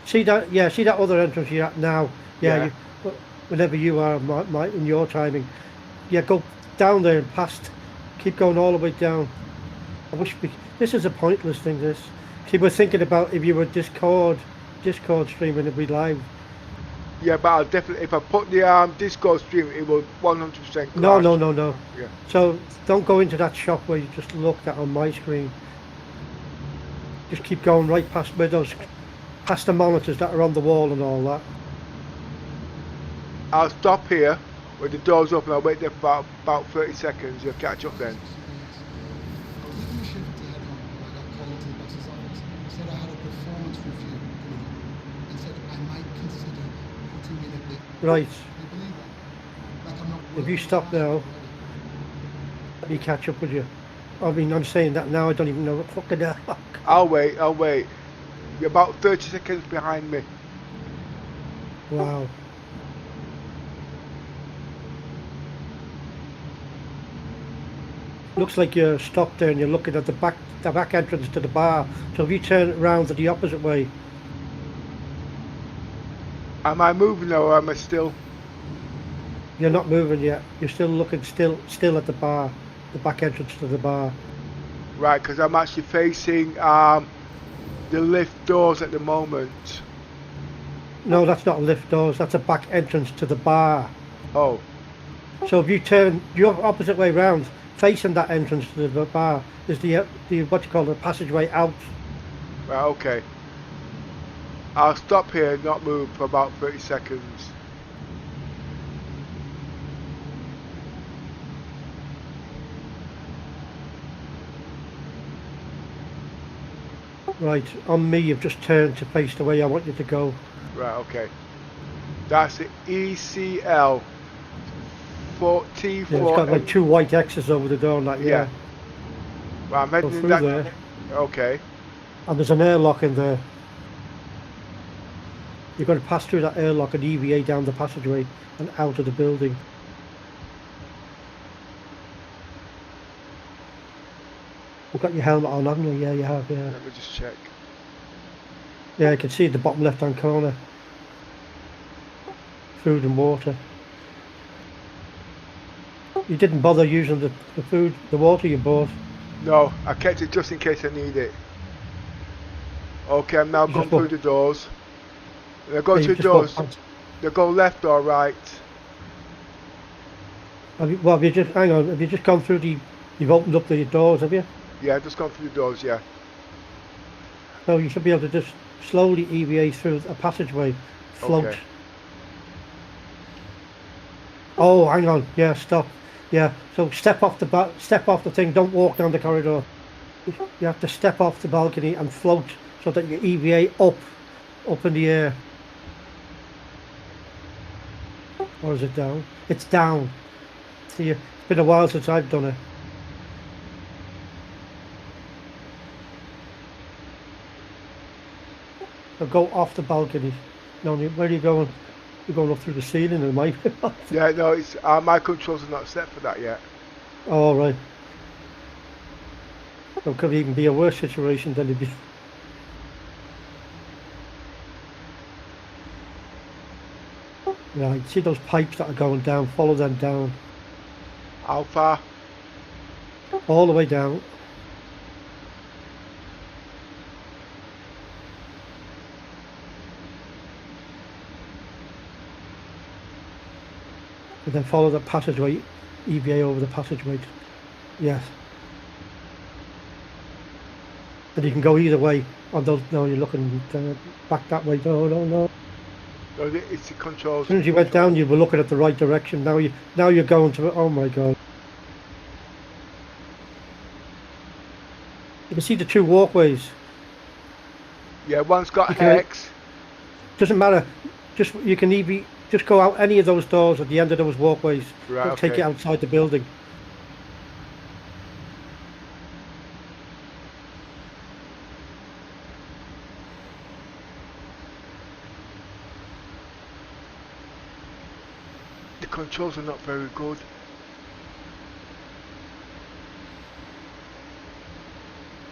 see that? Yeah, see that other entrance you're at now. Yeah. Whenever you are in your timing, yeah, go down there and past. Keep going all the way down. I wish this is a pointless thing. This. See, we're thinking about if you were Discord streaming, it'd be live. Yeah, but I'll definitely, if I put the Discord stream, it will 100% crash. No. Yeah. So don't go into that shop where you just looked at on my screen. Just keep going right past past the monitors that are on the wall and all that. I'll stop here with the doors open. I'll wait there for about 30 seconds. You'll catch up then. I was leaving a shift to head home when I got called into the boss's office. Said I had a performance review coming up and said I might consider putting in a bit. Right. Can you believe that? Like I'm not If you working stop hard now, already. let me catch up with you. I mean, I'm saying that now. I don't even know what fucking hell. I'll wait. You're about 30 seconds behind me. Wow. Looks like you're stopped there and you're looking at the back entrance to the bar. So if you turn around to the opposite way. Am I moving or am I still? You're not moving yet. You're still looking still at the bar, the back entrance to the bar. Right, because I'm actually facing the lift doors at the moment. No, that's not lift doors. That's a back entrance to the bar. Oh, So if you turn your opposite way round, facing that entrance to the bar, is the what you call the passageway out. right, okay. I'll stop here and not move for about 30 seconds. Right, on me you've just turned to face the way I want you to go. Right, okay. That's the ECL T4. Yeah, it's got like two white X's over the door and that, Yeah. Well, I'm Go heading through in that. there. Okay. And there's an airlock in there. You're going to pass through that airlock and EVA down the passageway and out of the building. You've got your helmet on, haven't you? Yeah, you have, yeah. Let me just check. Yeah, I can see the bottom left-hand corner. Food and water. You didn't bother using the water you bought. No, I kept it just in case I need it. Okay, I'm now You going just through walk- the doors. When I go Yeah, to you the just walk doors, past. they go left or right. Have you just, hang on, have you just gone through you've opened up the doors, have you? Yeah, just gone through the doors, yeah. So you should be able to just slowly EVA through a passageway, float. Okay. Oh, hang on, yeah, stop. Yeah, so step off the thing, don't walk down the corridor. You have to step off the balcony and float so that your EVA up in the air. Or is it down? It's down. See, it's been a while since I've done it. So go off the balcony. No, where are you going? You're going up through the ceiling and my. Yeah, no, it's my controls are not set for that yet. Oh, right. It could even be a worse situation than it'd be. Right, see those pipes that are going down, follow them down. How far? All the way down. And then follow the passageway, EVA over the passageway. Yes. And you can go either way on those. No, you're looking back that way. No. No, it's the controls. As soon as you went down, you were looking at the right direction. Now you're going to. Oh my God! You can see the two walkways. Yeah, one's got X. Doesn't matter. You can just go out any of those doors at the end of those walkways. Right, It'll take you outside the building. The controls are not very good.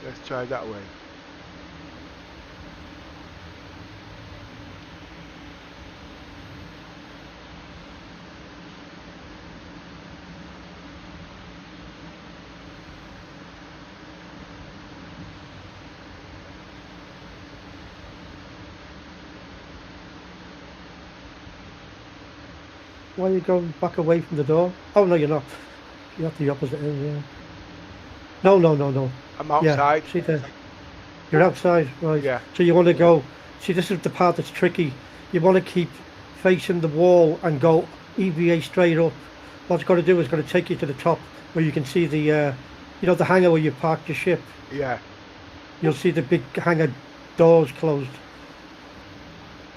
Let's try that way. Why are you going back away from the door? Oh no, you're not. You're at the opposite end. Yeah. No. I'm outside. Yeah, see there. You're outside, right? Yeah. So you want to go. See, this is the part that's tricky. You want to keep facing the wall and go EVA straight up. What it's going to do is going to take you to the top where you can see the, the hangar where you parked your ship. Yeah. You'll see the big hangar doors closed.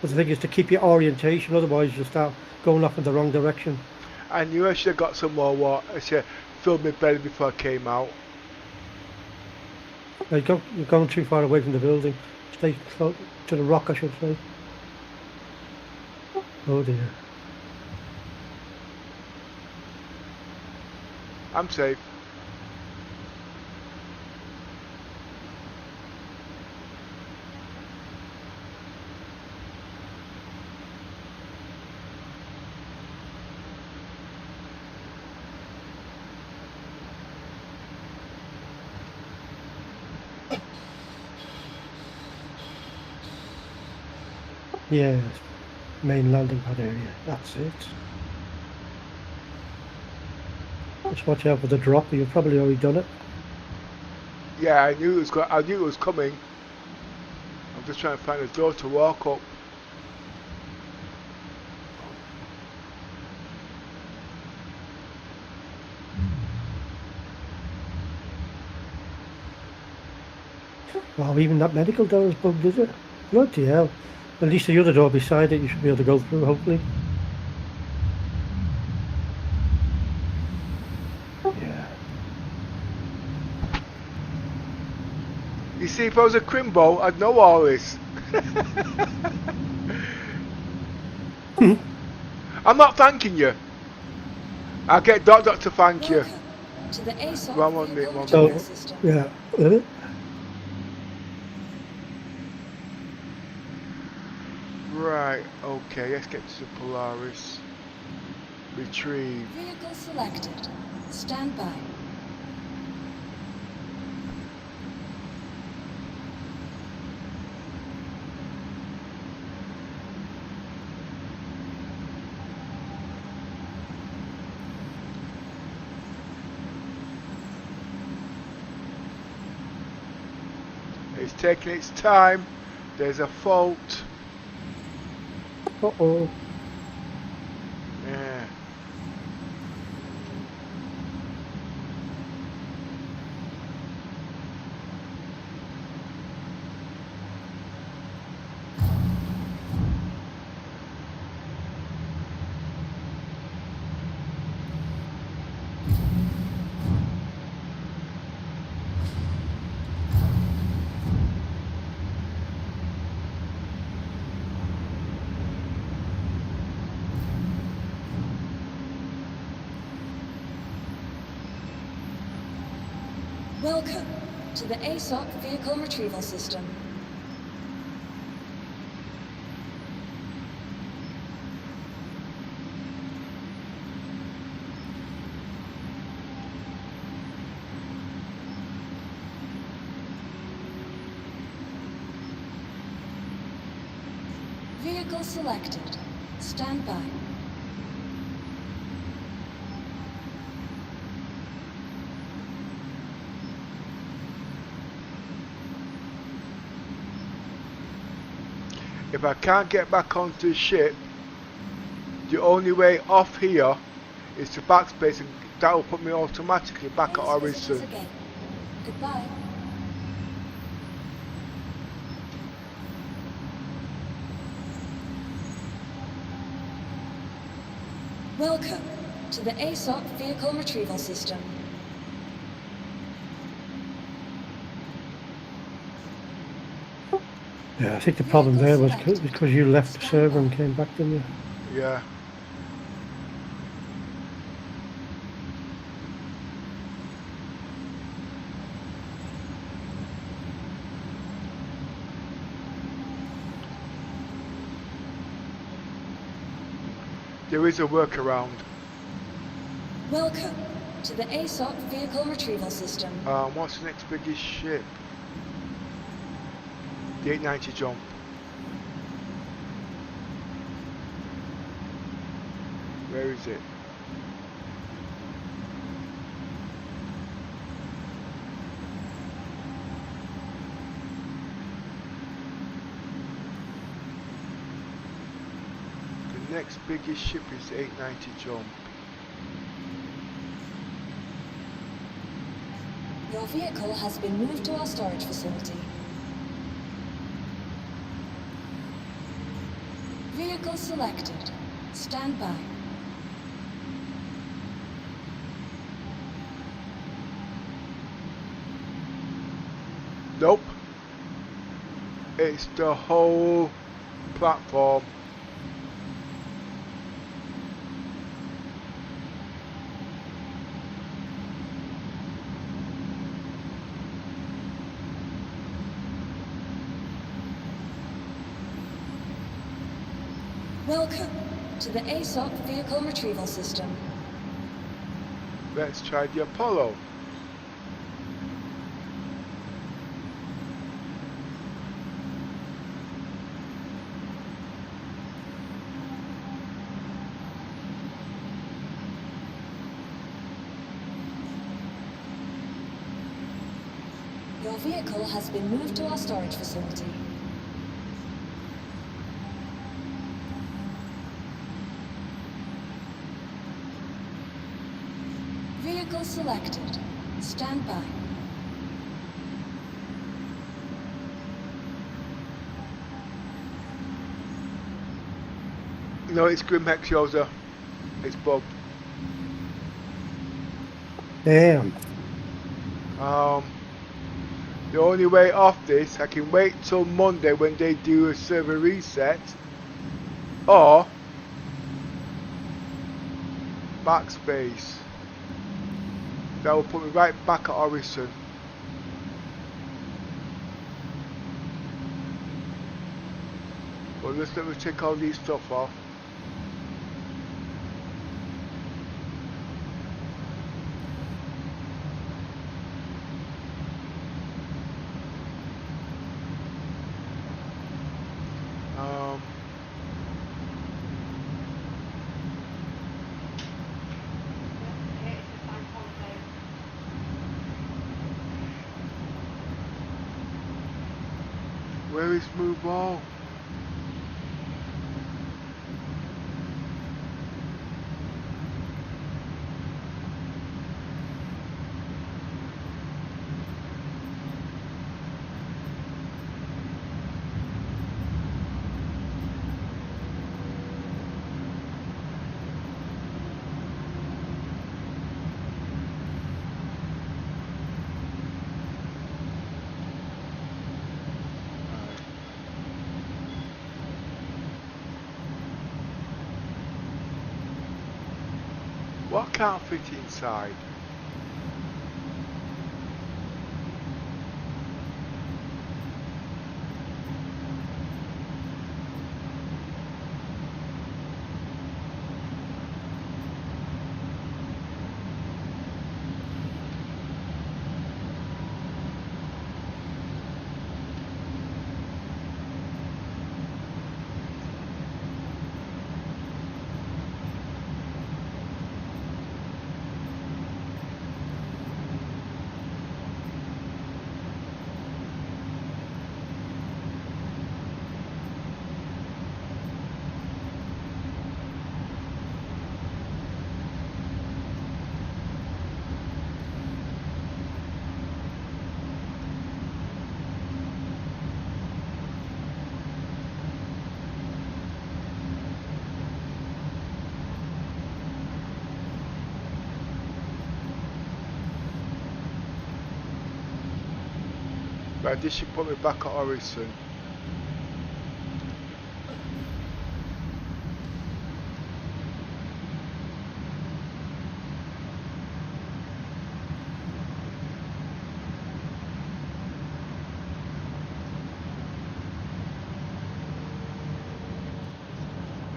But the thing is to keep your orientation, otherwise you'll start going off in the wrong direction. I knew I should have got some more water. I should have filled my belly before I came out. You're going too far away from the building. Stay close to the rock, I should say. Oh dear. I'm safe. Yes, main landing pad area, that's it. Just watch out for the drop, you've probably already done it. Yeah, I knew it was coming. I'm just trying to find a door to walk up. Wow, even that medical door is bugged, is it? Bloody hell. At least the other door beside it you should be able to go through, hopefully. Yeah. You see, if I was a Crimbo, I'd know all this. I'm not thanking you. I'll get Doc to thank you. To the ASOC One minute. So, yeah. Right, okay, let's get to the Polaris. Retrieve. Vehicle selected. Stand by. It's taking its time. There's a fault. Uh-oh. Yeah. Welcome to the ASOC Vehicle Retrieval System. Vehicle selected. Stand by. If I can't get back onto the ship, the only way off here is to backspace, and that will put me automatically back at Please visit us Orison. again. Goodbye. Welcome to the ASOC Vehicle Retrieval System. Yeah, I think the problem there was because you left the server and came back, didn't you? Yeah. There is a workaround. Welcome to the ASOC Vehicle Retrieval System. What's the next biggest ship? The 890 jump. Where is it? The next biggest ship is the 890 jump. Your vehicle has been moved to our storage facility. Vehicle selected. Stand by. Nope. It's the whole platform. Welcome to the ASOC Vehicle Retrieval System. Let's try the Apollo. Your vehicle has been moved to our storage facility. Vehicle selected. Stand by. No, it's Grimhex Yoda. It's Bob. Damn. The only way off this, I can wait till Monday when they do a server reset, or backspace. That will put me right back at Orison. Well, let's let me take all these stuff off. Where is Move All? What can't fit inside? Right, this should put me back at Orison.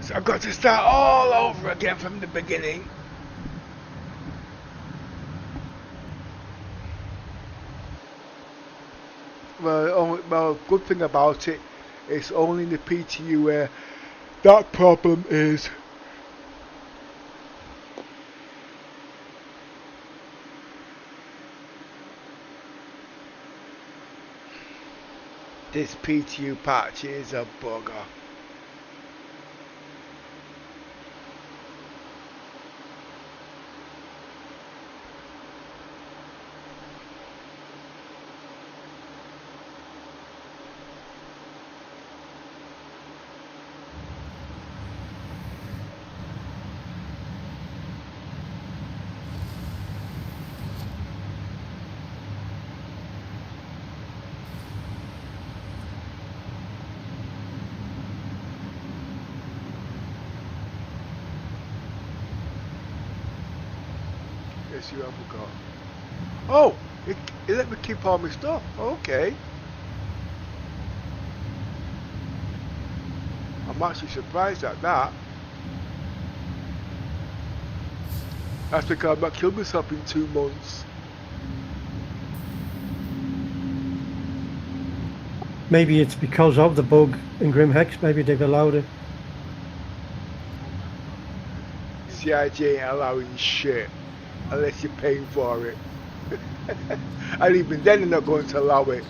So I've got to start all over again from the beginning. Well, good thing about it, it's only in the PTU where that problem is. This PTU patch is a bugger. Yes, you have got. Oh, it let me keep all my stuff. Okay. I'm actually surprised at that. That's because I've not killed myself in 2 months. Maybe it's because of the bug in Grim Hex. Maybe they've allowed it. CIG ain't allowing shit unless you're paying for it. And even then they're not going to allow it.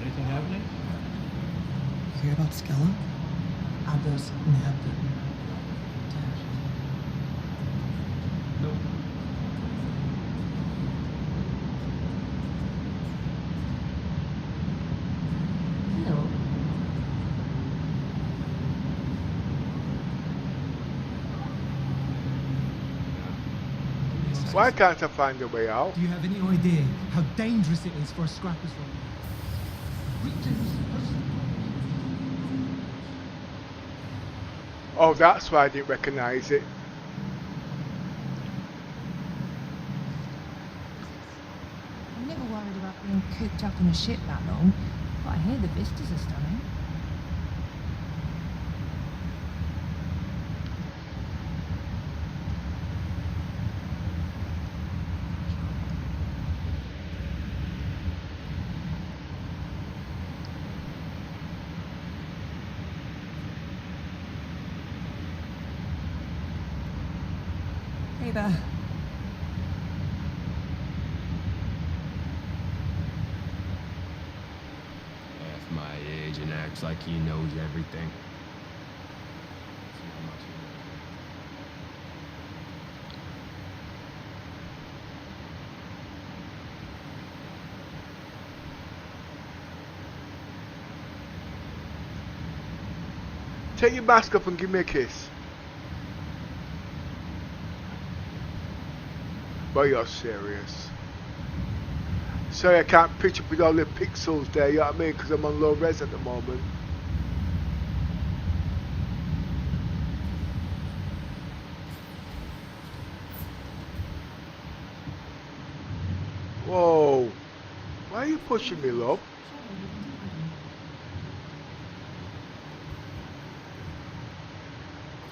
Anything happening? Hear about Skella? Others nabbed it. No. Hello. Why can't I find a way out? Do you have any idea how dangerous it is for a scrappers from Oh, that's why I didn't recognise it. I'm never worried about being cooped up in a ship that long, but I hear the vistas are stunning. Hey there. Half my age and acts like he knows everything. Take your mask off and give me a kiss. But you're serious. Sorry, I can't pitch up with all the pixels there, you know what I mean? Because I'm on low res at the moment. Whoa. Why are you pushing me, love?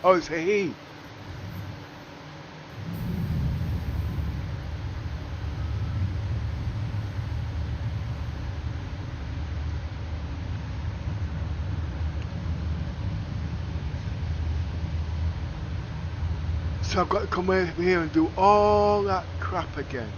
Oh, it's a he. So I've got to come over here and do all that crap again.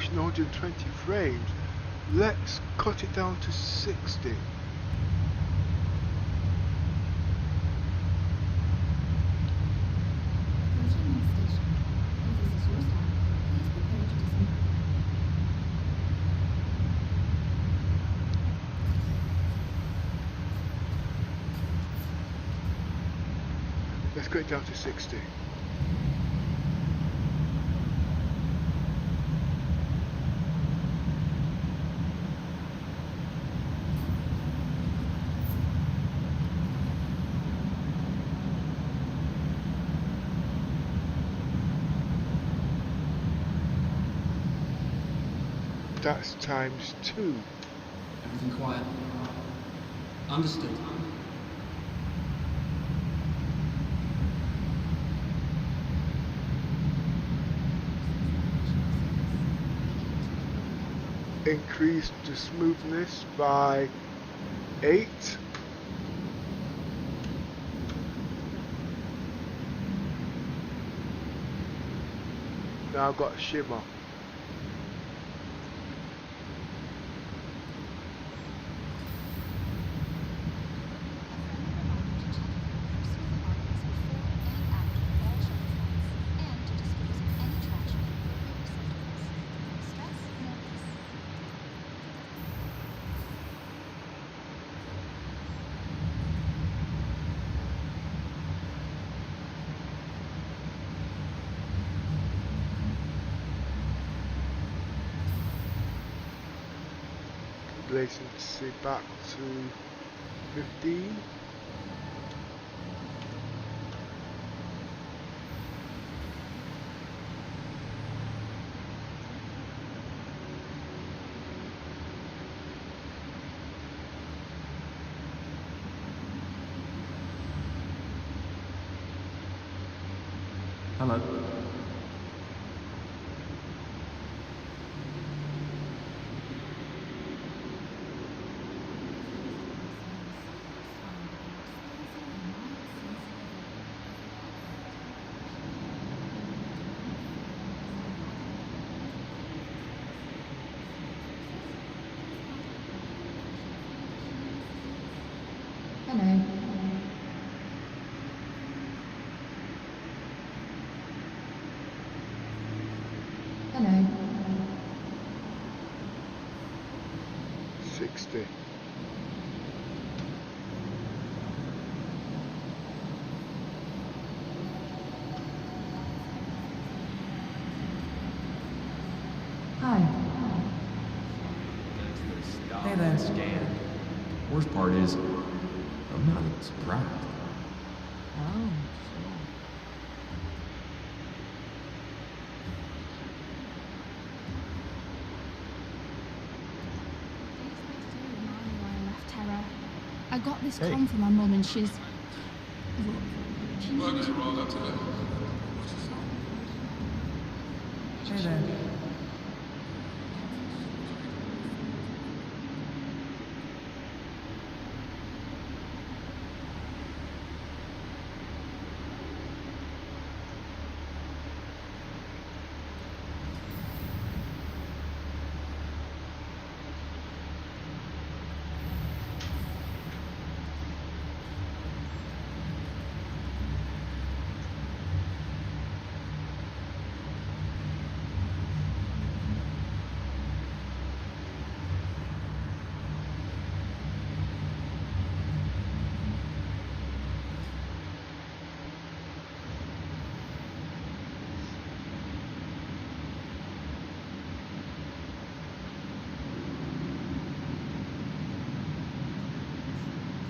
pushing 120 frames. Let's cut it down to 60. Let's cut it down to 60. That's times 2. Everything quiet. Understood. Increase the smoothness by 8. Now I've got a shimmer. Latency back to 15. Hello. Hello. Hello. 60. Hi. Hey there. Scan. Worst part is, I'm not surprised. Oh, I got this com from my mum and she's... Hey there.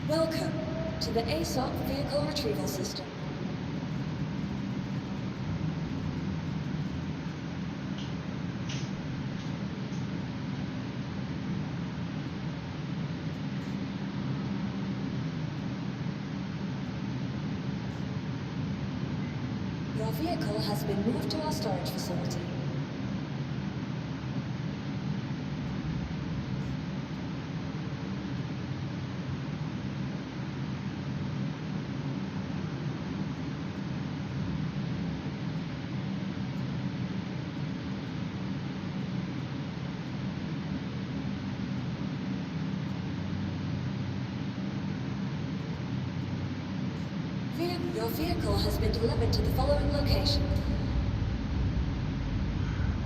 Welcome to the ASOP Vehicle Retrieval System. Your vehicle has been moved to our storage facility. Your vehicle has been delivered to the following location.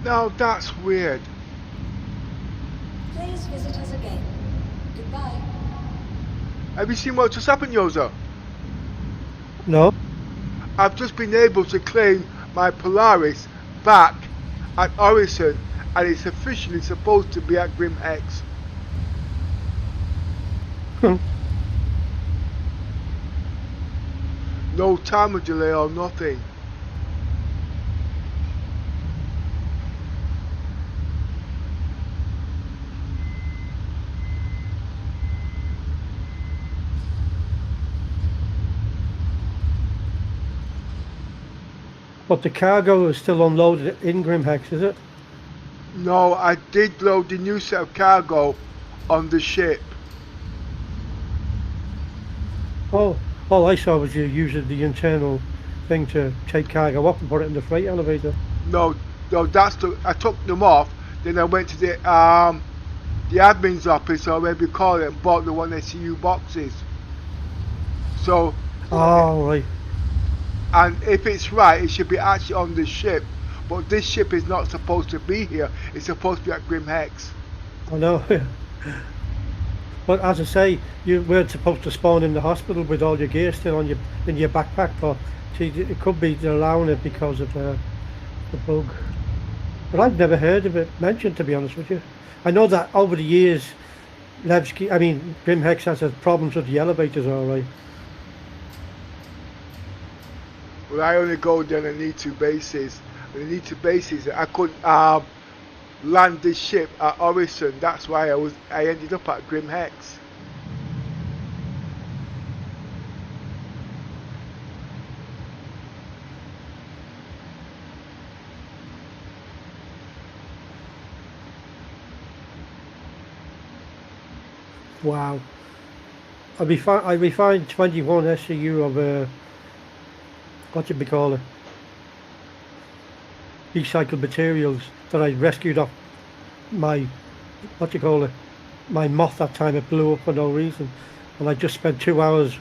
Now that's weird. Please visit us again. Goodbye. Have you seen what just happened, Yoza? No. I've just been able to claim my Polaris back at Orison, and it's officially supposed to be at Grim Hex. No time delay or nothing. But the cargo is still unloaded in Grim Hex, is it? No, I did load the new set of cargo on the ship. Oh, all I saw was you using the internal thing to take cargo up and put it in the freight elevator. No, that's I took them off. Then I went to the admin's office, or whatever you call it, and bought the 1SU boxes. So. Oh, right. And if it's right, it should be actually on the ship. But this ship is not supposed to be here. It's supposed to be at Grim Hex. I know. But as I say, you weren't supposed to spawn in the hospital with all your gear still on in your backpack. But it could be they're allowing it because of the bug. But I've never heard of it mentioned, to be honest with you. I know that over the years, Grim Hex has had problems with the elevators, all right. Well, I only go down and need 2 bases. When I need 2 bases, I couldn't land this ship at Orison. That's why I ended up at Grim Hex. Wow. I refined 21 SCU of what should we call it? Recycled materials that I rescued off my my moth that time. It blew up for no reason, and I just spent 2 hours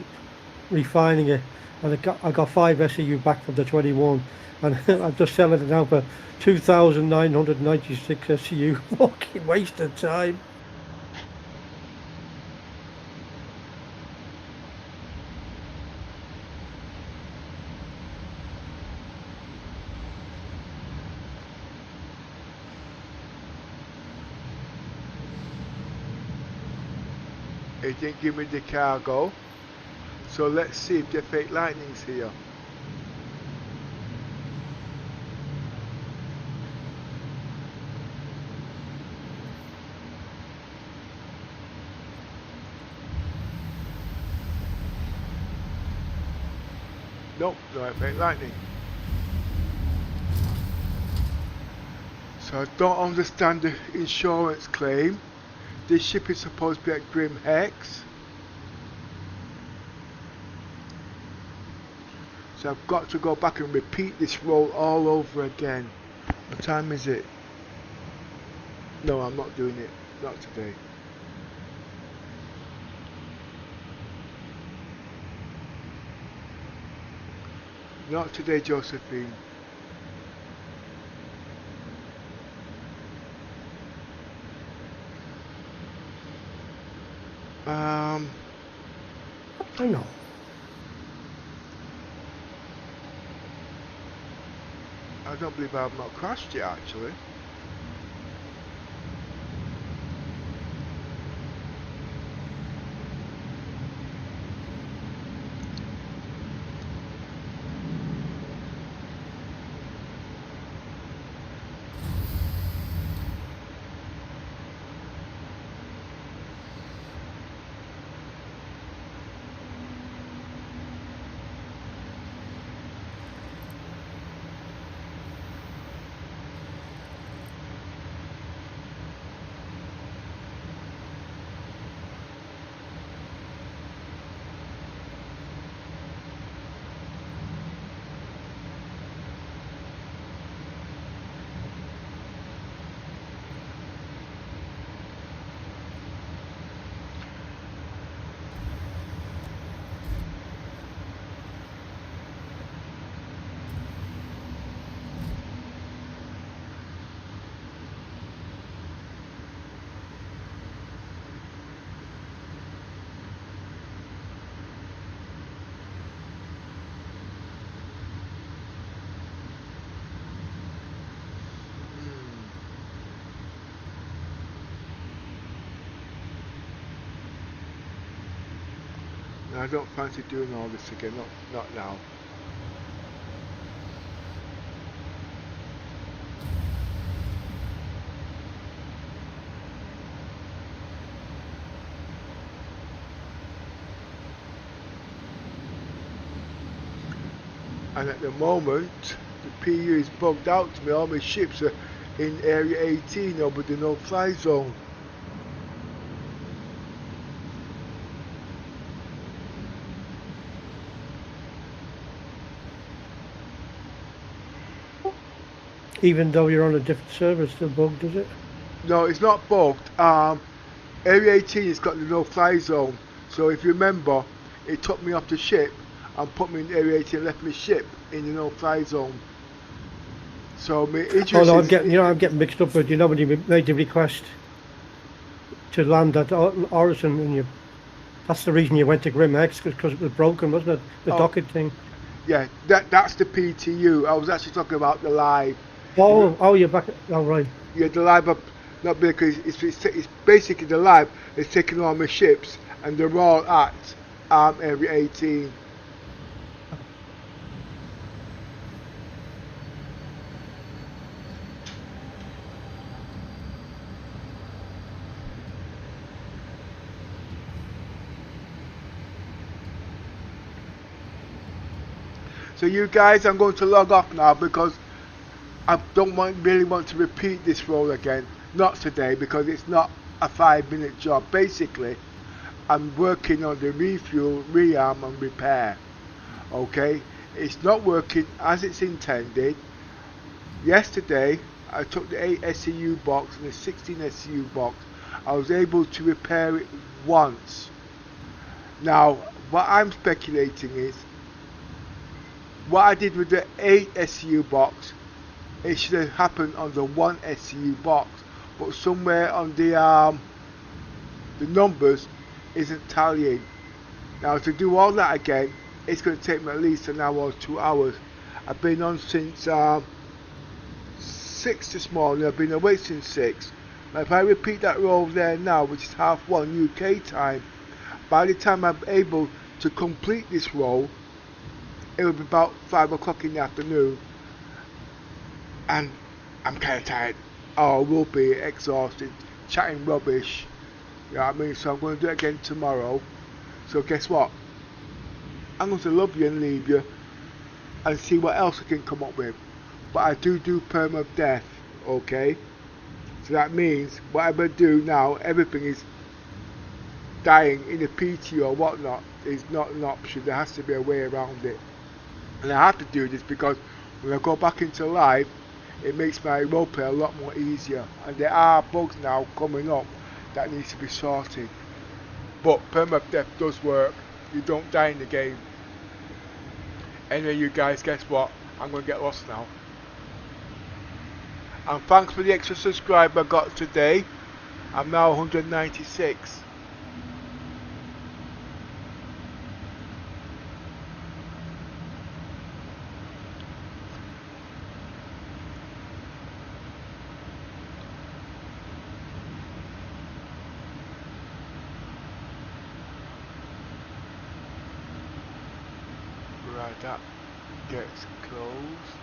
refining it, and I got 5 SCU back from the 21, and I'm just selling it now for 2,996 SCU. Fucking waste of time. It didn't give me the cargo, so let's see if the fake lightning's here. Nope, no fake lightning. So I don't understand the insurance claim. This ship is supposed to be at Grim Hex. So I've got to go back and repeat this roll all over again. What time is it? No, I'm not doing it. Not today. Not today, Josephine. I know. I don't believe I've not crashed yet, actually. And I don't fancy doing all this again, not now. And at the moment, the PU is bugged out to me. All my ships are in Area 18 over the no-fly zone. Even though you're on a different server, it's still bugged, is it? No, it's not bugged. Area 18 has got the no-fly zone. So if you remember, it took me off the ship and put me in Area 18 and left my ship in the no-fly zone. So my interest oh no, I'm getting mixed up with, when you made the request to land at Orison, and that's the reason you went to Grim X, because it was broken, wasn't it? The docket thing. Yeah, that's the PTU. I was actually talking about the live. Oh, you're back. Oh, right. Yeah, the live up, not because it's basically the live is taking all my ships, and they're all at Area 18. So you guys, I'm going to log off now because I don't really want to repeat this role again. Not today, because it's not a 5-minute job. Basically, I'm working on the refuel, rearm and repair. Okay, it's not working as it's intended. Yesterday, I took the 8 SCU box and the 16 SCU box. I was able to repair it once. Now, what I'm speculating is, what I did with the 8 SCU box, it should have happened on the 1 SCU box, but somewhere on the numbers isn't tallying. Now to do all that again, it's going to take me at least an hour or 2 hours. I've been on since 6 this morning. I've been awake since 6. Now if I repeat that roll there now, which is 1:30 UK time, by the time I'm able to complete this roll, it will be about 5 o'clock in the afternoon, and I'm kind of tired. Oh, I will be exhausted, chatting rubbish. You know what I mean? So I'm going to do it again tomorrow. So guess what? I'm going to love you and leave you and see what else I can come up with. But I do perma death, okay? So that means whatever I do now, everything is dying in a PT or whatnot is not an option. There has to be a way around it. And I have to do this because when I go back into live, it makes my roleplay a lot more easier. And there are bugs now coming up that needs to be sorted. But permadeath does work. You don't die in the game. Anyway, you guys, guess what? I'm going to get lost now. And thanks for the extra subscriber I got today. I'm now 196. Right, that gets closed.